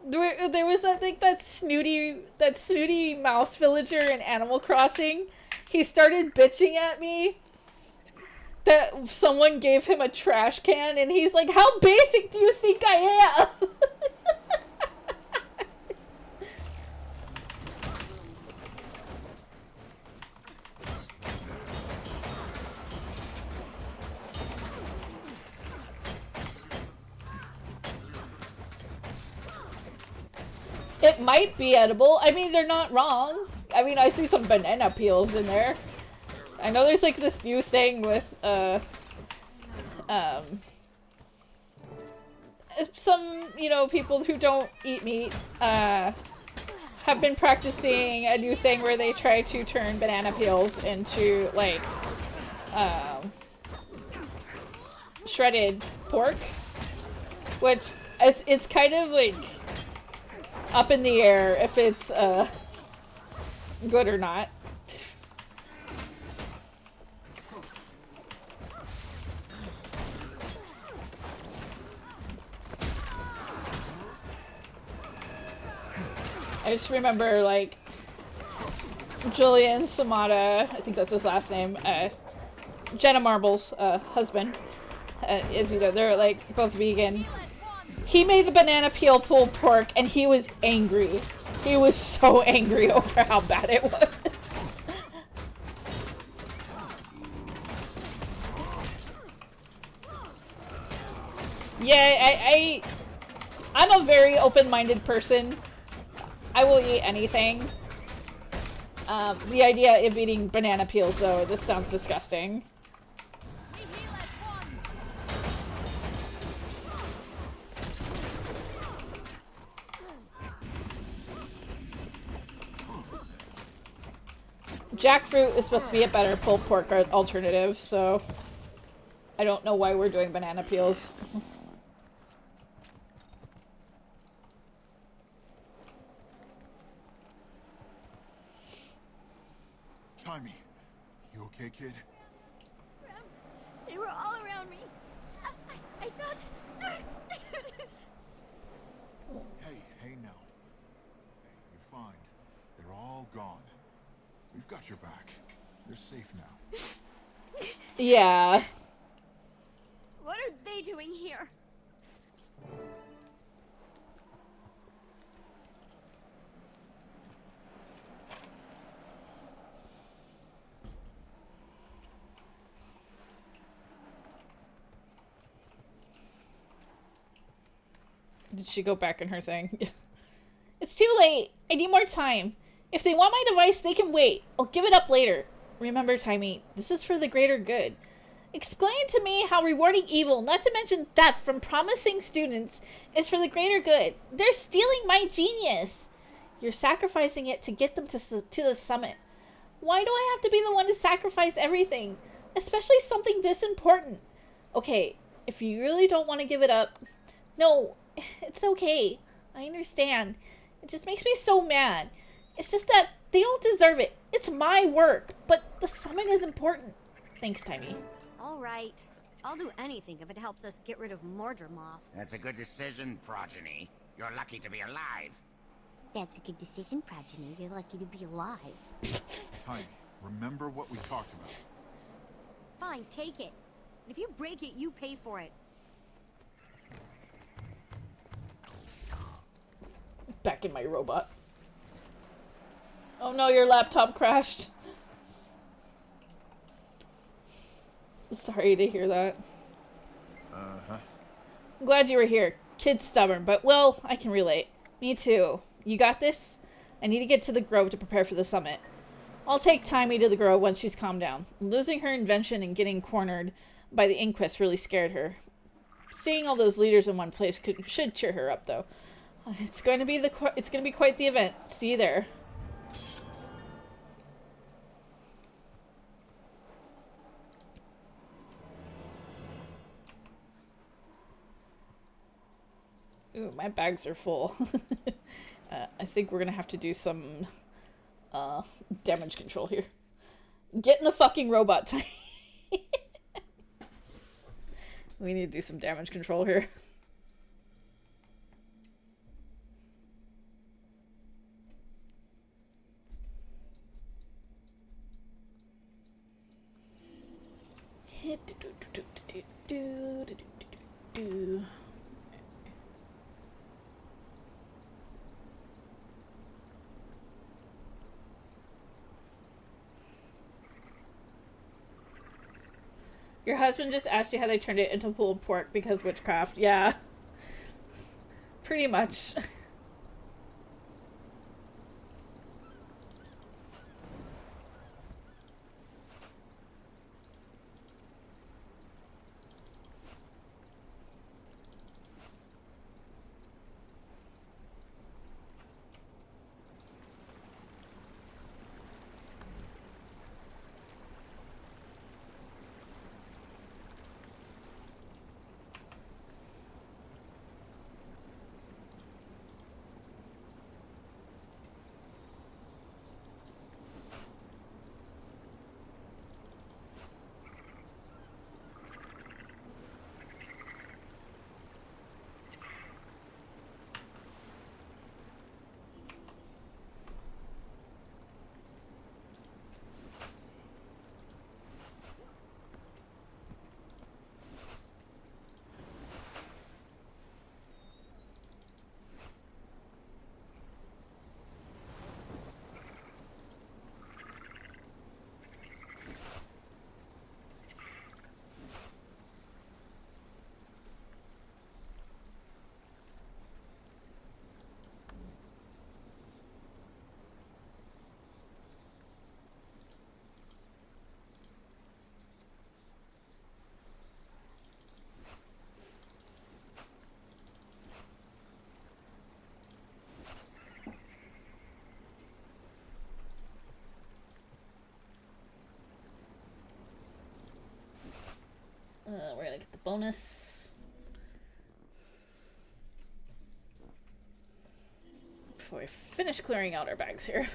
There was I think that snooty mouse villager in Animal Crossing. He started bitching at me that someone gave him a trash can, and he's like, "How basic do you think I am?" It might be edible. I mean, they're not wrong. I mean, I see some banana peels in there. I know there's like this new thing with, some, you know, people who don't eat meat, have been practicing a new thing where they try to turn banana peels into, like, shredded pork. Which, it's kind of, like, up in the air if it's, good or not. I just remember, like, Julian Samata, I think that's his last name, Jenna Marble's husband, As you know, they're like both vegan. He made the banana peel pulled pork, and he was angry. He was so angry over how bad it was. Yeah, I'm a very open-minded person. I will eat anything. The idea of eating banana peels, though, this sounds disgusting. Jackfruit is supposed to be a better pulled pork alternative, so I don't know why we're doing banana peels. Timey, you okay, kid? They were all around me. I thought... Hey now. Hey, you're fine. They're all gone. We've got your back. You're safe now. Yeah. What are they doing here? Did she go back in her thing? It's too late. I need more time. If they want my device, they can wait. I'll give it up later. Remember, Timey, this is for the greater good. Explain to me how rewarding evil, not to mention theft from promising students, is for the greater good. They're stealing my genius. You're sacrificing it to get them to the summit. Why do I have to be the one to sacrifice everything? Especially something this important. Okay, if you really don't want to give it up... No, it's okay. I understand. It just makes me so mad. It's just that they don't deserve it. It's my work, but the summit is important. Thanks, Timey. All right. I'll do anything if it helps us get rid of Mordremoth. That's a good decision, Progeny. You're lucky to be alive. That's a good decision, Progeny. You're lucky to be alive. Timey, remember what we talked about. Fine, take it. If you break it, you pay for it. Back in my robot. Oh no, your laptop crashed. Sorry to hear that. Uh-huh. I'm glad you were here. Kid's stubborn, but well, I can relate. Me too. You got this? I need to get to the Grove to prepare for the summit. I'll take Timey to the Grove once she's calmed down. Losing her invention and getting cornered by the Inquest really scared her. Seeing all those leaders in one place should cheer her up, though. It's going to be quite the event. See you there. Ooh, my bags are full. I think we're gonna have to do some damage control here. Get in the fucking robot time. We need to do some damage control here. Your husband just asked you how they turned it into pulled pork because witchcraft. Yeah. Pretty much. bonus. Before we finish clearing out our bags here.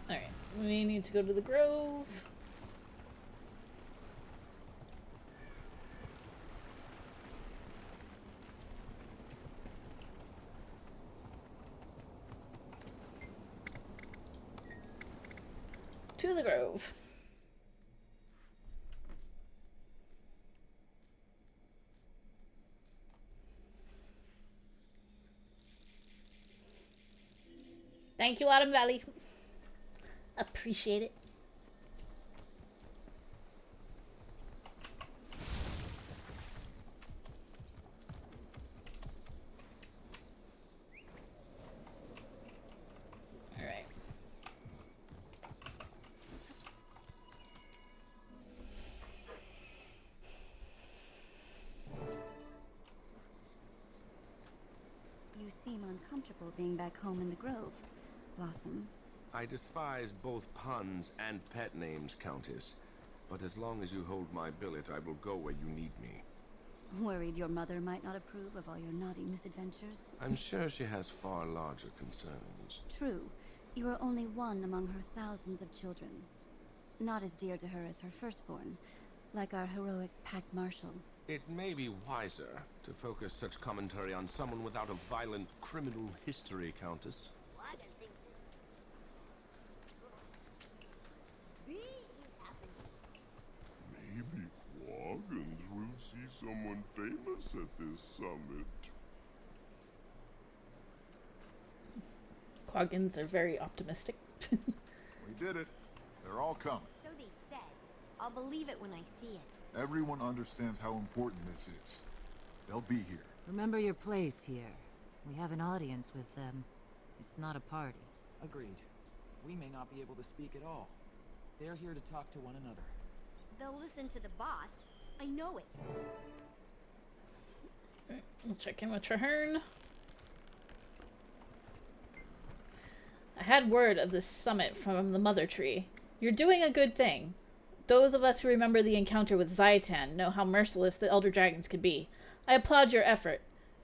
Alright, we need to go to the grove. To the grove. Thank you, Autumn Valley. Appreciate it. All right. You seem uncomfortable being back home in the grove, Blossom. I despise both puns and pet names, Countess. But as long as you hold my billet, I will go where you need me. Worried your mother might not approve of all your naughty misadventures? I'm sure she has far larger concerns. True. You are only one among her thousands of children. Not as dear to her as her firstborn, like our heroic Pack Marshal. It may be wiser to focus such commentary on someone without a violent criminal history, Countess. Maybe Quaggins will see someone famous at this summit. Quaggins are very optimistic. We did it. They're all coming. So they said. I'll believe it when I see it. Everyone understands how important this is. They'll be here. Remember your place here. We have an audience with them. It's not a party. Agreed. We may not be able to speak at all. They're here to talk to one another. They'll listen to the boss. I know it. We'll check in with Traherne. I had word of this summit from the Mother Tree. You're doing a good thing. Those of us who remember the encounter with Zayatan know how merciless the Elder Dragons can be. I applaud your effort.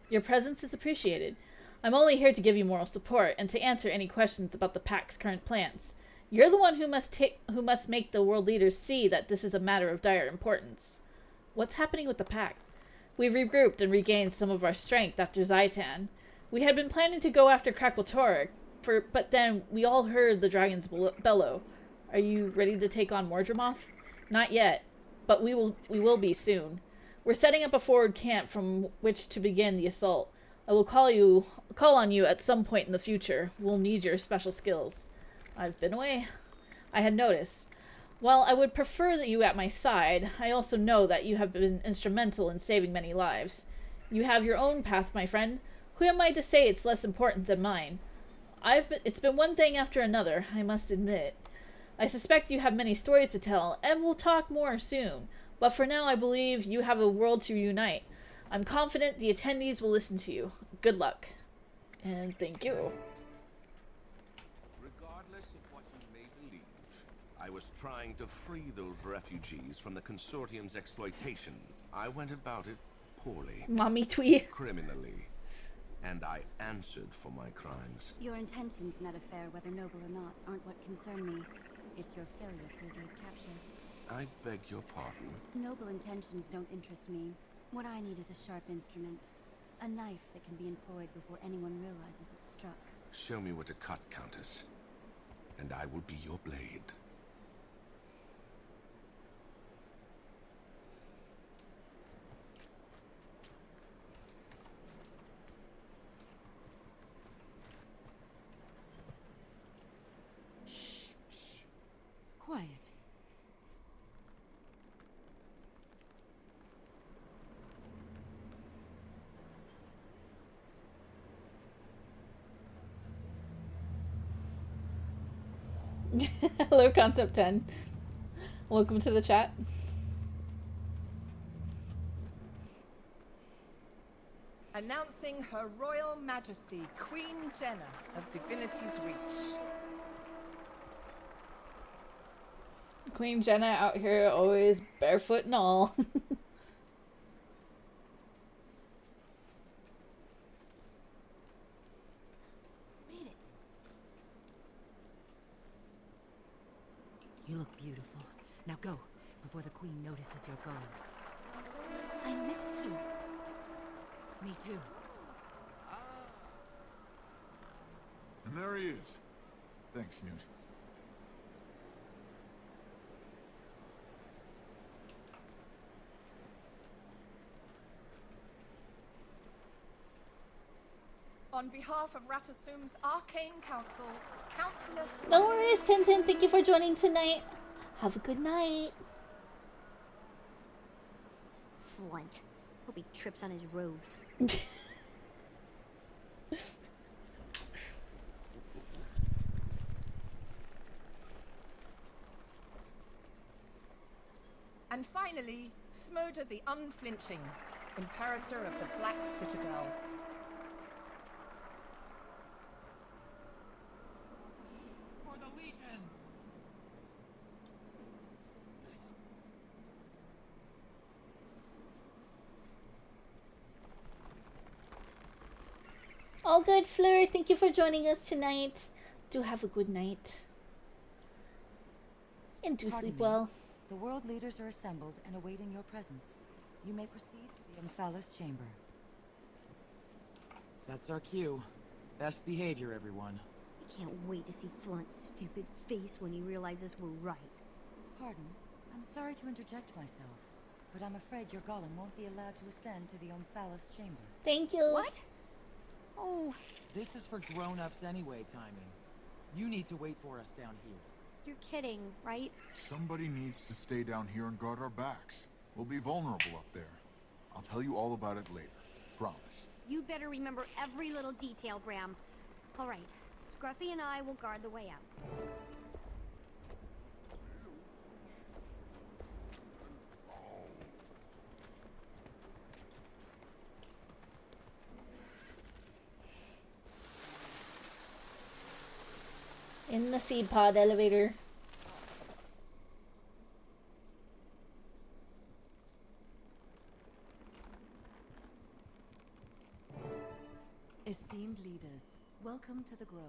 Your presence is appreciated. I'm only here to give you moral support and to answer any questions about the Pack's current plans. You're the one who must make the world leaders see that this is a matter of dire importance. What's happening with the Pack? We've regrouped and regained some of our strength after Zayatan. We had been planning to go after Krakatorik, but then we all heard the dragons bellow. Are you ready to take on Mordremoth? Not yet, but we will be soon. We're setting up a forward camp from which to begin the assault. I will call on you at some point in the future. We'll need your special skills. I've been away. I had noticed. While I would prefer that you at my side, I also know that you have been instrumental in saving many lives. You have your own path, my friend. Who am I to say it's less important than mine? It's been one thing after another, I must admit. I suspect you have many stories to tell, and we'll talk more soon. But for now, I believe you have a world to unite. I'm confident the attendees will listen to you. Good luck. And thank you. Regardless of what you may believe, I was trying to free those refugees from the Consortium's exploitation. I went about it poorly. Mommy tweet. Criminally. And I answered for my crimes. Your intentions in that affair, whether noble or not, aren't what concern me. It's your failure to evade capture. I beg your pardon. Noble intentions don't interest me. What I need is a sharp instrument. A knife that can be employed before anyone realizes it's struck. Show me what to cut, Countess, and I will be your blade. Shh. Quiet. Hello, Concept 10. Welcome to the chat. Announcing Her Royal Majesty, Queen Jenna of Divinity's Reach. Queen Jenna out here always barefoot and all. Read it. You look beautiful. Now go, before the Queen notices you're gone. I missed you. Me too. And there he is. Thanks, Newt. On behalf of Ratasum's Arcane Council, Councillor... No worries, Tintin. Thank you for joining tonight. Have a good night. Flint. Hope he trips on his robes. And finally, Smoda the Unflinching, Imperator of the Black Citadel. For the legions! All good, Fleur. Thank you for joining us tonight. Do have a good night. And do Pardon sleep me. well. The world leaders are assembled and awaiting your presence. You may proceed to the Omphalos chamber. That's our cue. Best behavior, everyone. I can't wait to see Flint's stupid face when he realizes we're right. Pardon, I'm sorry to interject myself, but I'm afraid your golem won't be allowed to ascend to the Omphalos chamber. Thank you. What? Oh, This is for grown-ups anyway, Timing. You need to wait for us down here. you're kidding, right? Somebody needs to stay down here and guard our backs. We'll be vulnerable up there. I'll tell you all about it later. Promise. You'd better remember every little detail, Bram. All right, Scruffy and I will guard the way out. In the seed pod elevator. Esteemed leaders, welcome to the Grove.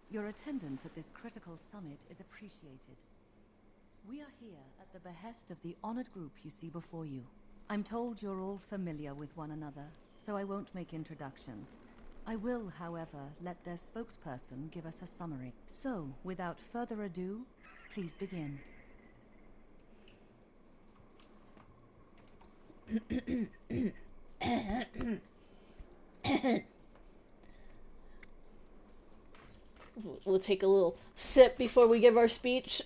Your attendance at this critical summit is appreciated. We are here at the behest of the honored group you see before you. I'm told you're all familiar with one another, so I won't make introductions. I will, however, let their spokesperson give us a summary. So, without further ado, please begin. We'll take a little sip before we give our speech.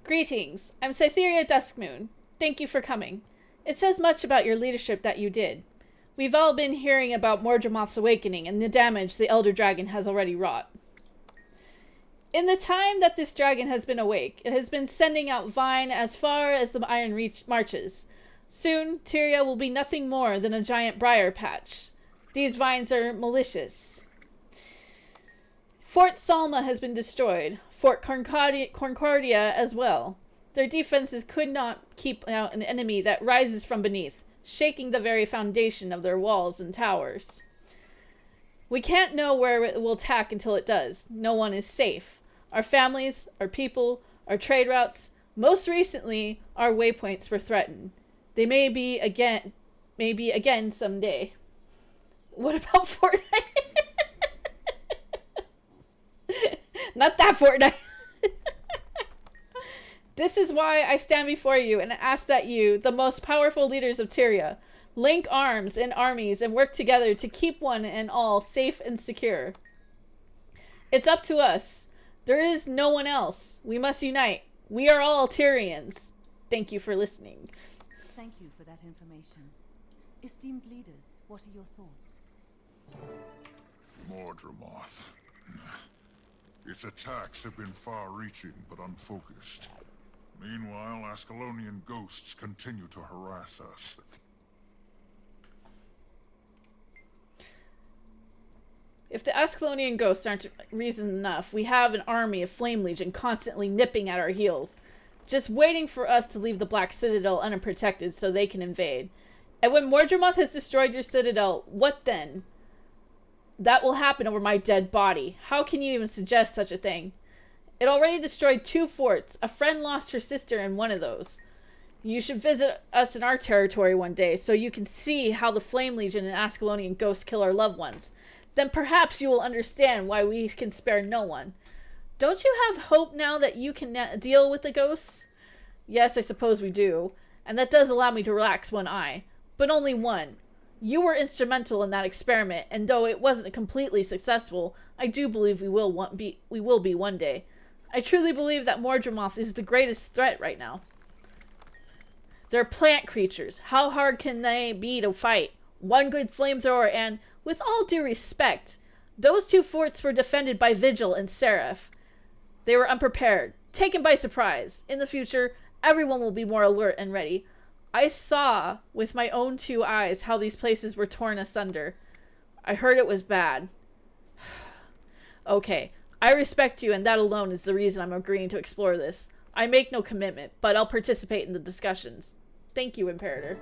Greetings. I'm Cytheria Duskmoon. Thank you for coming. It says much about your leadership that you did. We've all been hearing about Mordramoth's awakening and the damage the Elder Dragon has already wrought. In the time that this dragon has been awake, it has been sending out Vine as far as the Iron Reach marches. Soon, Tyria will be nothing more than a giant briar patch. These vines are malicious. Fort Salma has been destroyed. Fort Concordia as well. Their defenses could not keep out an enemy that rises from beneath, shaking the very foundation of their walls and towers. We can't know where it will attack until it does. No one is safe. Our families, our people, our trade routes. Most recently, our waypoints were threatened. They may be again someday. What about Fortnite? Not that Fortnite. This is why I stand before you and ask that you, the most powerful leaders of Tyria, link arms and armies and work together to keep one and all safe and secure. It's up to us. There is no one else. We must unite. We are all Tyrians. Thank you for listening. Thank you for that information. Esteemed leaders, what are your thoughts? Mordremoth. Its attacks have been far-reaching but unfocused. Meanwhile, Ascalonian ghosts continue to harass us. If the Ascalonian ghosts aren't reason enough, we have an army of Flame Legion constantly nipping at our heels, just waiting for us to leave the Black Citadel unprotected so they can invade. And when Mordremoth has destroyed your citadel, what then? That will happen over my dead body. How can you even suggest such a thing? It already destroyed 2 forts. A friend lost her sister in one of those. You should visit us in our territory one day so you can see how the Flame Legion and Ascalonian ghosts kill our loved ones. Then perhaps you will understand why we can spare no one. Don't you have hope now that you can deal with the ghosts? Yes, I suppose we do. And that does allow me to relax one eye. But only one. You were instrumental in that experiment, and though it wasn't completely successful, I do believe we will be one day. I truly believe that Mordremoth is the greatest threat right now. They're plant creatures. How hard can they be to fight? One good flamethrower and, with all due respect, those 2 forts were defended by Vigil and Seraph. They were unprepared, taken by surprise. In the future, everyone will be more alert and ready. I saw with my own 2 eyes how these places were torn asunder. I heard it was bad. Okay, I respect you, and that alone is the reason I'm agreeing to explore this. I make no commitment, but I'll participate in the discussions. Thank you, Imperator.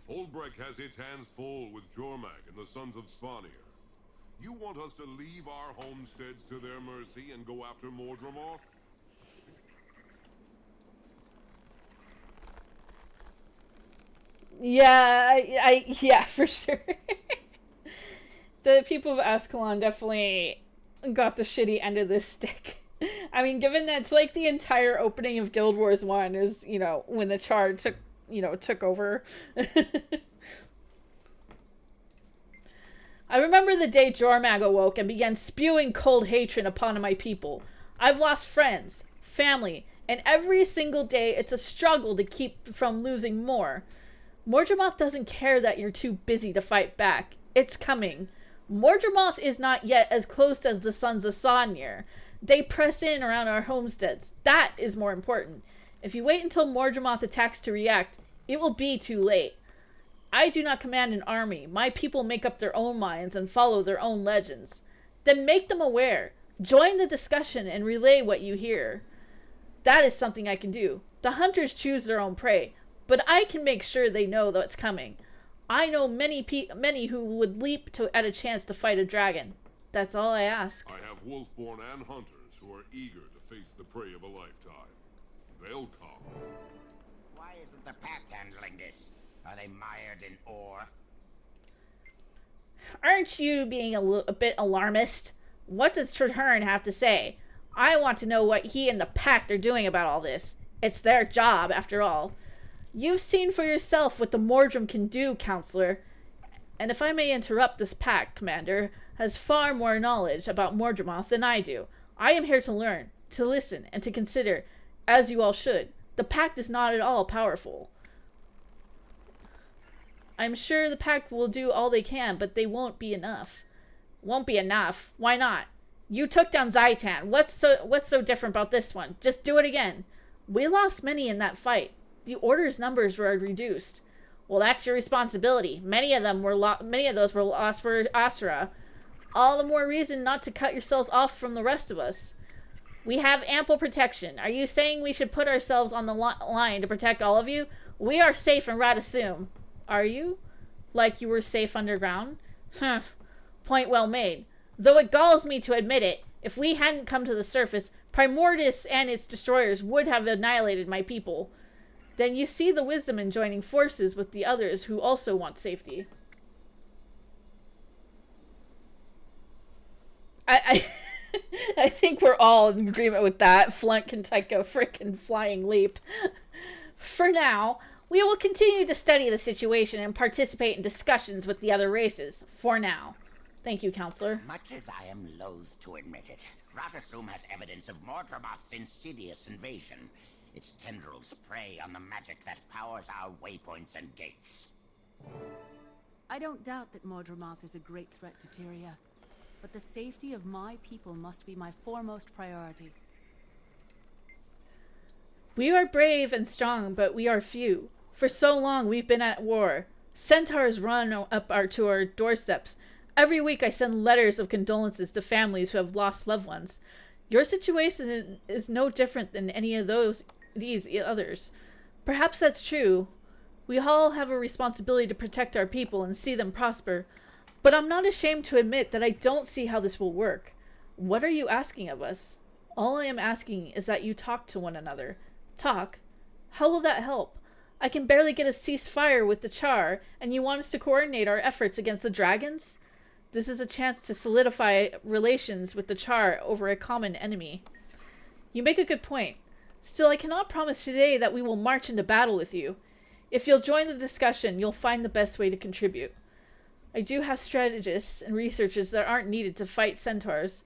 Holbrecht has its hands full with Jormag and the Sons of Svanir. You want us to leave our homesteads to their mercy and go after Mordremoth? Yeah, yeah, for sure. The people of Ascalon definitely got the shitty end of this stick. I mean, given that it's like the entire opening of Guild Wars 1 is, you know, when the Charred took over. I remember the day Jormag awoke and began spewing cold hatred upon my people. I've lost friends, family, and every single day it's a struggle to keep from losing more. Mordremoth doesn't care that you're too busy to fight back. It's coming. Mordremoth is not yet as close as the Sons of Svanir. They press in around our homesteads. That is more important. If you wait until Mordremoth attacks to react, it will be too late. I do not command an army. My people make up their own minds and follow their own legends. Then make them aware. Join the discussion and relay what you hear. That is something I can do. The hunters choose their own prey, but I can make sure they know what's coming. I know many who would leap at a chance to fight a dragon. That's all I ask. I have wolfborn and hunters who are eager to face the prey of a lifetime. They'll come. Why isn't the pact handling this? Are they mired in ore? Aren't you being a bit alarmist? What does Traherne have to say? I want to know what he and the pact are doing about all this. It's their job, after all. You've seen for yourself what the Mordrim can do, Counselor. And if I may interrupt, this pact, Commander, has far more knowledge about Mordremoth than I do. I am here to learn, to listen, and to consider, as you all should. The pact is not at all powerful. I'm sure the pact will do all they can, but they won't be enough. Won't be enough? Why not? You took down Zaitan. What's so different about this one? Just do it again. We lost many in that fight. The Order's numbers were reduced. Well, that's your responsibility. Many of those were lost for Asura. All the more reason not to cut yourselves off from the rest of us. We have ample protection. Are you saying we should put ourselves on the line to protect all of you? We are safe in Radasum. Are you? Like you were safe underground? Point well made. Though it galls me to admit it, If we hadn't come to the surface, Primordus and its destroyers would have annihilated my people. Then you see the wisdom in joining forces with the others who also want safety. I I think we're all in agreement with that. Flunk can take a frickin' flying leap. For now, we will continue to study the situation and participate in discussions with the other races. For now. Thank you, Counselor. Much as I am loath to admit it, Ratasum has evidence of Mordremoth's insidious invasion. Its tendrils prey on the magic that powers our waypoints and gates. I don't doubt that Mordremoth is a great threat to Tyria, but the safety of my people must be my foremost priority. We are brave and strong, but we are few. For so long we've been at war. Centaurs run up to our doorsteps. Every week I send letters of condolences to families who have lost loved ones. Your situation is no different than any of these others. Perhaps that's true. We all have a responsibility to protect our people and see them prosper. But I'm not ashamed to admit that I don't see how this will work. What are you asking of us? All I am asking is that you talk to one another. Talk? How will that help? I can barely get a ceasefire with the Char, and you want us to coordinate our efforts against the dragons? This is a chance to solidify relations with the Char over a common enemy. You make a good point. Still, I cannot promise today that we will march into battle with you. If you'll join the discussion, you'll find the best way to contribute. I do have strategists and researchers that aren't needed to fight centaurs.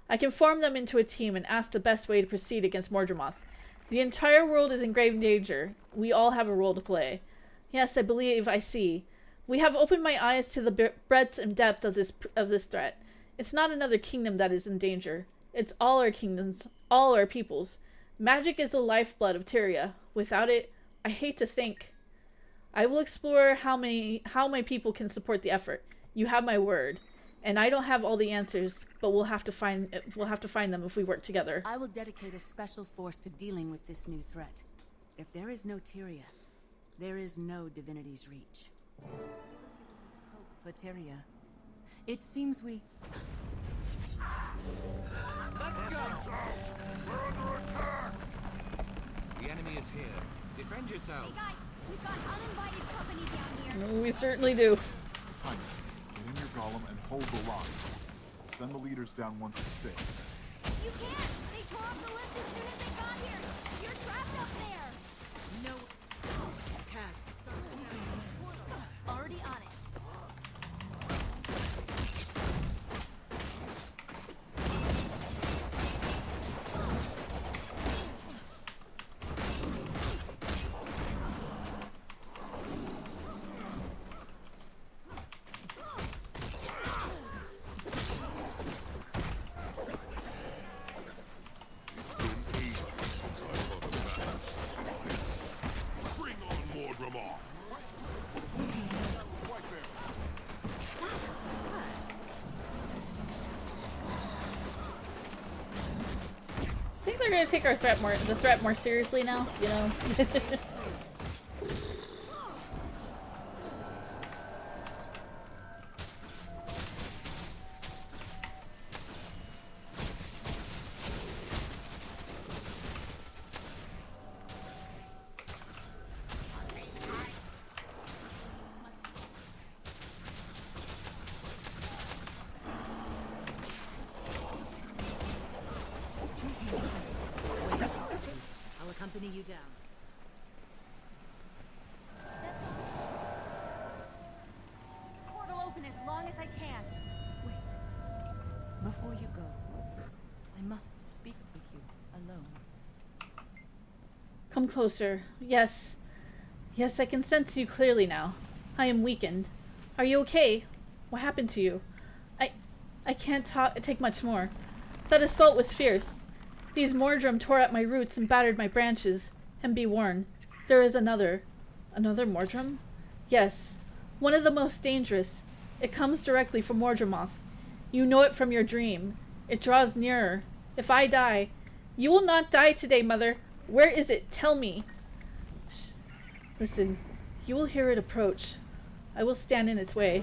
I can form them into a team and ask the best way to proceed against Mordremoth. The entire world is in grave danger. We all have a role to play. Yes, I believe I see. We have opened my eyes to the breadth and depth of this threat. It's not another kingdom that is in danger. It's all our kingdoms, all our peoples. Magic is the lifeblood of Tyria. Without it, I hate to think. I will explore how my people can support the effort. You have my word. And I don't have all the answers, but we'll have to find them if we work together. I will dedicate a special force to dealing with this new threat. If there is no Tyria, there is no Divinity's Reach. Hope for Tyria. It seems we... Let's go! We're under attack! The enemy is here. Defend yourself. Hey guys, we've got uninvited company down here. We certainly do. Tangia, get in your golem and hold the line. Send the leaders down once it's safe. You can't! They tore off the lift as soon as they got here! You're trapped up there! No. Cass. Already on it. Bring on Mordremoth! I think they're gonna take the threat more seriously now, you know? I'll accompany you down. Portal open as long as I can. Wait. Before you go, I must speak with you alone. Come closer. Yes. Yes, I can sense you clearly now. I am weakened. Are you okay? What happened to you? I can't take much more. That assault was fierce. These Mordrum tore at my roots and battered my branches. And be warned, there is another. Another Mordrum? Yes. One of the most dangerous. It comes directly from Mordremoth. You know it from your dream. It draws nearer. If I die... You will not die today, Mother. Where is it? Tell me. Shh. Listen, you will hear it approach. I will stand in its way.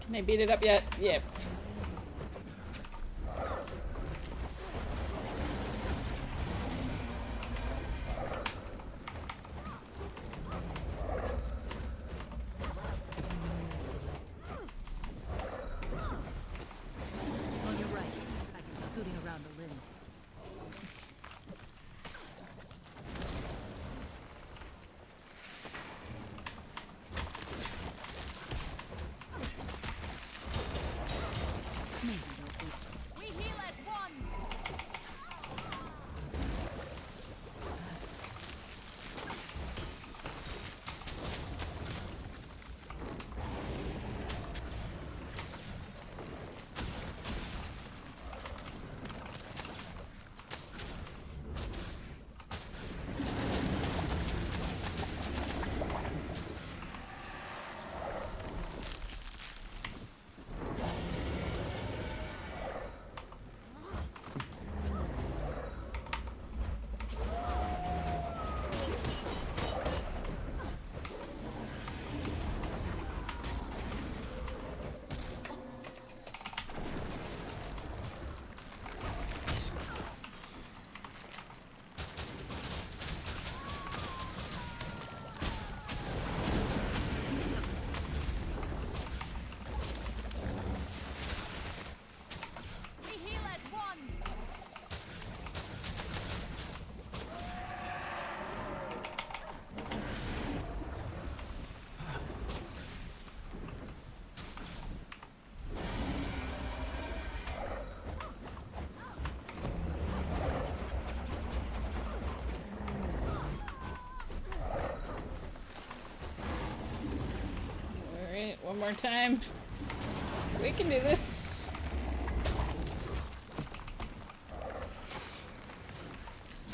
Can they beat it up yet? Yep. On your right, I can scooting around the limbs. We heal as one. We heal as one. Alright, one more time. We can do this.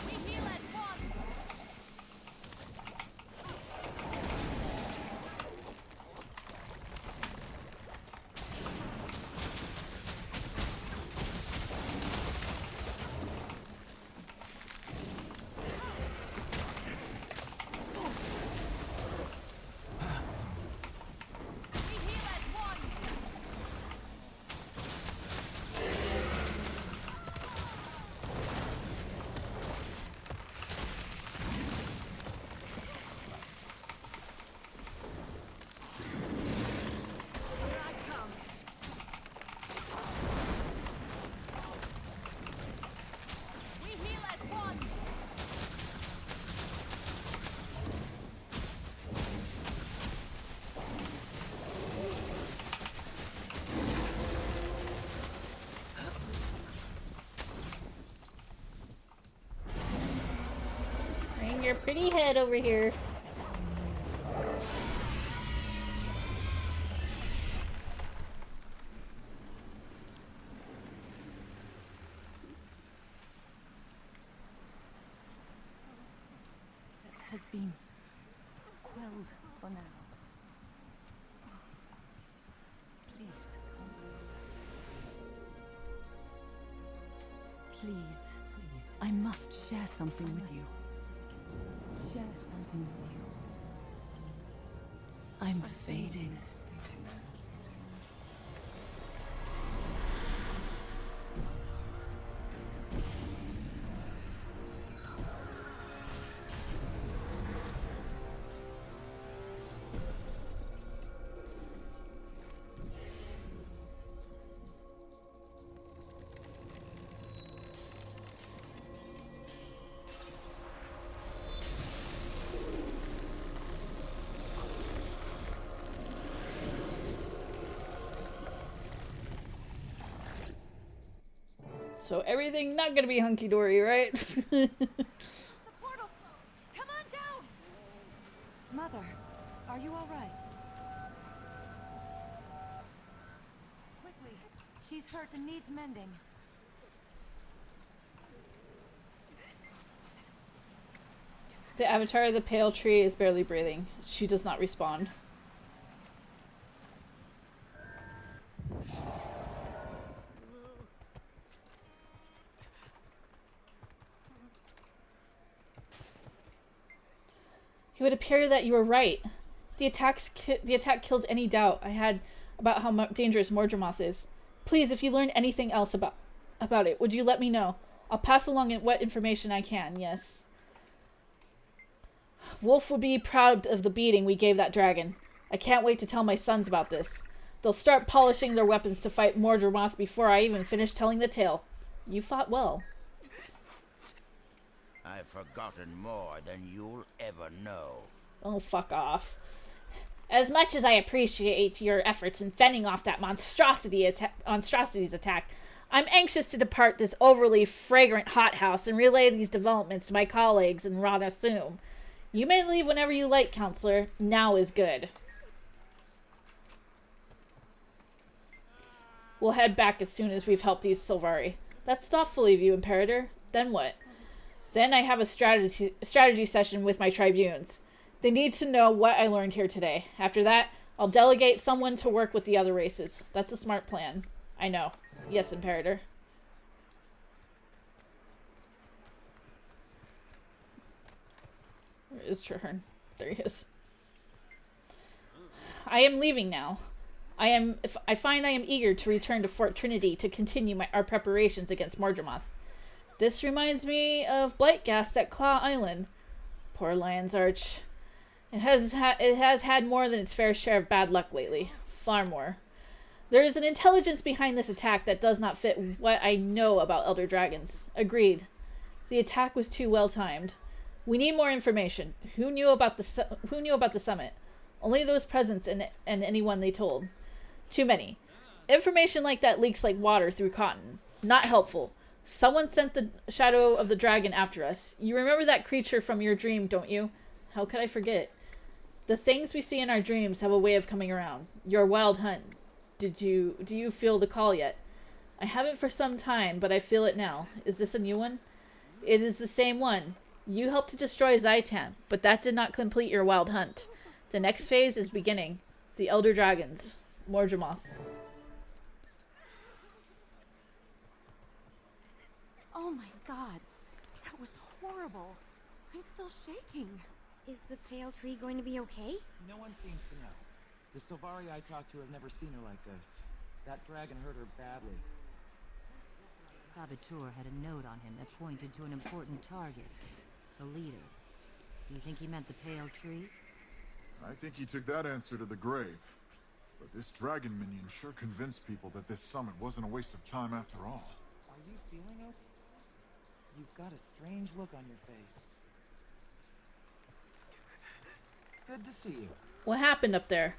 We heal as one. We heal as one. Here I come. We heal as one. Bring your pretty head over here. It has been quelled for now. Please come closer. Please, please. I must share something with you. Share something with you. I'm fading. So everything not gonna be hunky-dory, right? The portal! Come on down! Mother, are you all right? Quickly, she's hurt and needs mending. The avatar of the pale tree is barely breathing. She does not respond. It would appear that you were right. The attack kills any doubt I had about how dangerous Mordremoth is. Please, if you learn anything else about it, would you let me know? I'll pass along what information I can, yes. Wolf would be proud of the beating we gave that dragon. I can't wait to tell my sons about this. They'll start polishing their weapons to fight Mordremoth before I even finish telling the tale. You fought well. I've forgotten more than you'll ever know. Oh, fuck off. As much as I appreciate your efforts in fending off that monstrosity's attack, I'm anxious to depart this overly fragrant hothouse and relay these developments to my colleagues in Radasum. You may leave whenever you like, Counselor. Now is good. We'll head back as soon as we've helped these Sylvari. That's thoughtful of you, Imperator. Then what? Then I have a strategy session with my tribunes. They need to know what I learned here today. After that, I'll delegate someone to work with the other races. That's a smart plan. I know. Yes, Imperator. Where is Traherne? There he is. I am leaving now. I find I am eager to return to Fort Trinity to continue our preparations against Mordremoth. This reminds me of Blightgast at Claw Island. Poor Lion's Arch. It has had more than its fair share of bad luck lately. Far more. There is an intelligence behind this attack that does not fit what I know about Elder Dragons. Agreed. The attack was too well timed. We need more information. Who knew about the summit? Only those present and anyone they told. Too many. Information like that leaks like water through cotton. Not helpful. Someone sent the shadow of the dragon after us. You remember that creature from your dream, don't you? How could I forget? The things we see in our dreams have a way of coming around. Your wild hunt. Do you feel the call yet? I haven't for some time, but I feel it now. Is this a new one? It is the same one. You helped to destroy Zaitan, but that did not complete your wild hunt. The next phase is beginning. The Elder Dragons. Mordremoth. Oh my gods. That was horrible. I'm still shaking. Is the pale tree going to be okay? No one seems to know. The Sylvari I talked to have never seen her like this. That dragon hurt her badly. Saboteur had a note on him that pointed to an important target. The leader. You think he meant the pale tree? I think he took that answer to the grave. But this dragon minion sure convinced people that this summit wasn't a waste of time after all. Are you feeling okay? You've got a strange look on your face. Good to see you. What happened up there?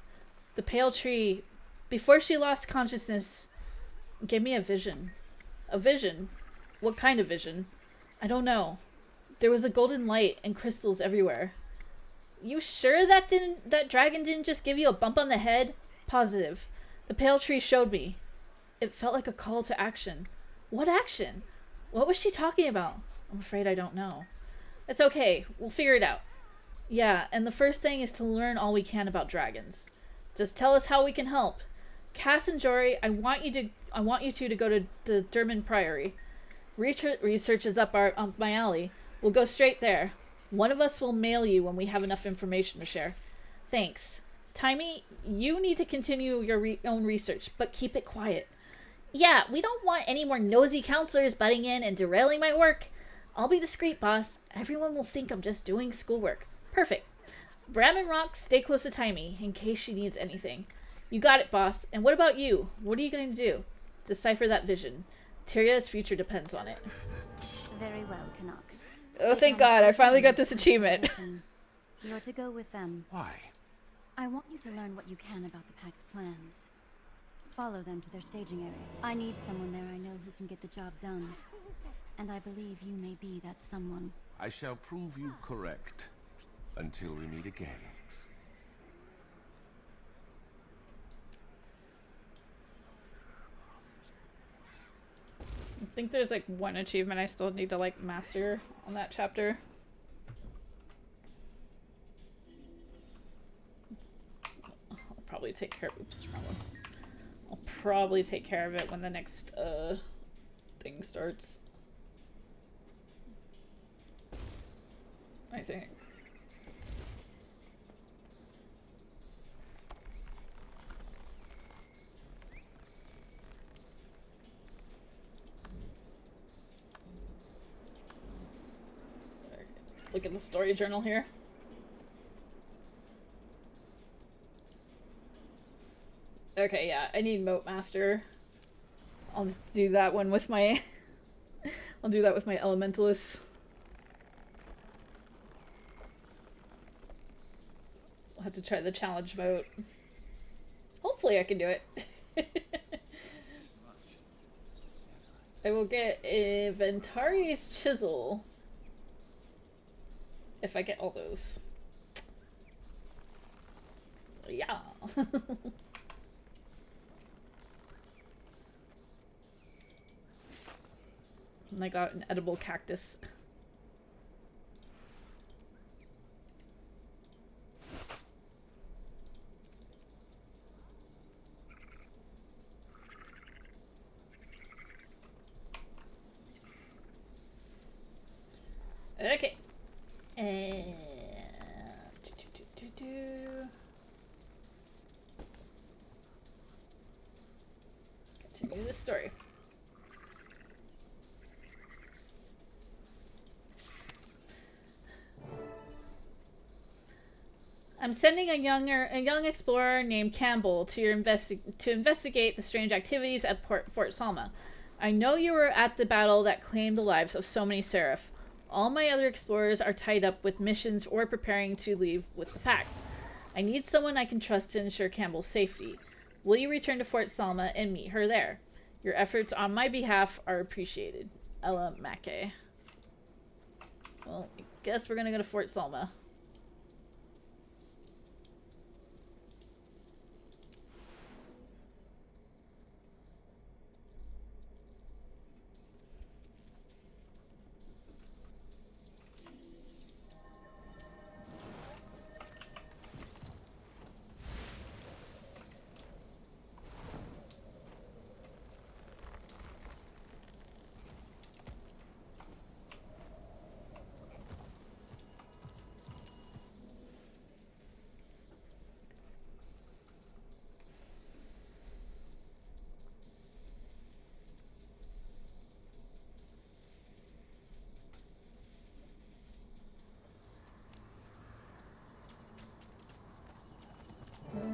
The pale tree, before she lost consciousness, gave me a vision. A vision? What kind of vision? I don't know. There was a golden light and crystals everywhere. You sure that dragon didn't just give you a bump on the head? Positive. The pale tree showed me. It felt like a call to action. What action? What was she talking about? I'm afraid I don't know. It's okay. We'll figure it out. Yeah, and the first thing is to learn all we can about dragons. Just tell us how we can help. Cass and Jory, I want you two to go to the German Priory. Research is up my alley. We'll go straight there. One of us will mail you when we have enough information to share. Thanks. Timmy, you need to continue your own research, but keep it quiet. Yeah, we don't want any more nosy counselors butting in and derailing my work. I'll be discreet, boss. Everyone will think I'm just doing schoolwork. Perfect. Bram and Rock, stay close to Timmy, in case she needs anything. You got it, boss. And what about you? What are you going to do? Decipher that vision. Tyria's future depends on it. Very well, Canuck. Oh, thank God. I finally got this achievement. You're to go with them. Why? I want you to learn what you can about the Pack's plans. Follow them to their staging area. I need someone there I know who can get the job done. And I believe you may be that someone. I shall prove you correct. Until we meet again. I think there's like one achievement I still need to like master on that chapter. I'll probably take care of I'll probably take care of it when the next thing starts. I think. Look at the story journal here. Okay, yeah, I need Moat Master. I'll just do that one with my... I'll do that with my Elementalist. I'll have to try the challenge mode. Hopefully I can do it. I will get a Ventari's Chisel. If I get all those. Yeah. And I got an edible cactus. Okay. Continue the story. I'm sending a young explorer named Campbell to investigate the strange activities at Fort Salma. I know you were at the battle that claimed the lives of so many Seraph. All my other explorers are tied up with missions or preparing to leave with the pack. I need someone I can trust to ensure Campbell's safety. Will you return to Fort Salma and meet her there? Your efforts on my behalf are appreciated. Ella Mackey. Well, I guess we're gonna go to Fort Salma.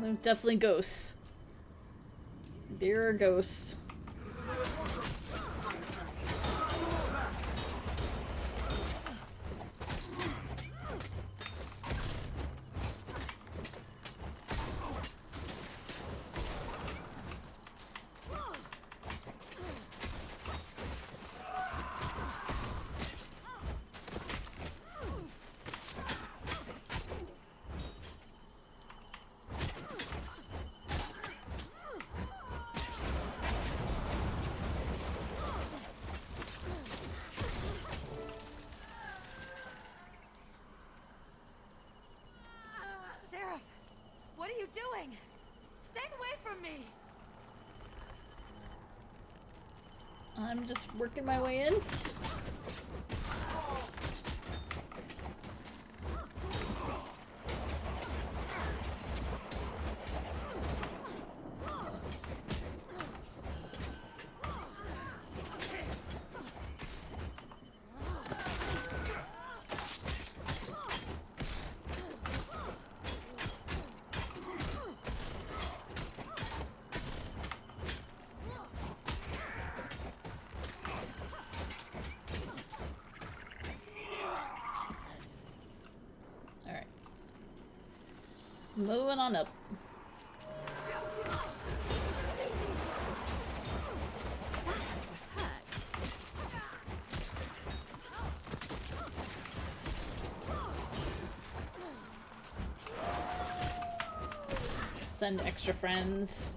Well, definitely ghosts. There are ghosts. I'm just working my way in. Moving on up. Send extra friends.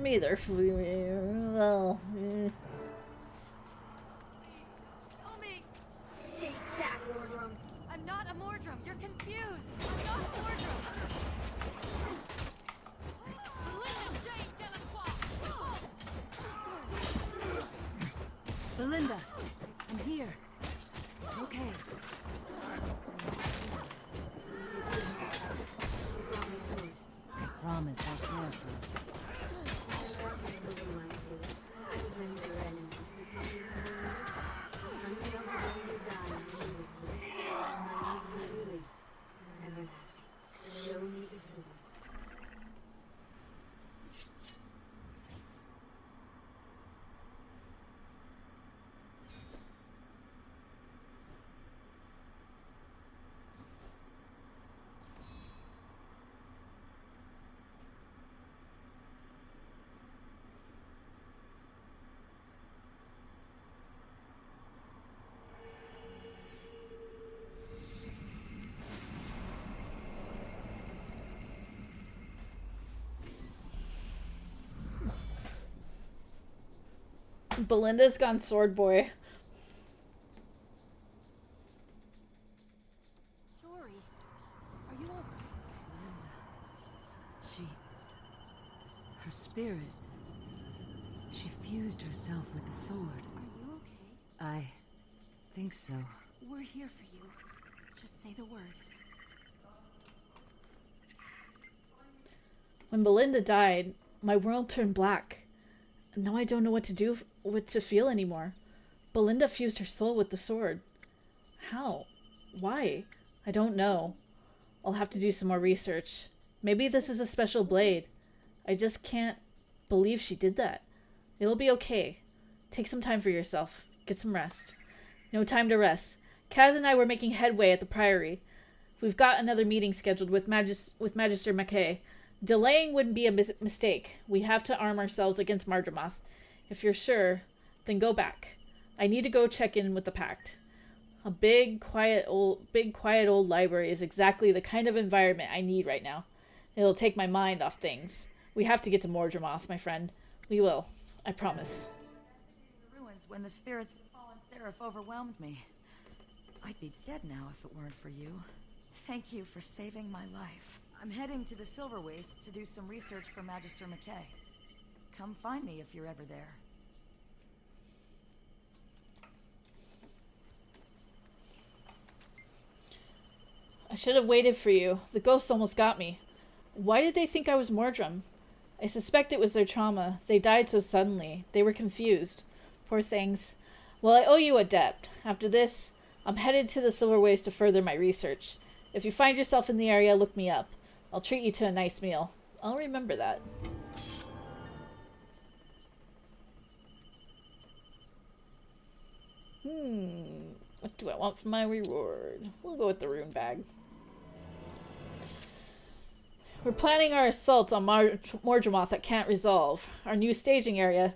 Either. Well, Belinda, I'm here. It's okay. I promise I'll care for you. Belinda's gone sword boy. Jory, are you all right? Belinda. Her spirit. She fused herself with the sword. Are you okay? I think so. We're here for you. Just say the word. When Belinda died, my world turned black. And now I don't know what to do, what to feel anymore. Belinda fused her soul with the sword. How? Why? I don't know. I'll have to do some more research. Maybe this is a special blade. I just can't believe she did that. It'll be okay. Take some time for yourself. Get some rest. No time to rest. Kaz and I were making headway at the Priory. We've got another meeting scheduled with Magister McKay. Delaying wouldn't be a mistake. We have to arm ourselves against Mardramoth. If you're sure, then go back. I need to go check in with the Pact. A big, quiet old library is exactly the kind of environment I need right now. It'll take my mind off things. We have to get to Mardramoth, my friend. We will. I promise. Ruins when the spirits of fallen Seraph overwhelmed me. I'd be dead now if it weren't for you. Thank you for saving my life. I'm heading to the Silver Waste to do some research for Magister McKay. Come find me if you're ever there. I should have waited for you. The ghosts almost got me. Why did they think I was Mordrum? I suspect it was their trauma. They died so suddenly. They were confused. Poor things. Well, I owe you a debt. After this, I'm headed to the Silver Waste to further my research. If you find yourself in the area, look me up. I'll treat you to a nice meal. I'll remember that. What do I want for my reward? We'll go with the rune bag. We're planning our assault on Mardramoth at Can't Resolve, our new staging area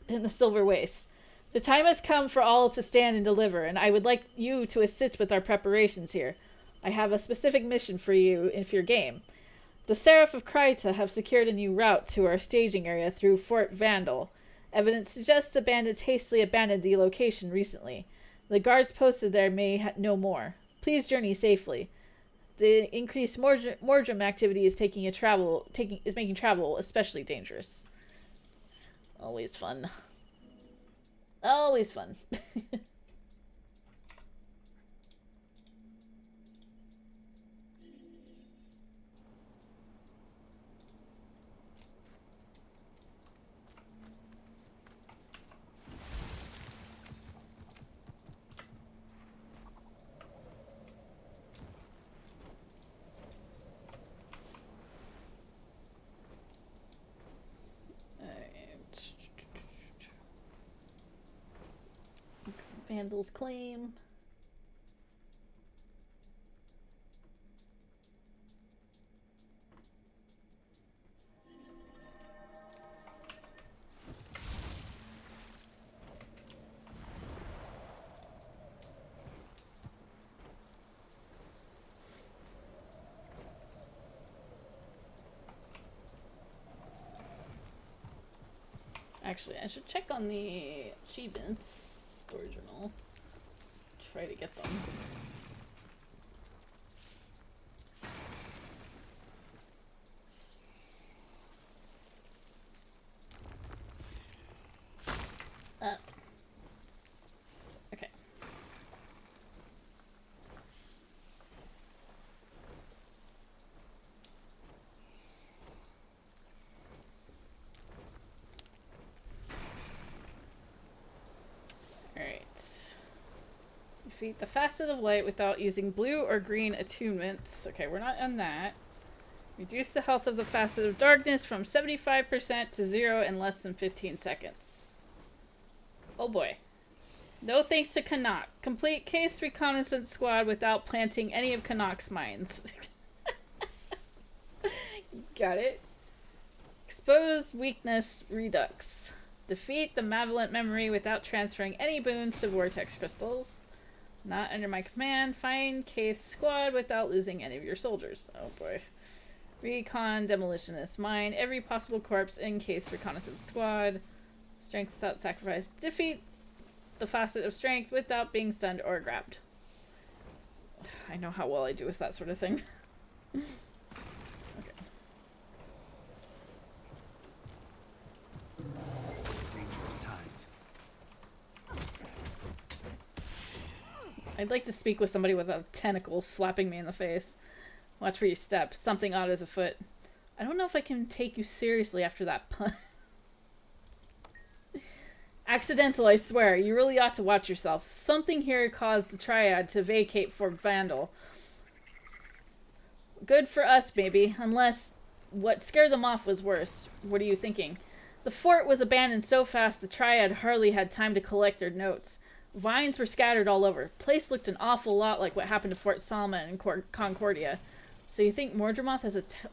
in the Silver Waste. The time has come for all to stand and deliver, and I would like you to assist with our preparations here. I have a specific mission for you if you're game. The Seraph of Kryta have secured a new route to our staging area through Fort Vandal. Evidence suggests the bandits hastily abandoned the location recently. The guards posted there may know more. Please journey safely. The increased Mordrum activity is making travel especially dangerous. Always fun. Always fun. Vandal's claim. Actually, I should check on the achievements. Story journal. Try to get them. Defeat the facet of light without using blue or green attunements. Okay, we're not on that. Reduce the health of the facet of darkness from 75% to 0 in less than 15 seconds. Oh boy. No thanks to Canuck. Complete Case Reconnaissance Squad without planting any of Canuck's mines. Got it. Expose Weakness Redux. Defeat the Malevolent Memory without transferring any boons to Vortex Crystals. Not under my command. Find Case Squad without losing any of your soldiers. Oh boy. Recon Demolitionist. Mine every possible corpse in Case Reconnaissance Squad. Strength without sacrifice. Defeat the facet of strength without being stunned or grabbed. I know how well I do with that sort of thing. Okay. Dangerous times. I'd like to speak with somebody with a tentacle slapping me in the face. Watch where you step. Something odd is afoot. I don't know if I can take you seriously after that pun. Accidental, I swear. You really ought to watch yourself. Something here caused the Triad to vacate Fort Vandal. Good for us, maybe. Unless what scared them off was worse. What are you thinking? The fort was abandoned so fast the Triad hardly had time to collect their notes. Vines were scattered all over. Place looked an awful lot like what happened to Fort Solomon and Concordia. So you think Mordremoth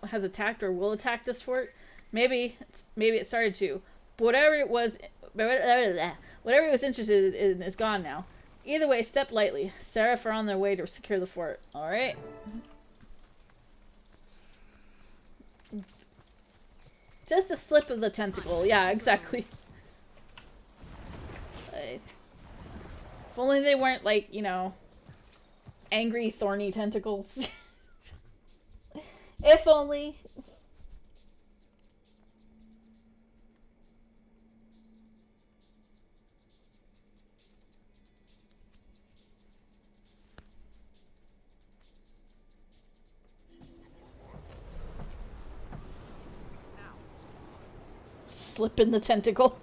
has attacked or will attack this fort? Maybe it started to. But whatever it was interested in is gone now. Either way, step lightly. Seraph are on their way to secure the fort. Alright. Just a slip of the tentacle. Yeah, exactly. If only they weren't like, you know, angry, thorny tentacles. If only. Slip in the tentacle.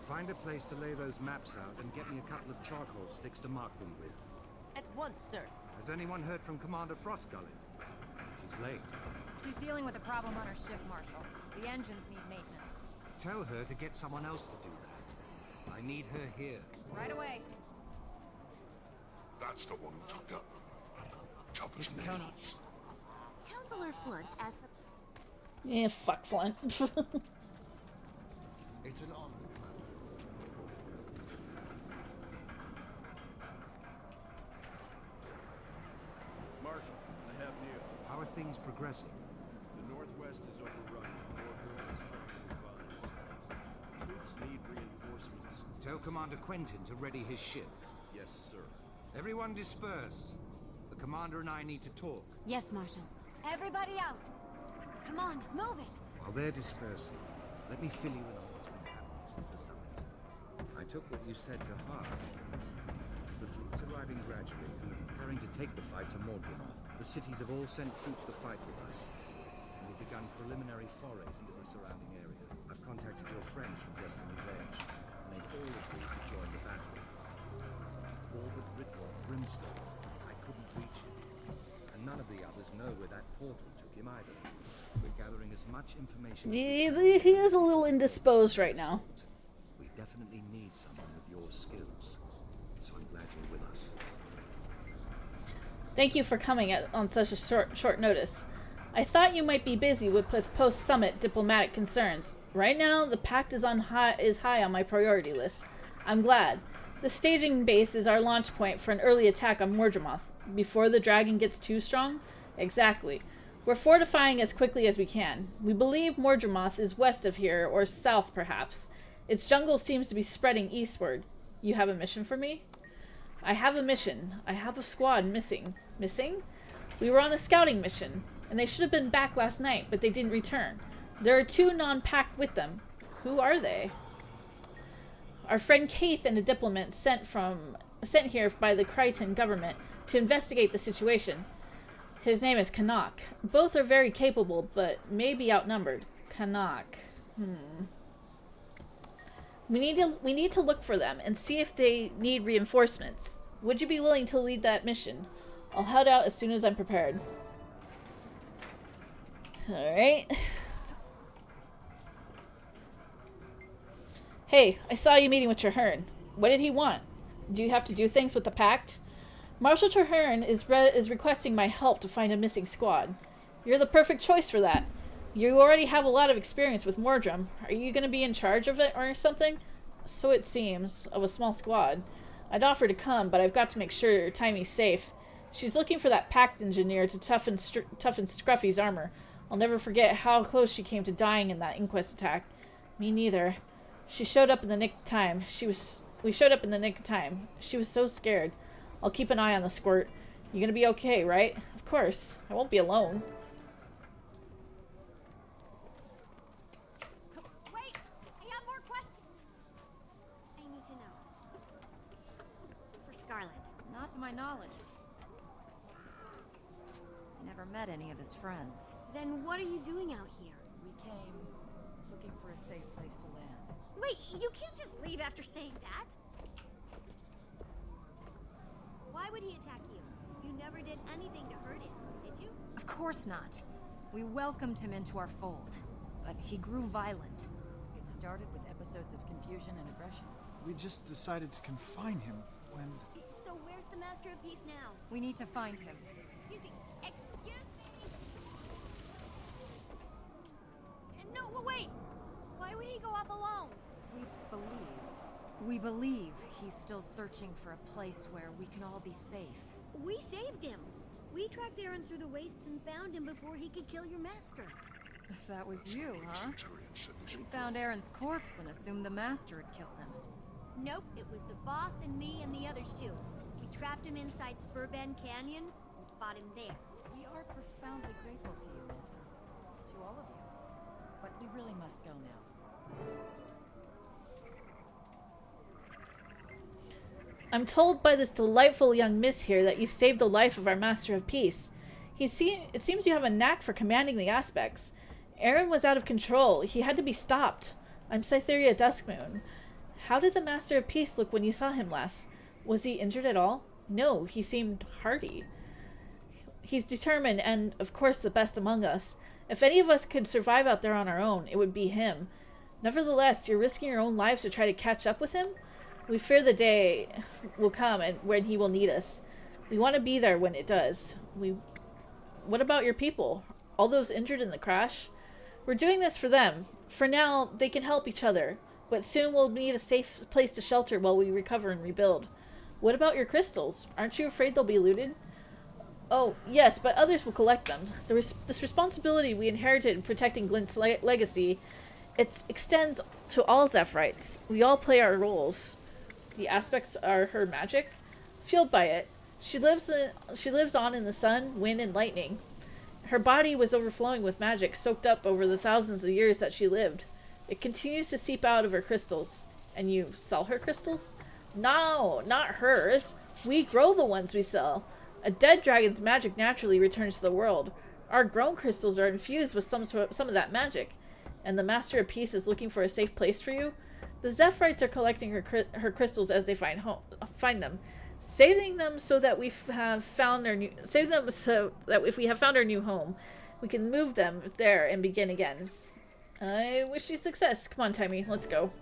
Find a place to lay those maps out and get me a couple of charcoal sticks to mark them with. At once, sir. Has anyone heard from Commander Frostgullet? She's late. She's dealing with a problem on her ship, Marshal. The engines need maintenance. Tell her to get someone else to do that. I need her here. Right away. That's the one who took up. Tough as nails. Counselor Flint asked the... Yeah, fuck Flint. It's an honor. Marshal, I have news. How are things progressing? The Northwest is overrun with more drones trying vines. Troops need reinforcements. Tell Commander Quentin to ready his ship. Yes, sir. Everyone disperse. The Commander and I need to talk. Yes, Marshal. Everybody out. Come on, move it. While they're dispersing, let me fill you in on what's been happening since the summit. I took what you said to heart. The fleet's arriving gradually and are preparing to take the fight to Mordremoth. The cities have all sent troops to fight with us. And we've begun preliminary forays into the surrounding area. I've contacted your friends from Destiny's Edge, and they've all agreed to join the battle. All but Ritwell Brimstone. I couldn't reach him. And none of the others know where that portal took him either. We're gathering as much information as He is a little indisposed right now. we definitely need someone with your skills. So I'm glad you're with us. Thank you for coming on such a short notice. I thought you might be busy with post-summit diplomatic concerns. Right now, the Pact is high on my priority list. I'm glad. The staging base is our launch point for an early attack on Mordremoth. Before the dragon gets too strong? Exactly. We're fortifying as quickly as we can. We believe Mordremoth is west of here, or south perhaps. Its jungle seems to be spreading eastward. You have a mission for me? I have a mission. I have a squad missing. Missing? We were on a scouting mission, and they should have been back last night, but they didn't return. There are 2 non-packed with them. Who are they? Our friend Keith and a diplomat sent here by the Crichton government to investigate the situation. His name is Canuck. Both are very capable, but may be outnumbered. Canuck. We need to look for them and see if they need reinforcements. Would you be willing to lead that mission? I'll head out as soon as I'm prepared. Alright. Hey, I saw you meeting with Traherne. What did he want? Do you have to do things with the Pact? Marshal Traherne is requesting my help to find a missing squad. You're the perfect choice for that. You already have a lot of experience with Mordrum. Are you going to be in charge of it or something? So it seems, of a small squad. I'd offer to come, but I've got to make sure Timey's safe. She's looking for that Pact engineer to toughen Scruffy's armor. I'll never forget how close she came to dying in that inquest attack. Me neither. She showed up in the nick of time. We showed up in the nick of time. She was so scared. I'll keep an eye on the squirt. You're gonna be okay, right? Of course. I won't be alone. Wait! I have more questions! I need to know. For Scarlet. Not to my knowledge. I never met any of his friends. Then what are you doing out here? We came looking for a safe place to land. Wait, you can't just leave after saying that. Why would he attack you? You never did anything to hurt him, did you? Of course not. We welcomed him into our fold, but he grew violent. It started with episodes of confusion and aggression. We just decided to confine him when... So where's the Master of Peace now? We need to find him. Excuse me. Excuse me! No, wait! Why would he go off alone? We believe he's still searching for a place where we can all be safe. We saved him. We tracked Aaron through the wastes and found him before he could kill your master. That was you, huh? We found Aaron's corpse and assumed the master had killed him. Nope, it was the boss and me and the others too. We trapped him inside Spurbend Canyon and fought him there. We are profoundly grateful to you, miss. To all of you. But we really must go now. I'm told by this delightful young miss here that you saved the life of our Master of Peace. It seems you have a knack for commanding the aspects. Aaron was out of control. He had to be stopped. I'm Cytheria Duskmoon. How did the Master of Peace look when you saw him last? Was he injured at all? No, he seemed hardy. He's determined and, of course, the best among us. If any of us could survive out there on our own, it would be him. Nevertheless, you're risking your own lives to try to catch up with him? We fear the day will come and when he will need us. We want to be there when it does. What about your people? All those injured in the crash? We're doing this for them. For now, they can help each other. But soon we'll need a safe place to shelter while we recover and rebuild. What about your crystals? Aren't you afraid they'll be looted? Oh, yes, but others will collect them. This responsibility we inherited in protecting Glint's legacy, it extends to all Zephyrites. We all play our roles. The aspects are her magic. Fueled by it, she lives on in the sun, wind, and lightning. Her body was overflowing with magic soaked up over the thousands of years that she lived. It continues to seep out of her crystals. And you sell her crystals? No, not hers. We grow the ones we sell. A dead dragon's magic naturally returns to the world. Our grown crystals are infused with some of that magic. And the Master of Peace is looking for a safe place for you? The Zephyrites are collecting her crystals as they find them, saving them so that if we have found our new home, we can move them there and begin again. I wish you success. Come on, Timey, let's go.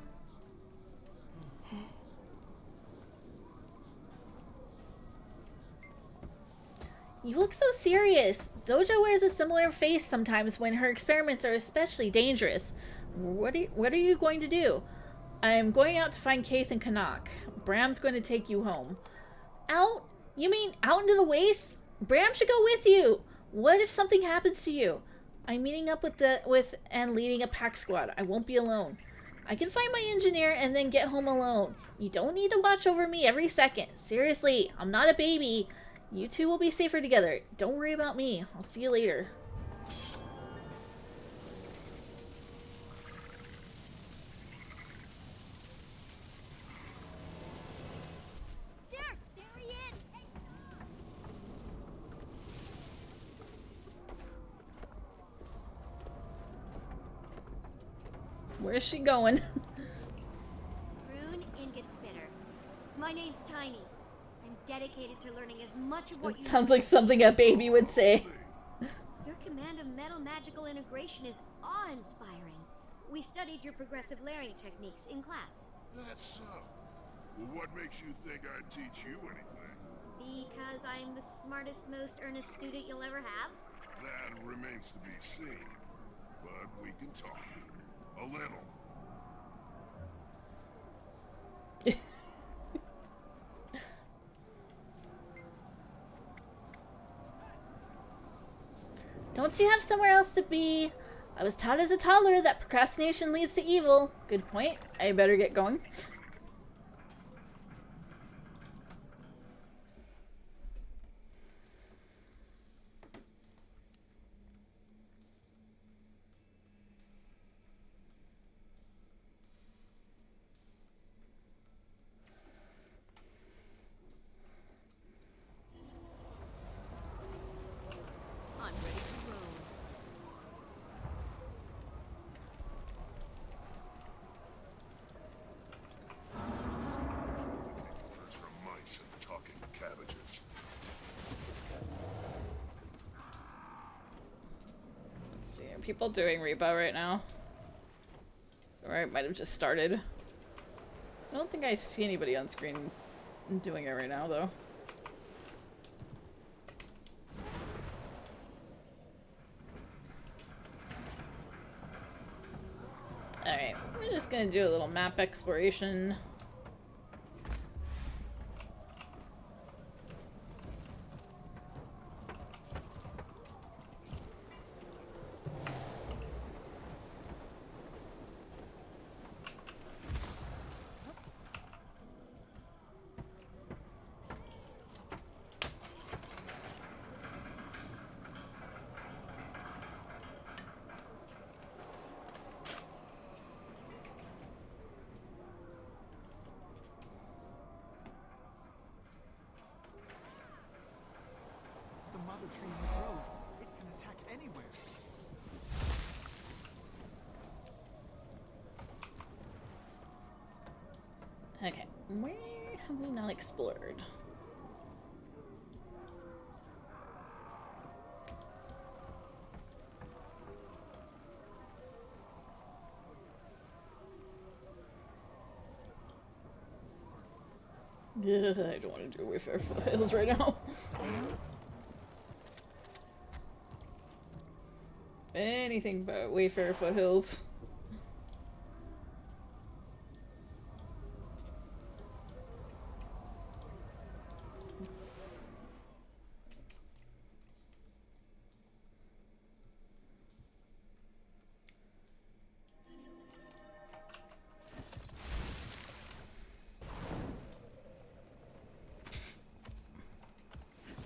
You look so serious. Zoja wears a similar face sometimes when her experiments are especially dangerous. What are you going to do? I'm going out to find Keith and Canuck. Bram's going to take you home. Out? You mean out into the wastes? Bram should go with you. What if something happens to you? I'm meeting up with and leading a pack squad. I won't be alone. I can find my engineer and then get home alone. You don't need to watch over me every second. Seriously, I'm not a baby. You two will be safer together. Don't worry about me. I'll see you later. There he is! Where's she going? Rune Ingot Spitter. My name's Tiny. I'm dedicated to learning as much of what It you sounds like something a baby would say. Your command of metal magical integration is awe-inspiring. We studied your progressive layering techniques in class. That's so. Well, what makes you think I'd teach you anything? Because I'm the smartest, most earnest student you'll ever have? That remains to be seen. But we can talk. A little. Don't you have somewhere else to be? I was taught as a toddler that procrastination leads to evil. Good point. I better get going. I'm ready to roll. Orders from mice and talking cabbages. Let's see, are people doing repo right now? Or it might have just started. I don't think I see anybody on screen doing it right now, though. Alright, we're just gonna do a little map exploration. The mother tree in the grove. It can attack anywhere. Okay, where have we not explored? Ugh, I don't want to do Wayfarer Foothills right now. Anything but Wayfarer Foothills.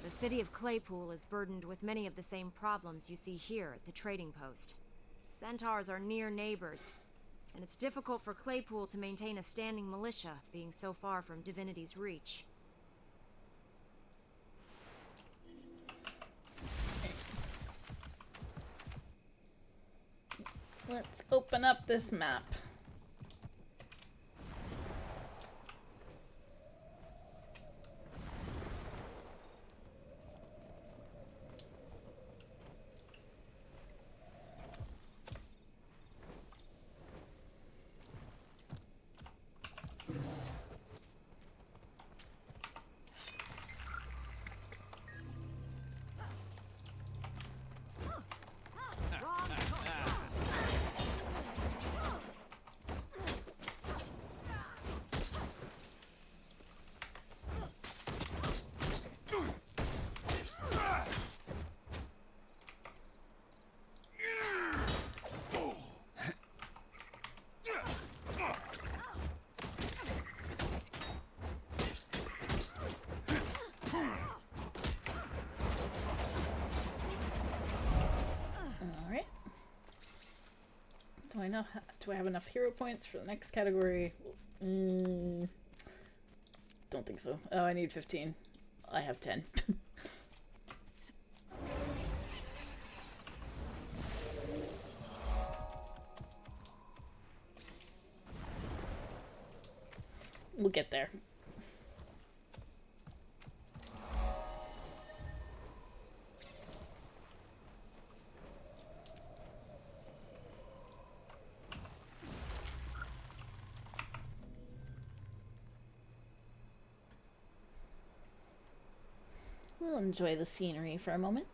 The city of Claypool is burdened with many of the same problems you see here at the trading post. Centaurs are near neighbors, and it's difficult for Claypool to maintain a standing militia, being so far from Divinity's reach. Let's open up this map. Do I know? Do I have enough hero points for the next category? Don't think so. Oh, I need 15. I have 10. We'll get there. We'll enjoy the scenery for a moment.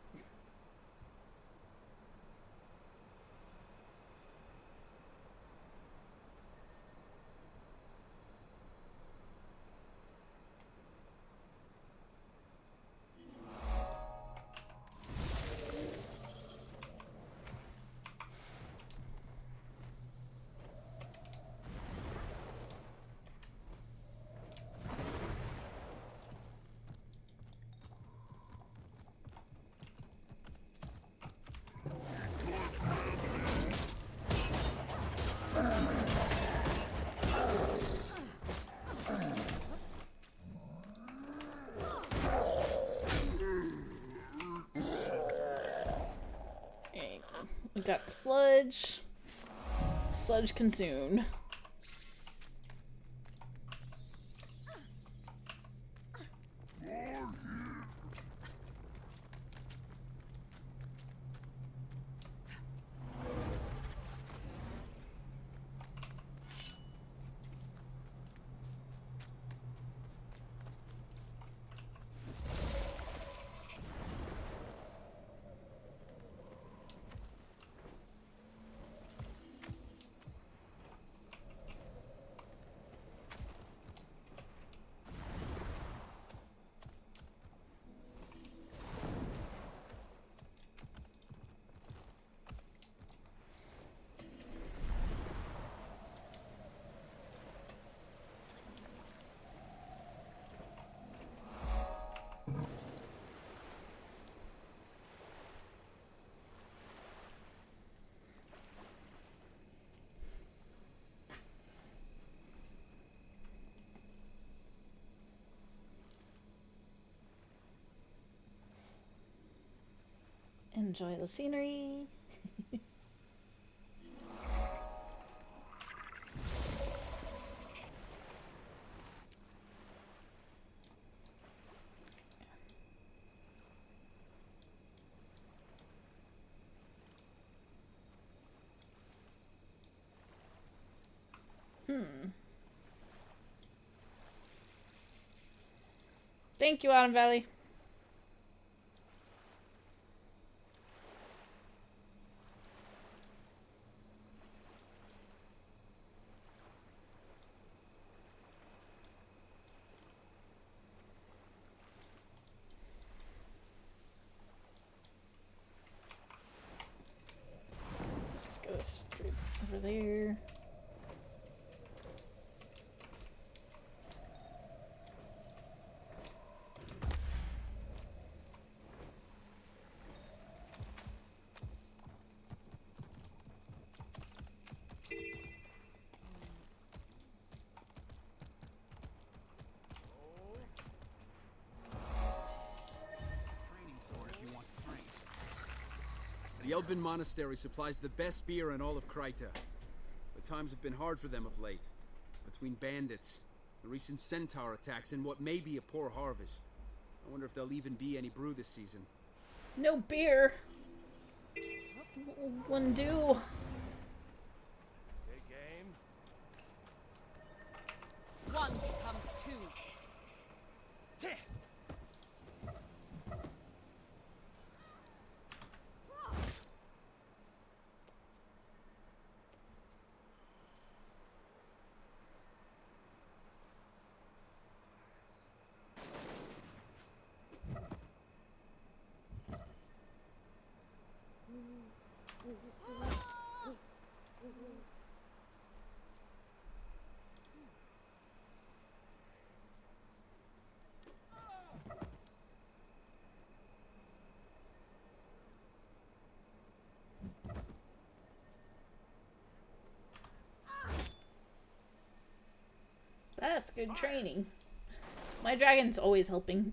We got sludge. Sludge consumed. Enjoy the scenery. Thank you, Autumn Valley. Let's just go straight over there. The Elven Monastery supplies the best beer in all of Kryta. The times have been hard for them of late. Between bandits, the recent centaur attacks, and what may be a poor harvest. I wonder if there'll even be any brew this season. No beer. One do. Take aim. One becomes two. That's good training. My dragon's always helping.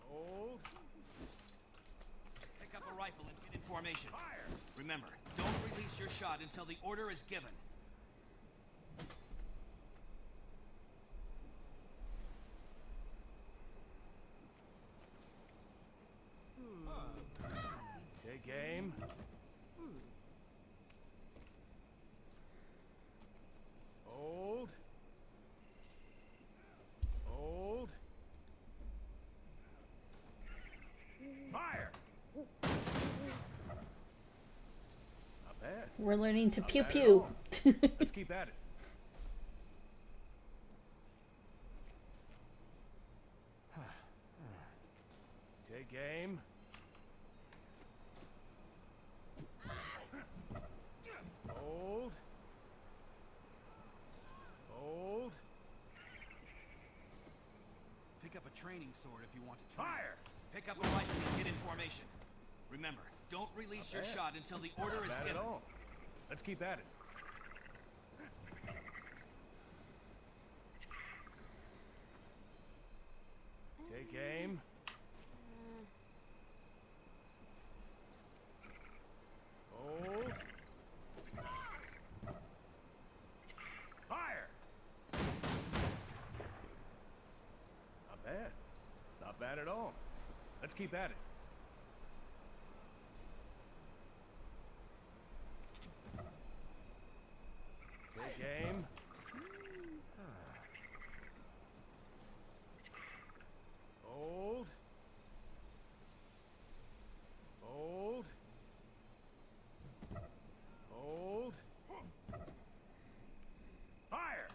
Hold. Pick up a rifle and get in formation. Fire! Remember, don't release your shot until the order is given. Take aim. Hold. Hold. Fire! Not bad. We're learning to Not pew bad at pew. all. Let's keep at it. Take aim. Hold. Hold. Pick up a training sword if you want to try. Fire! Pick up a rifle and get in formation. Remember, don't release your shot until the order is given. Let's keep at it. Take aim. Hold. Fire! Not bad. Not bad at all. Let's keep at it. Take aim. Hold. Hold. Hold. Fire!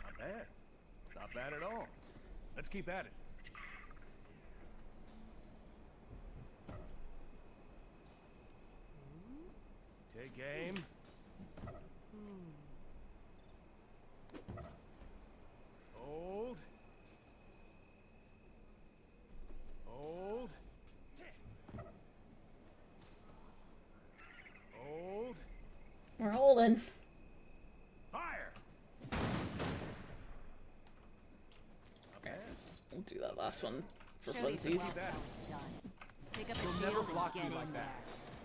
Not bad. Not bad at all. Let's keep at it. Take aim. Hold. Hold. Hold. We're holding. Fire! We'll do that last one for Show these funsies. well how it's done. Pick up She'll the never shield block and you get like in that.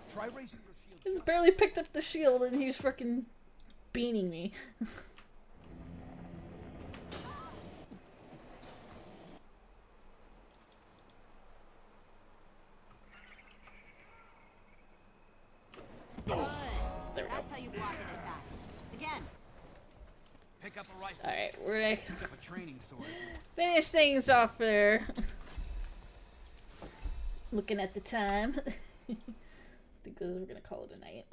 there. Try raising your shield. He's barely picked up the shield and he's freaking beaning me. Good. There we go. That's how you block an attack. Again. Pick up a rifle. Alright, we're gonna Pick up a training sword. finish things off there. Looking at the time. I think we're gonna call it a night.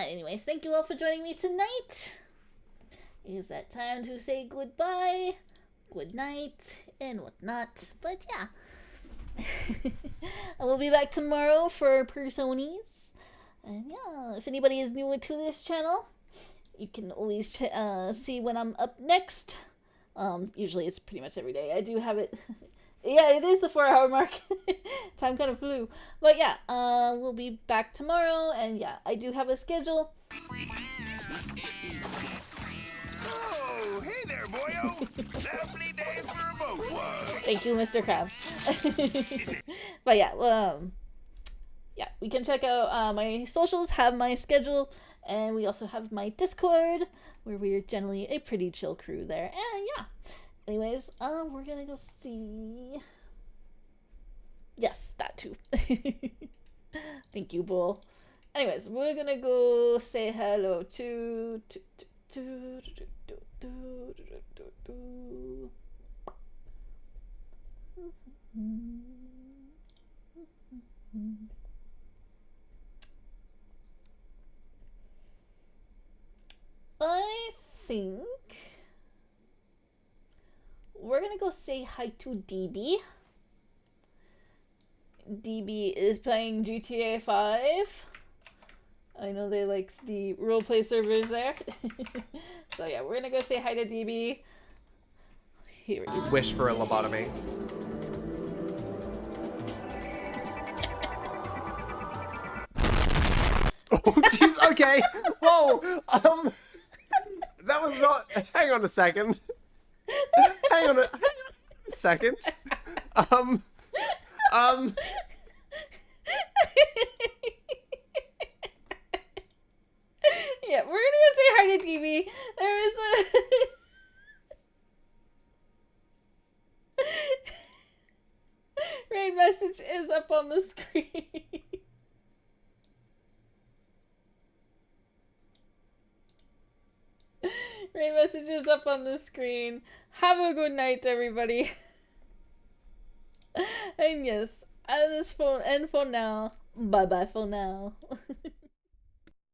Anyways, thank you all for joining me tonight. It is that time to say goodbye, good night, and whatnot. But yeah, I will be back tomorrow for Personies. And yeah, if anybody is new to this channel, you can always see when I'm up next. Usually it's pretty much every day. I do have it. Yeah, it is the 4-hour mark. Time kind of flew. But yeah, we'll be back tomorrow. And yeah, I do have a schedule. Oh, hey there, boyo! Lovely day for a boat wash! Thank you, Mr. Crab. But yeah, yeah, we can check out my socials, have my schedule, and we also have my Discord, where we're generally a pretty chill crew there. And yeah, anyways, we're gonna go see. Yes, that too. Thank you, Bull. Anyways, we're gonna go say hello to. think we're gonna go say hi to DB. DB is playing GTA 5. I know they like the roleplay servers there. So yeah, we're gonna go say hi to DB. Here we go. Wish for a lobotomy. Oh, jeez, okay. Whoa, that was not, hang on a second. Hang on a second. Yeah, we're gonna go say hi to DB. There is the raid message is up on the screen. Raid message is up on the screen. Have a good night, everybody. And yes, out of this phone and for now. Bye bye for now.